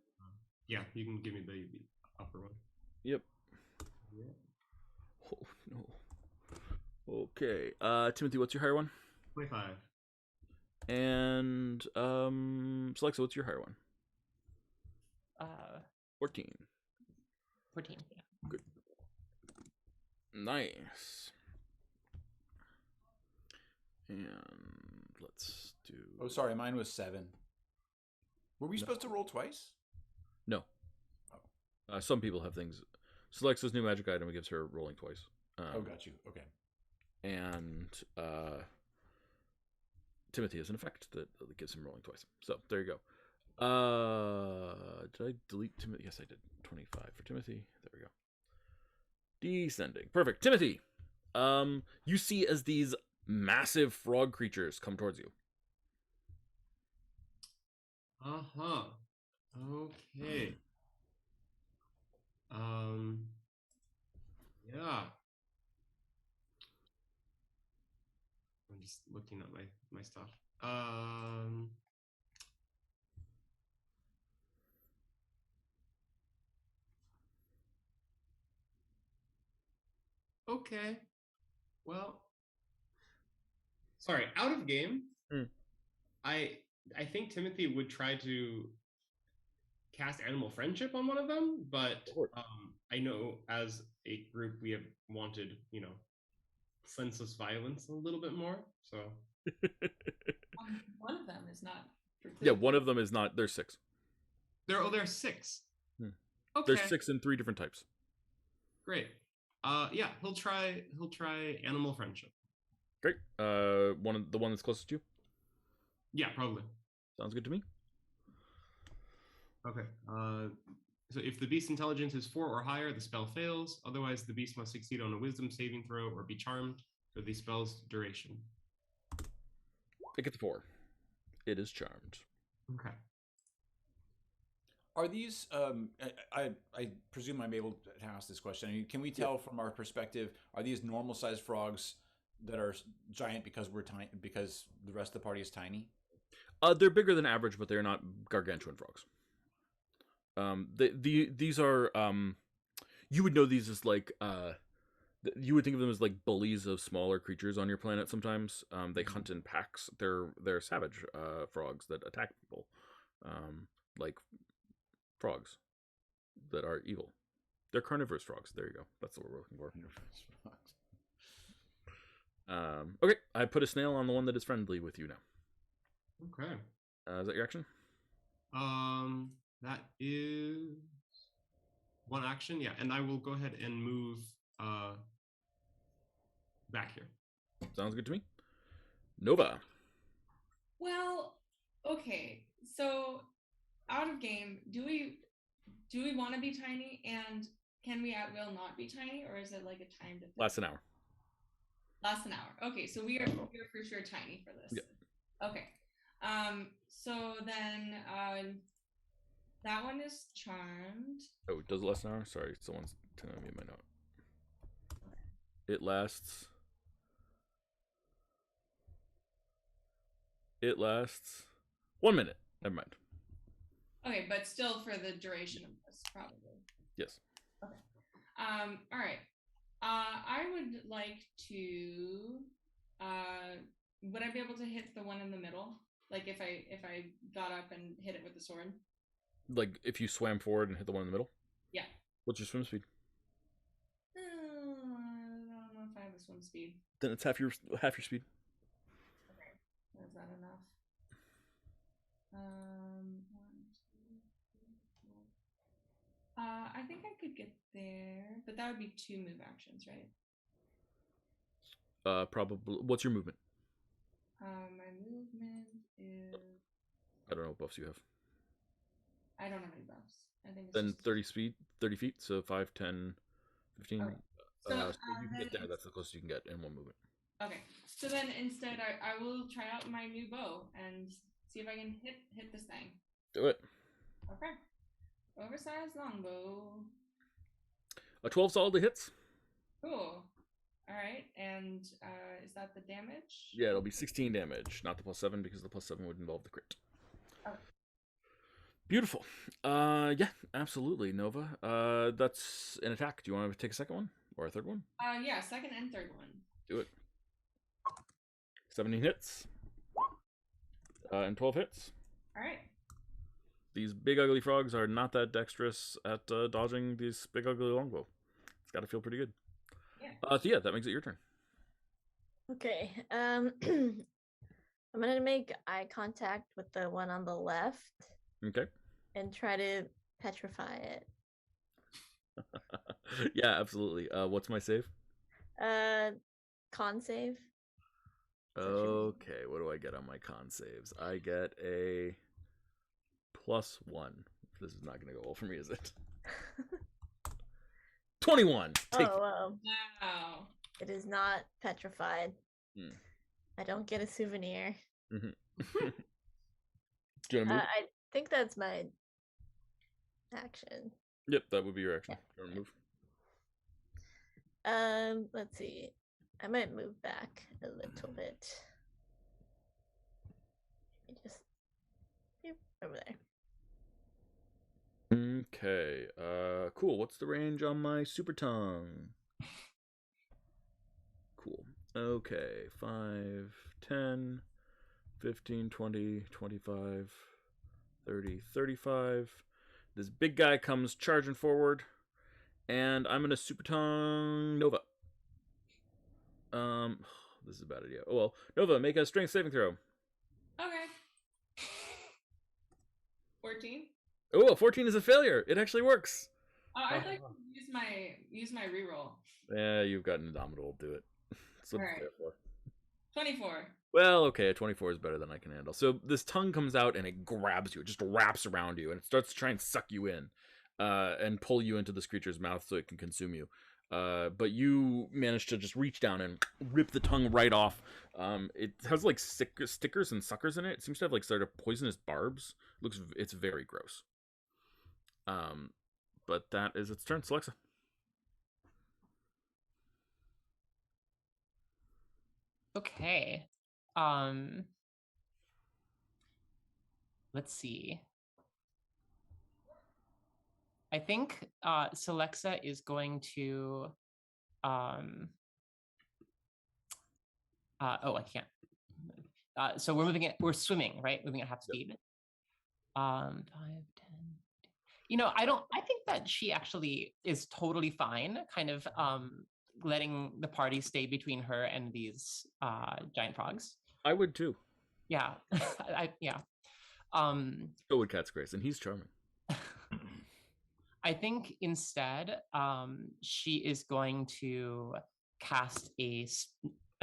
Yeah, you can give me the upper one. Yep. Yeah. Oh no. Okay. Timothy, what's your higher one? 25. And Celexa, what's your higher one? 14. 14. Yeah. Good. Nice. And let's do. Oh, sorry, mine was 7. Were we supposed to roll twice? No. Some people have things. Selexa's new magic item gives her rolling twice. Oh, got you. Okay. and Timothy has an effect that gives him rolling twice. So there you go. Did I delete Timothy? Yes, I did. 25 for Timothy. There we go. Descending. Perfect. Timothy, you see as these massive frog creatures come towards you. Uh-huh. Okay. Yeah. I'm just looking at my stuff. Okay. Well, sorry, out of game. I think Timothy would try to cast animal friendship on one of them, but I know as a group we have wanted, senseless violence a little bit more. So One of them is not precluded. Yeah, one of them is not. There's 6. There are 6. Okay. There's 6 in 3 different types. Great. Yeah, he'll try animal friendship. Great. The one that's closest to you? Yeah, probably. Sounds good to me. Okay. So if the beast's intelligence is 4 or higher, the spell fails. Otherwise, the beast must succeed on a wisdom saving throw or be charmed for the spell's duration. It gets 4. It is charmed. Okay. Are these? I presume I'm able to ask this question. I mean, can we tell from our perspective? Are these normal-sized frogs that are giant because we're tiny? Because the rest of the party is tiny? They're bigger than average, but they're not gargantuan frogs. These are you would know these as like you would think of them as like bullies of smaller creatures on your planet. Sometimes they hunt in packs. They're savage frogs that attack people, like frogs that are evil. They're carnivorous frogs. There you go. That's what we're looking for. Okay, I put a snail on the one that is friendly with you now. Okay. Is that your action? That is one action, yeah. And I will go ahead and move back here. Sounds good to me. Nova. Well, okay. So out of game, do we want to be tiny, and can we at will not be tiny, or is it like a timed thing? Lasts an hour. Lasts an hour. Okay, so we are for sure tiny for this. Yeah. Okay. So then that one is charmed. Oh, does it last an hour? Sorry, someone's telling me my note. It lasts 1 minute. Never mind. Okay, but still for the duration of this, probably. Yes. Okay. All right. I would like to. Would I be able to hit the one in the middle? Like if I got up and hit it with the sword? Like if you swam forward and hit the one in the middle? Yeah. What's your swim speed? I don't know if I have a swim speed. Then it's half your speed. Okay. Is that enough? 1, 2, 3, 4. I think I could get there, but that would be 2 move actions, right? Probably. What's your movement? My movement is. I don't know what buffs you have. I don't have any buffs. I think it's Then just 30 feet, so 5, 10, 15. Okay. So, you can get there. That's the closest you can get in one movement. Okay. So then instead, I will try out my new bow and see if I can hit this thing. Do it. Okay. Oversized longbow. A 12 solidly hits. Cool. All right. And is that the damage? Yeah, it'll be 16 damage, not the +7 because the +7 would involve the crit. Okay. Beautiful. Yeah, absolutely, Nova. That's an attack. Do you want to take a second one or a third one? Yeah, second and third one. Do it. 17 hits. And 12 hits. All right. These big ugly frogs are not that dexterous at dodging these big ugly longbow. It's got to feel pretty good. Yeah. Thea, that makes it your turn. Okay. I'm gonna make eye contact with the one on the left. Okay. And try to petrify it. Yeah, absolutely. What's my save? con save. Okay, what do I get on my con saves? I get a +1. This is not going to go well for me, is it? 21. Take it. Wow. Wow. It is not petrified. I don't get a souvenir. Mm-hmm. Do you want to move? I think that's my action. Yep, that would be your action. Do you want to move? Let's see. I might move back a little bit. Just over there. Okay. Cool. What's the range on my super tongue? Cool. Okay. 5, 10, 15, 20, 25, 30, 35. This big guy comes charging forward, and I'm gonna super tongue Nova. This is a bad idea. Oh well. Nova, make a strength saving throw. Okay. 14. Oh, 14 is a failure. It actually works. Oh, I'd like to use my reroll. Yeah, you've got an Indomitable. Do it. That's what it's there for. 24. Well, okay, a 24 is better than I can handle. So this tongue comes out and it grabs you. It just wraps around you and it starts to try and suck you in and pull you into this creature's mouth so it can consume you. But you manage to just reach down and rip the tongue right off. It has like stickers and suckers in it. It seems to have like sort of poisonous barbs. It's very gross. But that is its turn. Alexa. Okay. Let's see. I think Celexa is going to oh, I can't. So we're swimming, right? Moving at half speed. 5, 10. I think that she actually is totally fine, kind of letting the party stay between her and these giant frogs. I would too. Yeah. Yeah. So would Cat's Grace, and he's charming. I think instead, she is going to cast a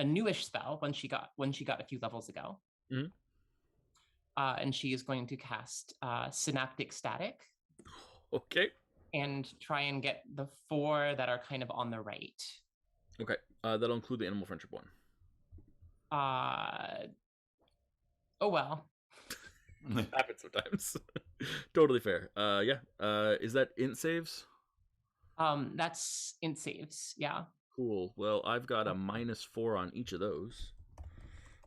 newish spell when she got a few levels ago. Mm-hmm. And she is going to cast Synaptic Static. Okay. And try and get the 4 that are kind of on the right. Okay. That'll include the animal friendship one. Oh well. Happens sometimes. Totally fair. Yeah. Is that int saves? That's int saves, yeah. Cool. Well, I've got a -4 on each of those.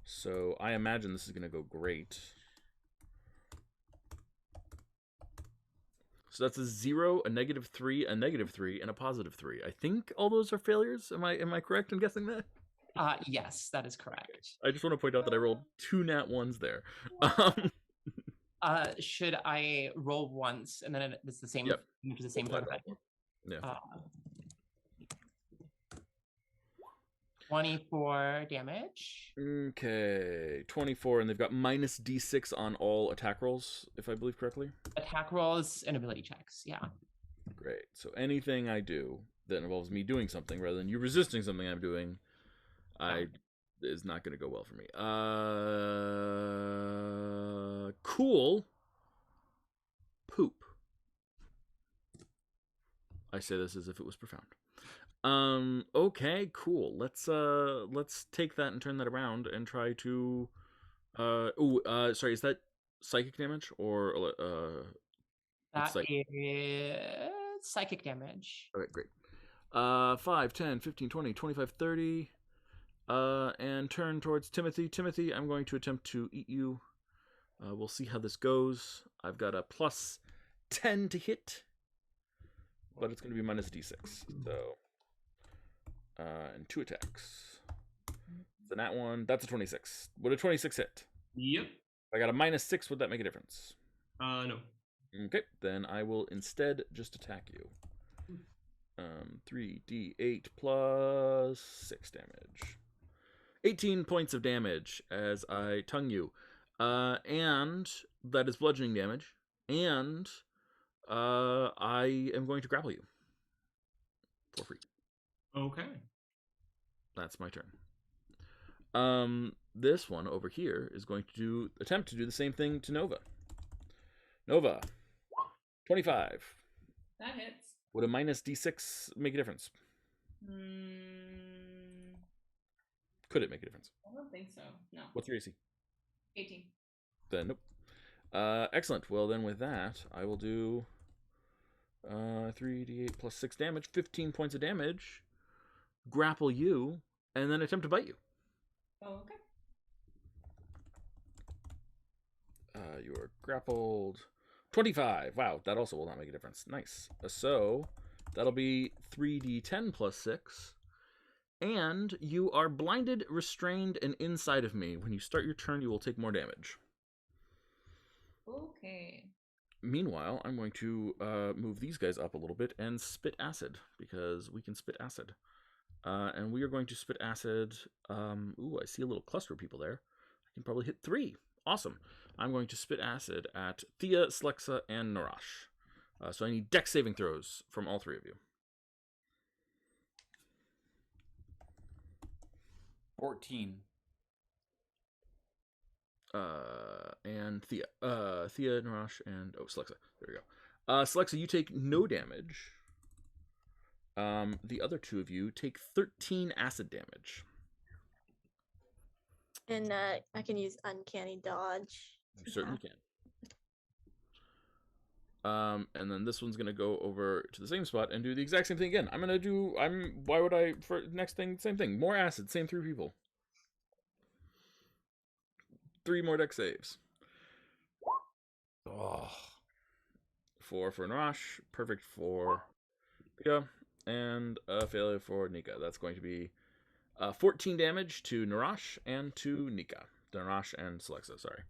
So I imagine this is gonna go great. So that's a 0, a -3, a -3, and a +3. I think all those are failures. Am I correct in guessing that? Yes, that is correct. Okay. I just want to point out that I rolled 2 nat 1s there. Should I roll once and then it's the same? Yep. It's the same effect. Yeah. 24 damage. Okay, 24, and they've got -d6 on all attack rolls, if I believe correctly. Attack rolls and ability checks, yeah. Great. So anything I do that involves me doing something rather than you resisting something I'm doing, is not going to go well for me. Cool. Poop. I say this as if it was profound. Okay, cool. Let's take that and turn that around and try to sorry, is that psychic damage or that is psychic damage. Okay, great. 5, 10, 15, 20, 25, 30. And turn towards Timothy. Timothy, I'm going to attempt to eat you. We'll see how this goes. I've got a +10 to hit, but it's going to be -d6. So and 2 attacks. So that one, that's a 26. Would a 26 hit? Yep. If I got a -6, would that make a difference? No. Okay, then I will instead just attack you. 3d8 plus 6 damage. 18 points of damage as I tongue you. And that is bludgeoning damage. And I am going to grapple you for free. Okay. That's my turn. This one over here is going to attempt to do the same thing to Nova. Nova, 25. That hits. Would a minus d6 make a difference? Could it make a difference? I don't think so. No. What's your AC? 18. Then nope. Excellent. Well, then with that, I will do 3d8 plus 6 damage, 15 points of damage, grapple you, and then attempt to bite you. Oh, okay. You are grappled. 25. Wow, that also will not make a difference. Nice. So that'll be 3d10 plus 6. And you are blinded, restrained, and inside of me. When you start your turn, you will take more damage. Okay. Meanwhile, I'm going to move these guys up a little bit and spit acid, because we can spit acid. And we are going to spit acid. Ooh, I see a little cluster of people there. I can probably hit 3. Awesome. I'm going to spit acid at Thea, Slexa, and Narash. So I need dex saving throws from all 3 of you. 14. And Thea. Thea, Narash, and Slexa. There we go. Slexa, you take no damage. The other 2 of you take 13 acid damage. And I can use uncanny dodge. You certainly can. And then this one's gonna go over to the same spot and do the exact same thing again. Why would I, for next thing, same thing. More acid, same 3 people. 3 more dex saves. Oh. 4 for Narash, perfect for Nika, and a failure for Nika. That's going to be 14 damage to Narash and to Nika. Narash and Celexa, sorry.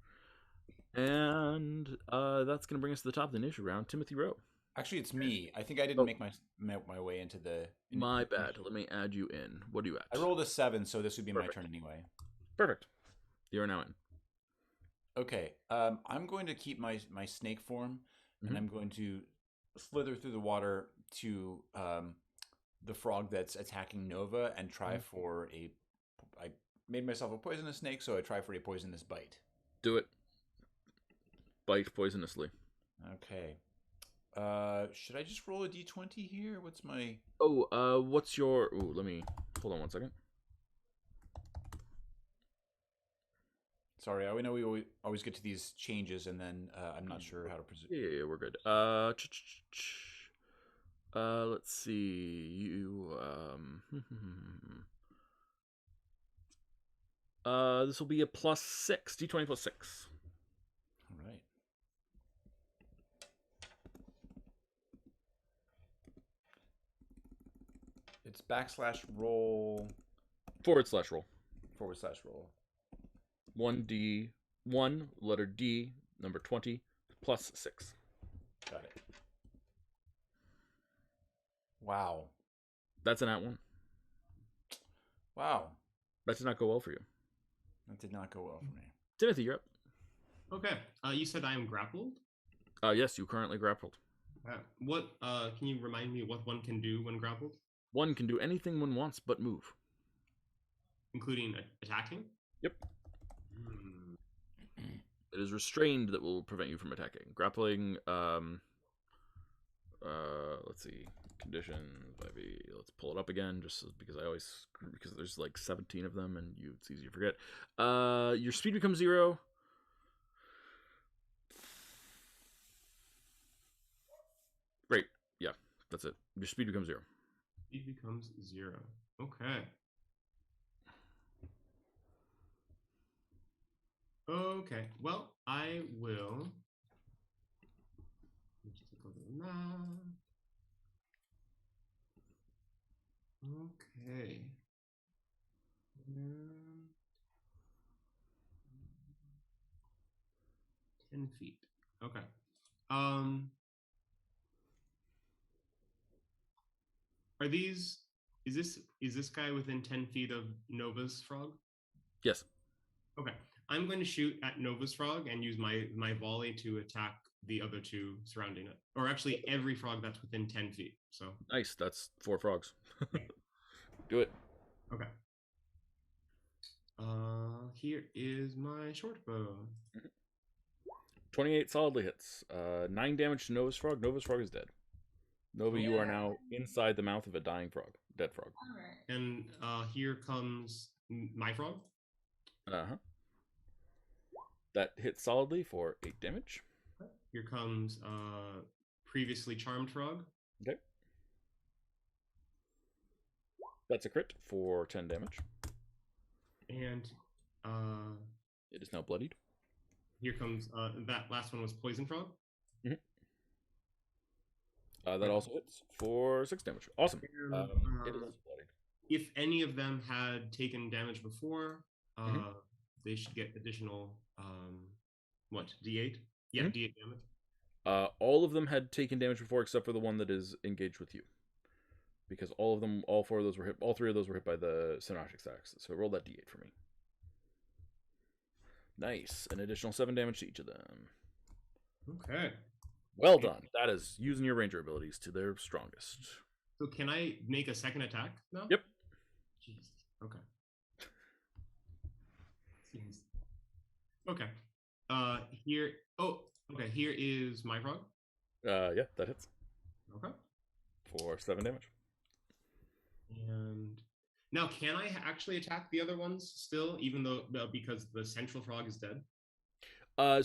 And that's going to bring us to the top of the initial round. Timothy Rowe. Actually, it's me. I think I didn't make my way into the... My bad. Let me add you in. What are you at? I rolled a 7, so this would be Perfect. my turn anyway. Perfect. You're now in. Okay. I'm going to keep my snake form, and I'm going to slither through the water to the frog that's attacking Nova and try for a... I made myself a poisonous snake, so I try for a poisonous bite. Do it. Bite poisonously. Okay. Should I just roll a d20 here? What's my... Oh, what's your... Ooh, let me... Hold on one second. Sorry, I know we always get to these changes, and then I'm not sure how to present. Yeah, we're good. Let's see. You, this will be a plus 6. D20 plus 6. All right. It's /roll. /roll. /roll. 1d1, letter D, number 20, plus 6. Got it. Wow. That's an @1. Wow. That did not go well for you. That did not go well for me. Timothy, you're up. Okay. You said I am grappled? Yes, you currently grappled. What can you remind me what one can do when grappled? One can do anything one wants but move. Including attacking? Yep. It is restrained that will prevent you from attacking. Grappling, let's see, conditions, let's pull it up again, just because because there's like 17 of them and it's easy to forget. Your speed becomes 0. Great, yeah, that's it. Your speed becomes 0. Speed becomes 0. Okay. Okay, well, I will. Just take a little nap. Okay. 10 feet. Okay. Are these? Is this guy within 10 feet of Nova's frog? Yes. Okay. I'm going to shoot at Nova's frog and use my volley to attack the other 2 surrounding it. Or actually every frog that's within 10 feet. So Nice, that's 4 frogs. Do it. Okay. Here is my short bow. 28 solidly hits. 9 damage to Nova's Frog. Nova's Frog is dead. Nova, you are now inside the mouth of a dying frog. Dead frog. All right. And here comes my frog. Uh-huh. That hits solidly for 8 damage. Here comes previously charmed frog. Okay. That's a crit for 10 damage. And it is now bloodied. Here comes that last one was poison frog. Mm-hmm. That also hits for 6 damage. Awesome. And, it is also bloodied. If any of them had taken damage before, they should get additional D8? Yeah, D8 damage. All of them had taken damage before, except for the one that is engaged with you, because all 4 of those were hit. All 3 of those were hit by the cinematic stacks. So roll that D8 for me. Nice. An additional 7 damage to each of them. Okay. Well done. That is using your ranger abilities to their strongest. So can I make a second attack now? Yep. Jesus. Okay. Okay. Here. Oh, okay. Here is my frog. Yeah, that hits. Okay. For 7 damage. And now, can I actually attack the other ones still, even though because the central frog is dead?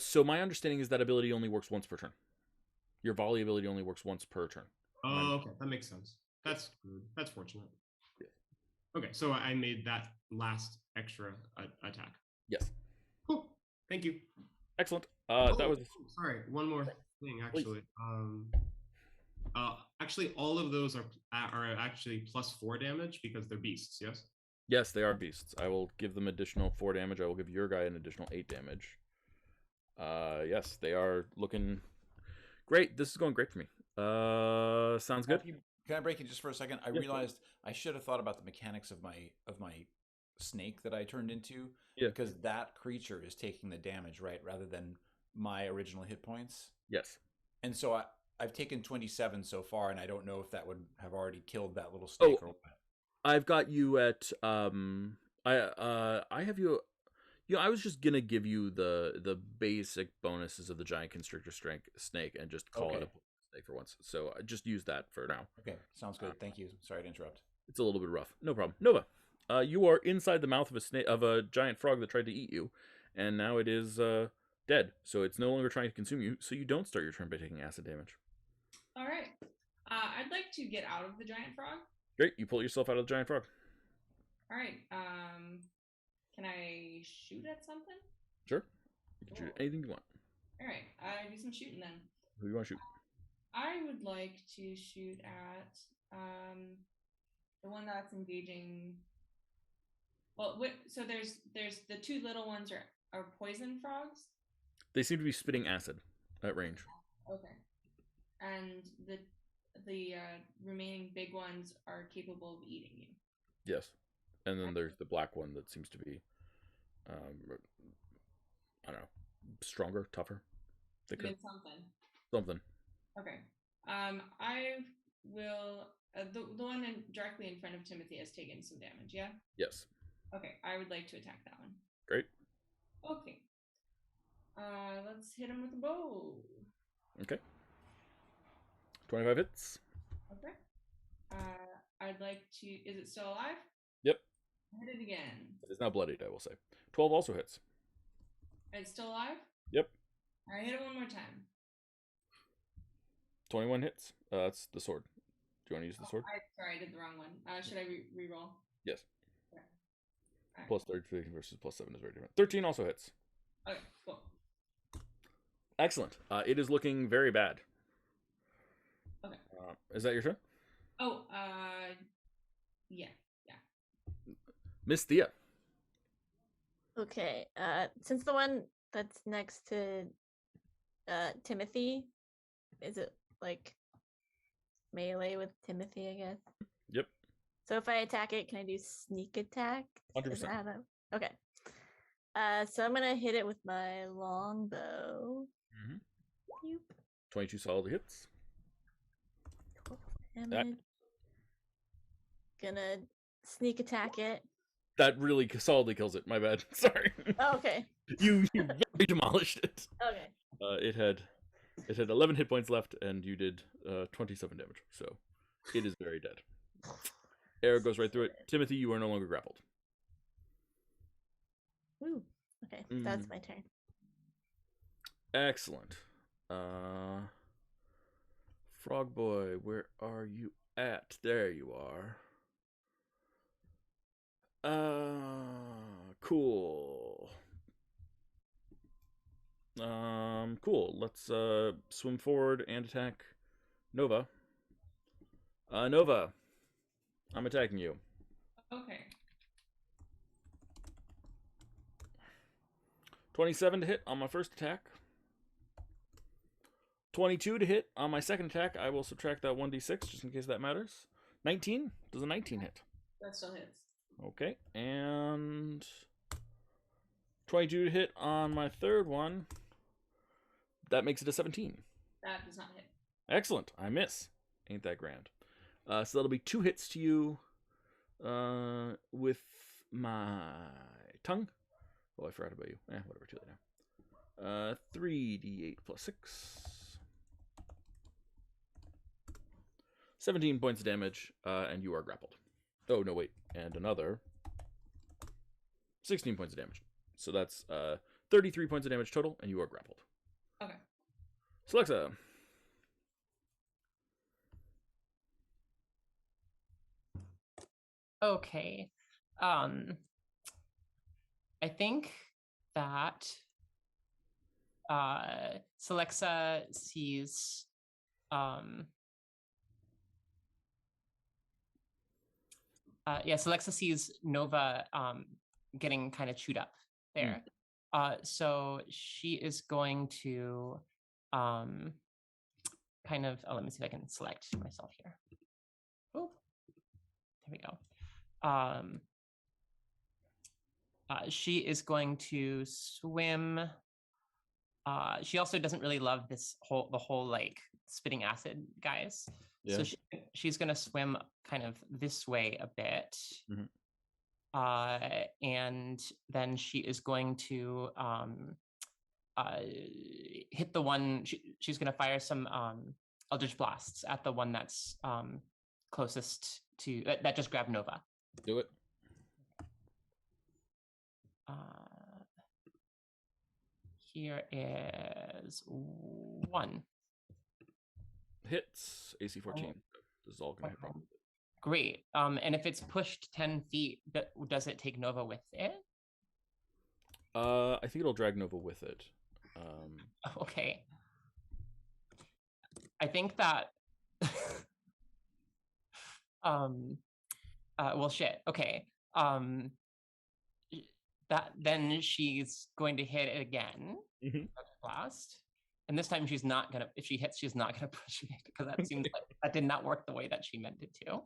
So my understanding is that ability only works once per turn. Your volley ability only works once per turn. Oh, okay, that makes sense. That's good. That's fortunate. Yeah. Okay, so I made that last extra attack. Yes. Cool. Thank you. Excellent. That was. Sorry, one more thing actually. Actually, all of those are actually +4 damage because they're beasts. Yes. Yes, they are beasts. I will give them additional 4 damage. I will give your guy an additional 8 damage. Yes, they are looking great. This is going great for me. Sounds good. Can I break it just for a second? I realized I should have thought about the mechanics of my snake that I turned into, because that creature is taking the damage, right, rather than my original hit points. Yes. And so I've taken 27 so far, and I don't know if that would have already killed that little snake or what. I've got you at I have you. I was just gonna give you the basic bonuses of the giant constrictor snake and just call it a snake for once. So I just use that for now. Okay, sounds good. Thank you. Sorry to interrupt. It's a little bit rough. No problem. Nova, you are inside the mouth of a giant frog that tried to eat you, and now it is dead. So it's no longer trying to consume you. So you don't start your turn by taking acid damage. All right. I'd like to get out of the giant frog. Great. You pull yourself out of the giant frog. All right. Can I shoot at something? Sure. You can shoot anything you want. All right. I do some shooting then. Who do you want to shoot? I would like to shoot at the one that's engaging. Well, so there's the 2 little ones are poison frogs. They seem to be spitting acid at range. Okay. And the remaining big ones are capable of eating you. Yes. And then there's the black one that seems to be, I don't know, stronger, tougher, thicker. Something. Okay. I will. The one directly in front of Timothy has taken some damage. Yeah. Yes. Okay. I would like to attack that one. Great. Okay. Let's hit him with a bow. Okay. 25 hits. Okay. I'd like to. Is it still alive? Yep. Hit it again. It is now bloodied, I will say. 12 also hits. It's still alive? Yep. All right, hit it one more time. 21 hits. That's the sword. Do you want to use the sword? Sorry, I did the wrong one. Should I re-roll? Yes. Okay. Right. Plus 33 versus plus 7 is very different. 13 also hits. Okay, cool. Excellent. It is looking very bad. Okay. Is that your turn? Oh, yeah. Miss Thea. Okay. Since the one that's next to Timothy, is it like melee with Timothy, I guess? Yep. So if I attack it, can I do sneak attack? 100%. Okay. So I'm gonna hit it with my longbow. 22 solid hits. 12 damage. Gonna sneak attack it That really solidly kills it. My bad. Sorry. Oh, okay. You very demolished it. Okay. It had 11 hit points left, and you did 27 damage. So it is very dead. Arrow goes right through it. Timothy, you are no longer grappled. Woo. Okay, that's my turn. Excellent. Frog Boy, where are you at? There you are. Cool. Cool. Let's swim forward and attack Nova. Nova, I'm attacking you. Okay. 27 to hit on my first attack. 22 to hit on my second attack. I will subtract that 1d6 just in case that matters. 19? Does a 19 hit? That still hits. Okay, and 22 to hit on my third one. That makes it a 17. That does not hit. Excellent. I miss. Ain't that grand. So that'll be 2 hits to you with my tongue. Oh, I forgot about you. Whatever, too late now. 3d8 plus 6. 17 points of damage, and you are grappled. Oh, no, wait. And another 16 points of damage. So that's 33 points of damage total, and you are grappled. Okay. Celexa. Okay. I think that Celexa sees Celexa sees Nova getting kind of chewed up there. So she is going to kind of let me see if I can select myself here. Oh, there we go. She is going to swim. She also doesn't really love the whole like spitting acid guys. Yeah. So she's going to swim kind of this way a bit. And then she is going to hit the one. She's going to fire some Eldritch Blasts at the one that's closest to that just grabbed Nova. Do it. Here is 1. Hits. AC 14. This is all going to hit probably. Great. And if it's pushed 10 feet, does it take Nova with it? I think it'll drag Nova with it. Okay. I think that well, shit. Okay. That then she's going to hit it again. Blast. And this time she's not gonna. If she hits, she's not gonna push me because that seems like that did not work the way that she meant it to.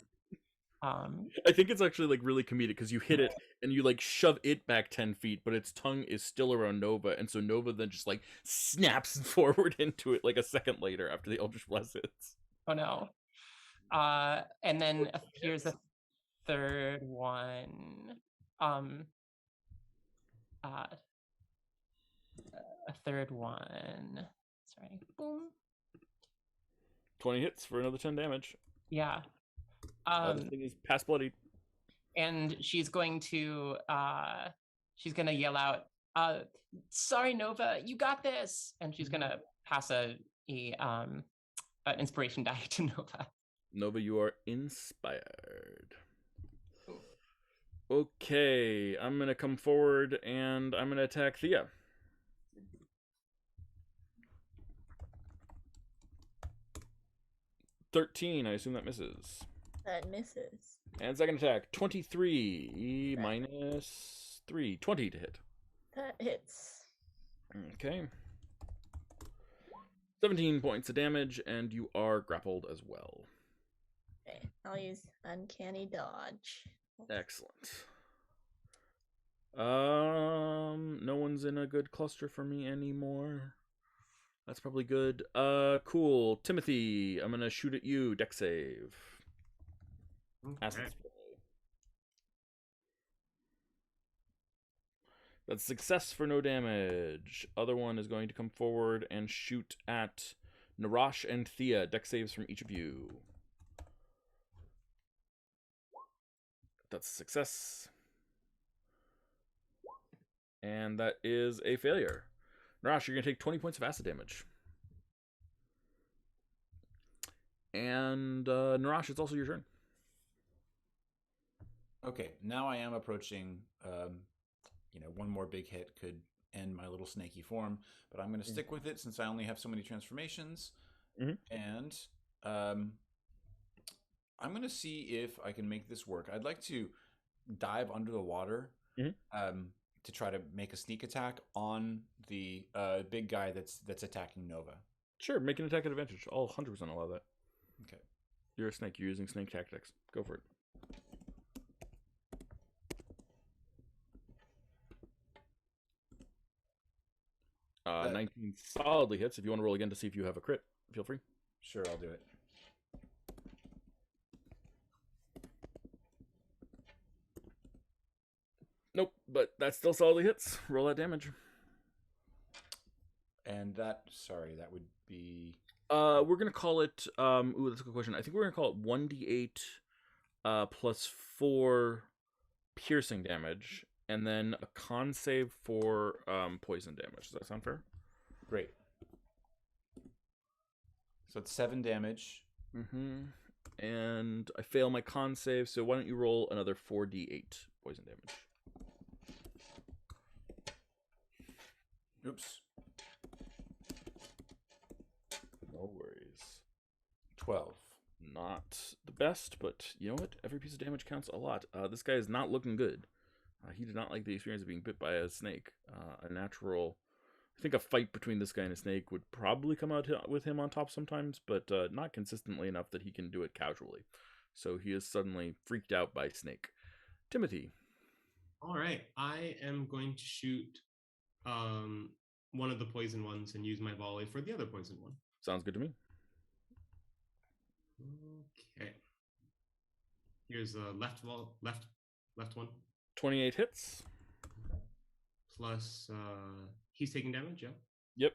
I think it's actually like really comedic because you hit it and you like shove it back 10 feet, but its tongue is still around Nova, and so Nova then just like snaps forward into it like a second later after the Eldritch Blast hits. Oh no! And then here's a third one. A third one. Sorry. Boom. 20 hits for another 10 damage. Yeah. This thing is past bloody. And she's going to yell out, sorry, Nova, you got this. And she's gonna pass an inspiration die to Nova. Nova, you are inspired. Okay, I'm gonna come forward and I'm gonna attack Thea. $13, I assume that misses. That misses. And second attack, 23 minus 3, 20 to hit. That hits. Okay. 17 points of damage, and you are grappled as well. Okay, I'll use Uncanny Dodge. Excellent. No one's in a good cluster for me anymore. That's probably good. Cool. Timothy, I'm gonna shoot at you. Dex save. Okay. That's success for no damage. Other one is going to come forward and shoot at Narash and Thea. Dex saves from each of you. That's a success. And that is a failure. Narash, you're going to take 20 points of acid damage. And Narash, it's also your turn. Okay, now I am approaching. One more big hit could end my little snaky form, but I'm going to stick with it since I only have so many transformations. And I'm going to see if I can make this work. I'd like to dive under the water to try to make a sneak attack on the big guy that's attacking Nova. Sure, make an attack at advantage. I'll 100% allow that. Okay. You're a snake. You're using snake tactics. Go for it. 19 solidly hits. If you want to roll again to see if you have a crit, feel free. Sure, I'll do it. Nope, but that still solidly hits. Roll that damage. And that would be... We're going to call it... that's a good question. I think we're going to call it 1d8 plus 4 piercing damage, and then a con save for poison damage. Does that sound fair? Great. So it's 7 damage. And I fail my con save, so why don't you roll another 4d8 poison damage? Oops. No worries. 12. Not the best, but you know what? Every piece of damage counts a lot. This guy is not looking good. He did not like the experience of being bit by a snake. I think a fight between this guy and a snake would probably come out with him on top sometimes, but not consistently enough that he can do it casually. So he is suddenly freaked out by Snake. Timothy. All right, I am going to shoot one of the poison ones and use my volley for the other poison one. Sounds good to me. Okay. Here's the left one. 28 hits. Plus, he's taking damage, yeah? Yep.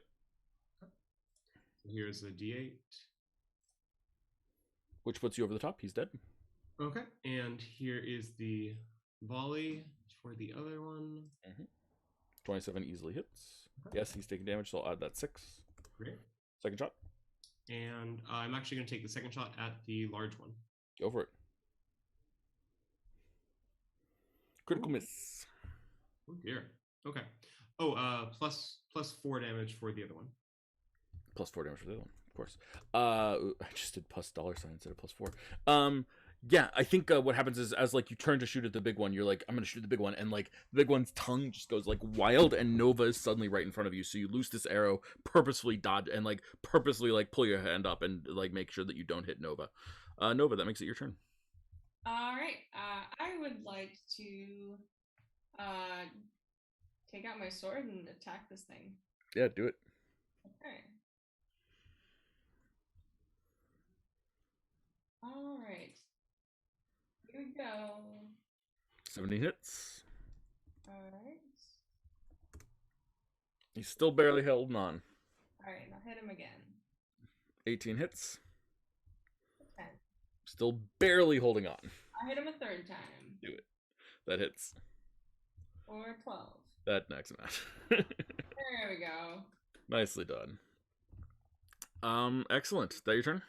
Okay. So here's a d8. Which puts you over the top. He's dead. Okay, and here is the volley for the other one. 27 easily hits. Okay. Yes, he's taking damage, so I'll add that 6. Great. Second shot. And I'm actually going to take the second shot at the large one. Go for it. Critical miss. Oh dear. Okay. Oh, plus 4 damage for the other one. Plus 4 damage for the other one, of course. I just did plus $sign instead of plus 4. Yeah, I think what happens is as like you turn to shoot at the big one, you're like, I'm gonna shoot the big one, and like the big one's tongue just goes like wild, and Nova is suddenly right in front of you. So you loose this arrow, purposefully dodge, and like purposely like pull your hand up and like make sure that you don't hit Nova. Nova, that makes it your turn. All right. I would like to take out my sword and attack this thing. Yeah, do it. Okay. All right. Here we go. 70 hits. All right. He's still barely holding on. All right, I'll hit him again. 18 hits. 10. Still barely holding on. I hit him a third time. Do it. That hits. Or 12. That knocks him out. There we go. Nicely done. Excellent. Is that your turn?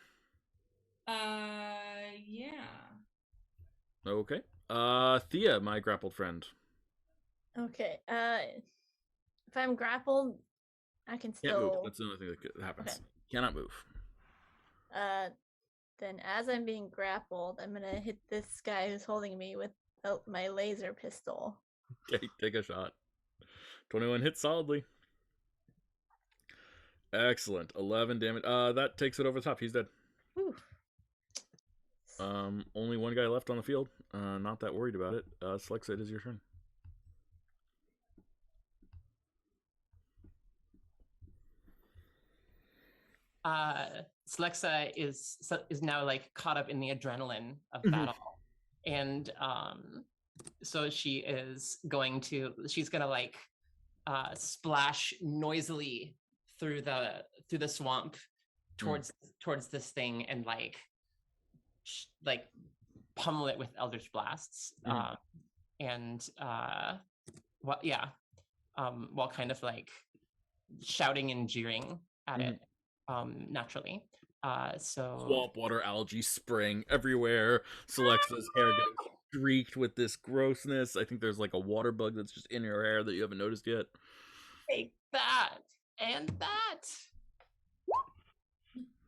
Yeah. Okay. Thea, my grappled friend. Okay. If I'm grappled, I can still... Can't move. That's the only thing that happens. Okay. Cannot move. Then as I'm being grappled, I'm gonna hit this guy who's holding me with my laser pistol. Okay, take a shot. 21 hits solidly. Excellent. 11 damage. That takes it over the top. He's dead. Whew. Only one guy left on the field. Not that worried about it. Slexa, it is your turn. Slexa is now like caught up in the adrenaline of battle, and so she's gonna like splash noisily through the swamp towards this thing and like pummel it with Eldritch Blasts. And while kind of like shouting and jeering at it naturally. So swamp water, algae spraying everywhere. Celexa's hair getting streaked with this grossness. I think there's like a water bug that's just in your hair that you haven't noticed yet. Take that and that.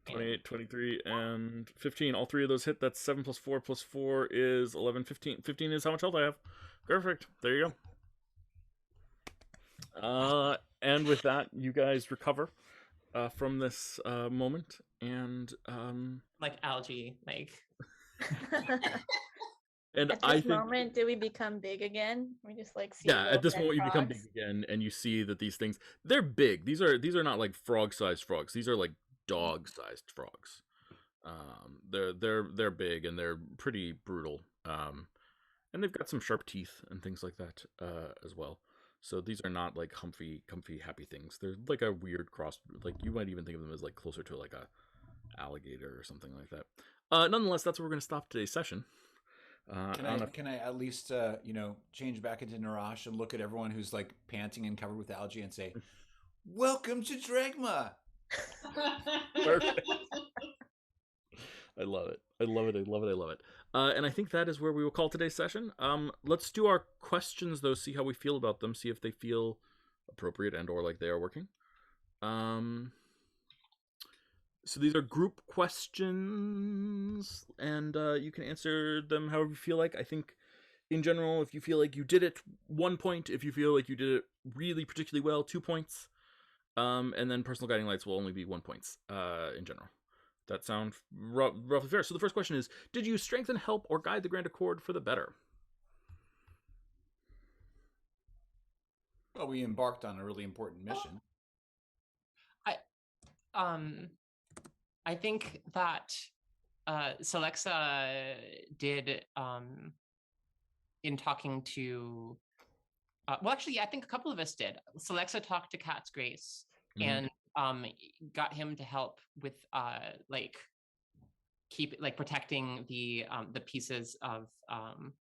28, 23, and 15. All three of those hit. That's 7 plus 4 plus 4 is 11, 15. 15 is how much health I have. Perfect. There you go. And with that, you guys recover from this moment. And like algae, like. And at this moment, do we become big again? We just like see. Yeah, at this moment you become big again, and you see that these things, they're big. These are not like frog-sized frogs. These are like dog-sized frogs. They're big and they're pretty brutal. And they've got some sharp teeth and things like that as well. So these are not like comfy, happy things. They're like a weird cross. Like you might even think of them as like closer to like a alligator or something like that. Nonetheless, that's where we're going to stop today's session. Can I at least change back into Narash and look at everyone who's like panting and covered with algae and say, "Welcome to Dregma." Perfect. I love it. I love it. And I think that is where we will call today's session. Let's do our questions though. See how we feel about them. See if they feel appropriate and or like they are working. So these are group questions, and you can answer them however you feel like. I think, in general, if you feel like you did it, 1 point. If you feel like you did it really particularly well, 2 points. And then personal guiding lights will only be 1 point in general. That sound roughly fair. So the first question is, did you strengthen, help, or guide the Grand Accord for the better? Well, we embarked on a really important mission. I think that Celexa did in talking to well, actually, I think a couple of us did. Celexa talked to Cat's Grace and got him to help with protecting the pieces of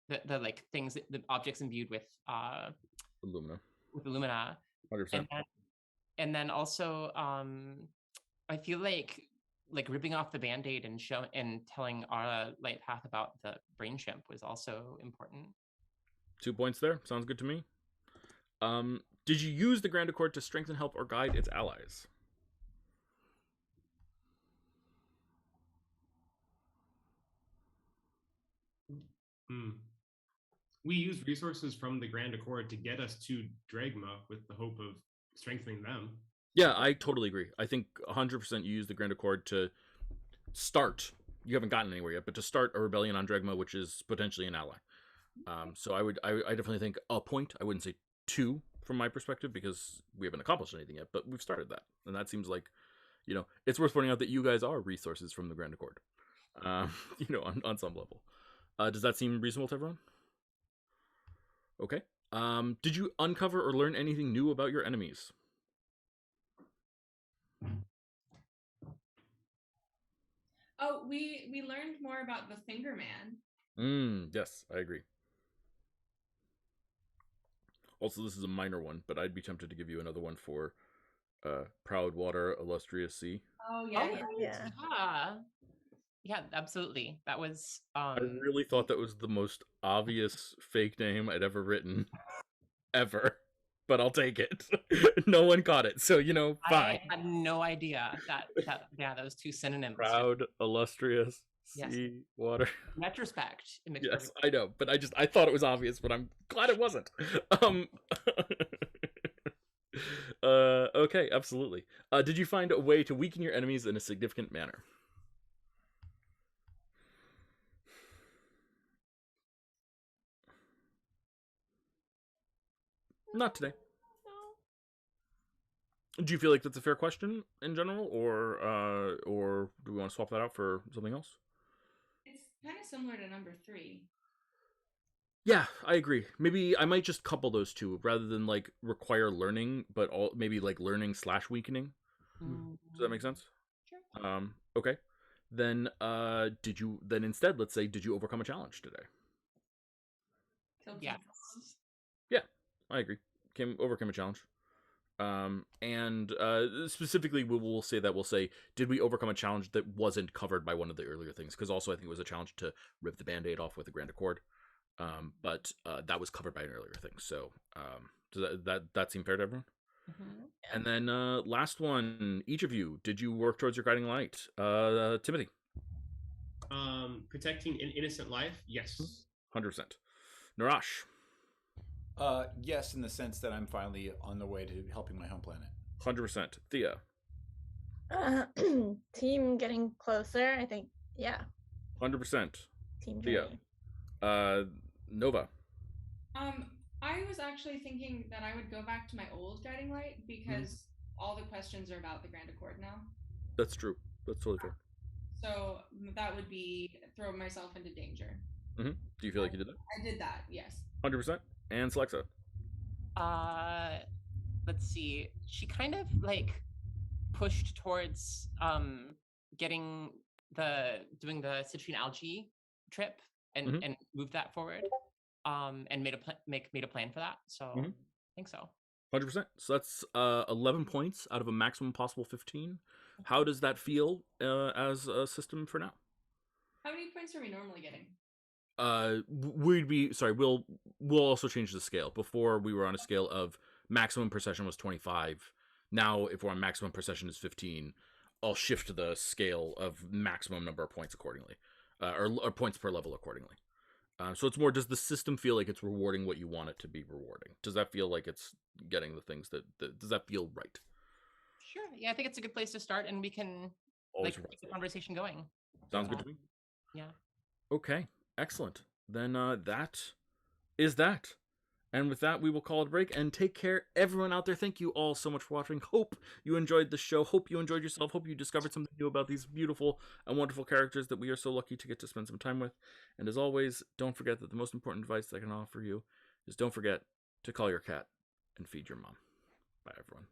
the like things, the objects imbued with Illumina. With Illumina. 100%. And then also I feel like ripping off the Band-Aid and telling Ara Light Path about the brain chimp was also important. 2 points there. Sounds good to me. Did you use the Grand Accord to strengthen, help, or guide its allies? We used resources from the Grand Accord to get us to Dregma with the hope of strengthening them. Yeah, I totally agree. I think 100% you use the Grand Accord to start. You haven't gotten anywhere yet, but to start a rebellion on Dregma, which is potentially an ally. So I definitely think a point. I wouldn't say 2 from my perspective because we haven't accomplished anything yet, but we've started that, and that seems like, it's worth pointing out that you guys are resources from the Grand Accord. On some level. Does that seem reasonable to everyone? Okay. Did you uncover or learn anything new about your enemies? Oh, we learned more about the Finger Man. Yes, I agree. Also, this is a minor one, but I'd be tempted to give you another one for Proud Water, Illustrious Sea. Oh, yeah. Yeah, absolutely. That was... I really thought that was the most obvious fake name I'd ever written. Ever. But I'll take it. No one caught it, so, fine. I had no idea that those 2 synonyms. Proud, Illustrious, Sea, Water. Retrospect. Yes, I know, but I thought it was obvious, but I'm glad it wasn't. Okay, absolutely. Did you find a way to weaken your enemies in a significant manner? Not today. No. Do you feel like that's a fair question in general, or do we want to swap that out for something else? It's kind of similar to number 3. Yeah, I agree. Maybe I might just couple those two rather than like require learning, but all maybe like learning slash weakening. Does that make sense? Sure. Okay. Then instead let's say did you overcome a challenge today? Killed Yes. some frogs. Yeah, I agree. Overcome a challenge. And specifically we'll say that we'll say did we overcome a challenge that wasn't covered by one of the earlier things, because also I think it was a challenge to rip the band-aid off with the Grand Accord. But that was covered by an earlier thing. So does that seem fair to everyone? Mm-hmm. And then last one, each of you, did you work towards your guiding light? Timothy. Protecting an innocent life, yes. 100%. Narash. Yes, in the sense that I'm finally on the way to helping my home planet. 100%. Thea. Team getting closer. I think. Yeah. 100%. Team Thea. journey. Nova. I was actually thinking that I would go back to my old guiding light because all the questions are about the Grand Accord now. That's true. That's totally fair. So that would be throw myself into danger. Do you feel like you did that? I did that, yes. 100%. And Selexa. Let's see. She kind of like pushed towards doing the citrine algae trip and moved that forward. And made a plan for that. So I think so. 100%. So that's 11 points out of a maximum possible 15. How does that feel as a system for now? How many points are we normally getting? We'll also change the scale. Before we were on a scale of maximum procession was 25. Now if we're on maximum procession is 15, I'll shift the scale of maximum number of points accordingly, or points per level accordingly. So it's more, does the system feel like it's rewarding what you want it to be rewarding? Does that feel like it's getting the things that does that feel right? Sure. Yeah, I think it's a good place to start, and we can keep the conversation going. Sounds good to me. Yeah. Okay, excellent. Then that is that. And with that, we will call it a break and take care, everyone out there. Thank you all so much for watching. Hope you enjoyed the show. Hope you enjoyed yourself. Hope you discovered something new about these beautiful and wonderful characters that we are so lucky to get to spend some time with. And as always, don't forget that the most important advice I can offer you is don't forget to call your cat and feed your mom. Bye, everyone.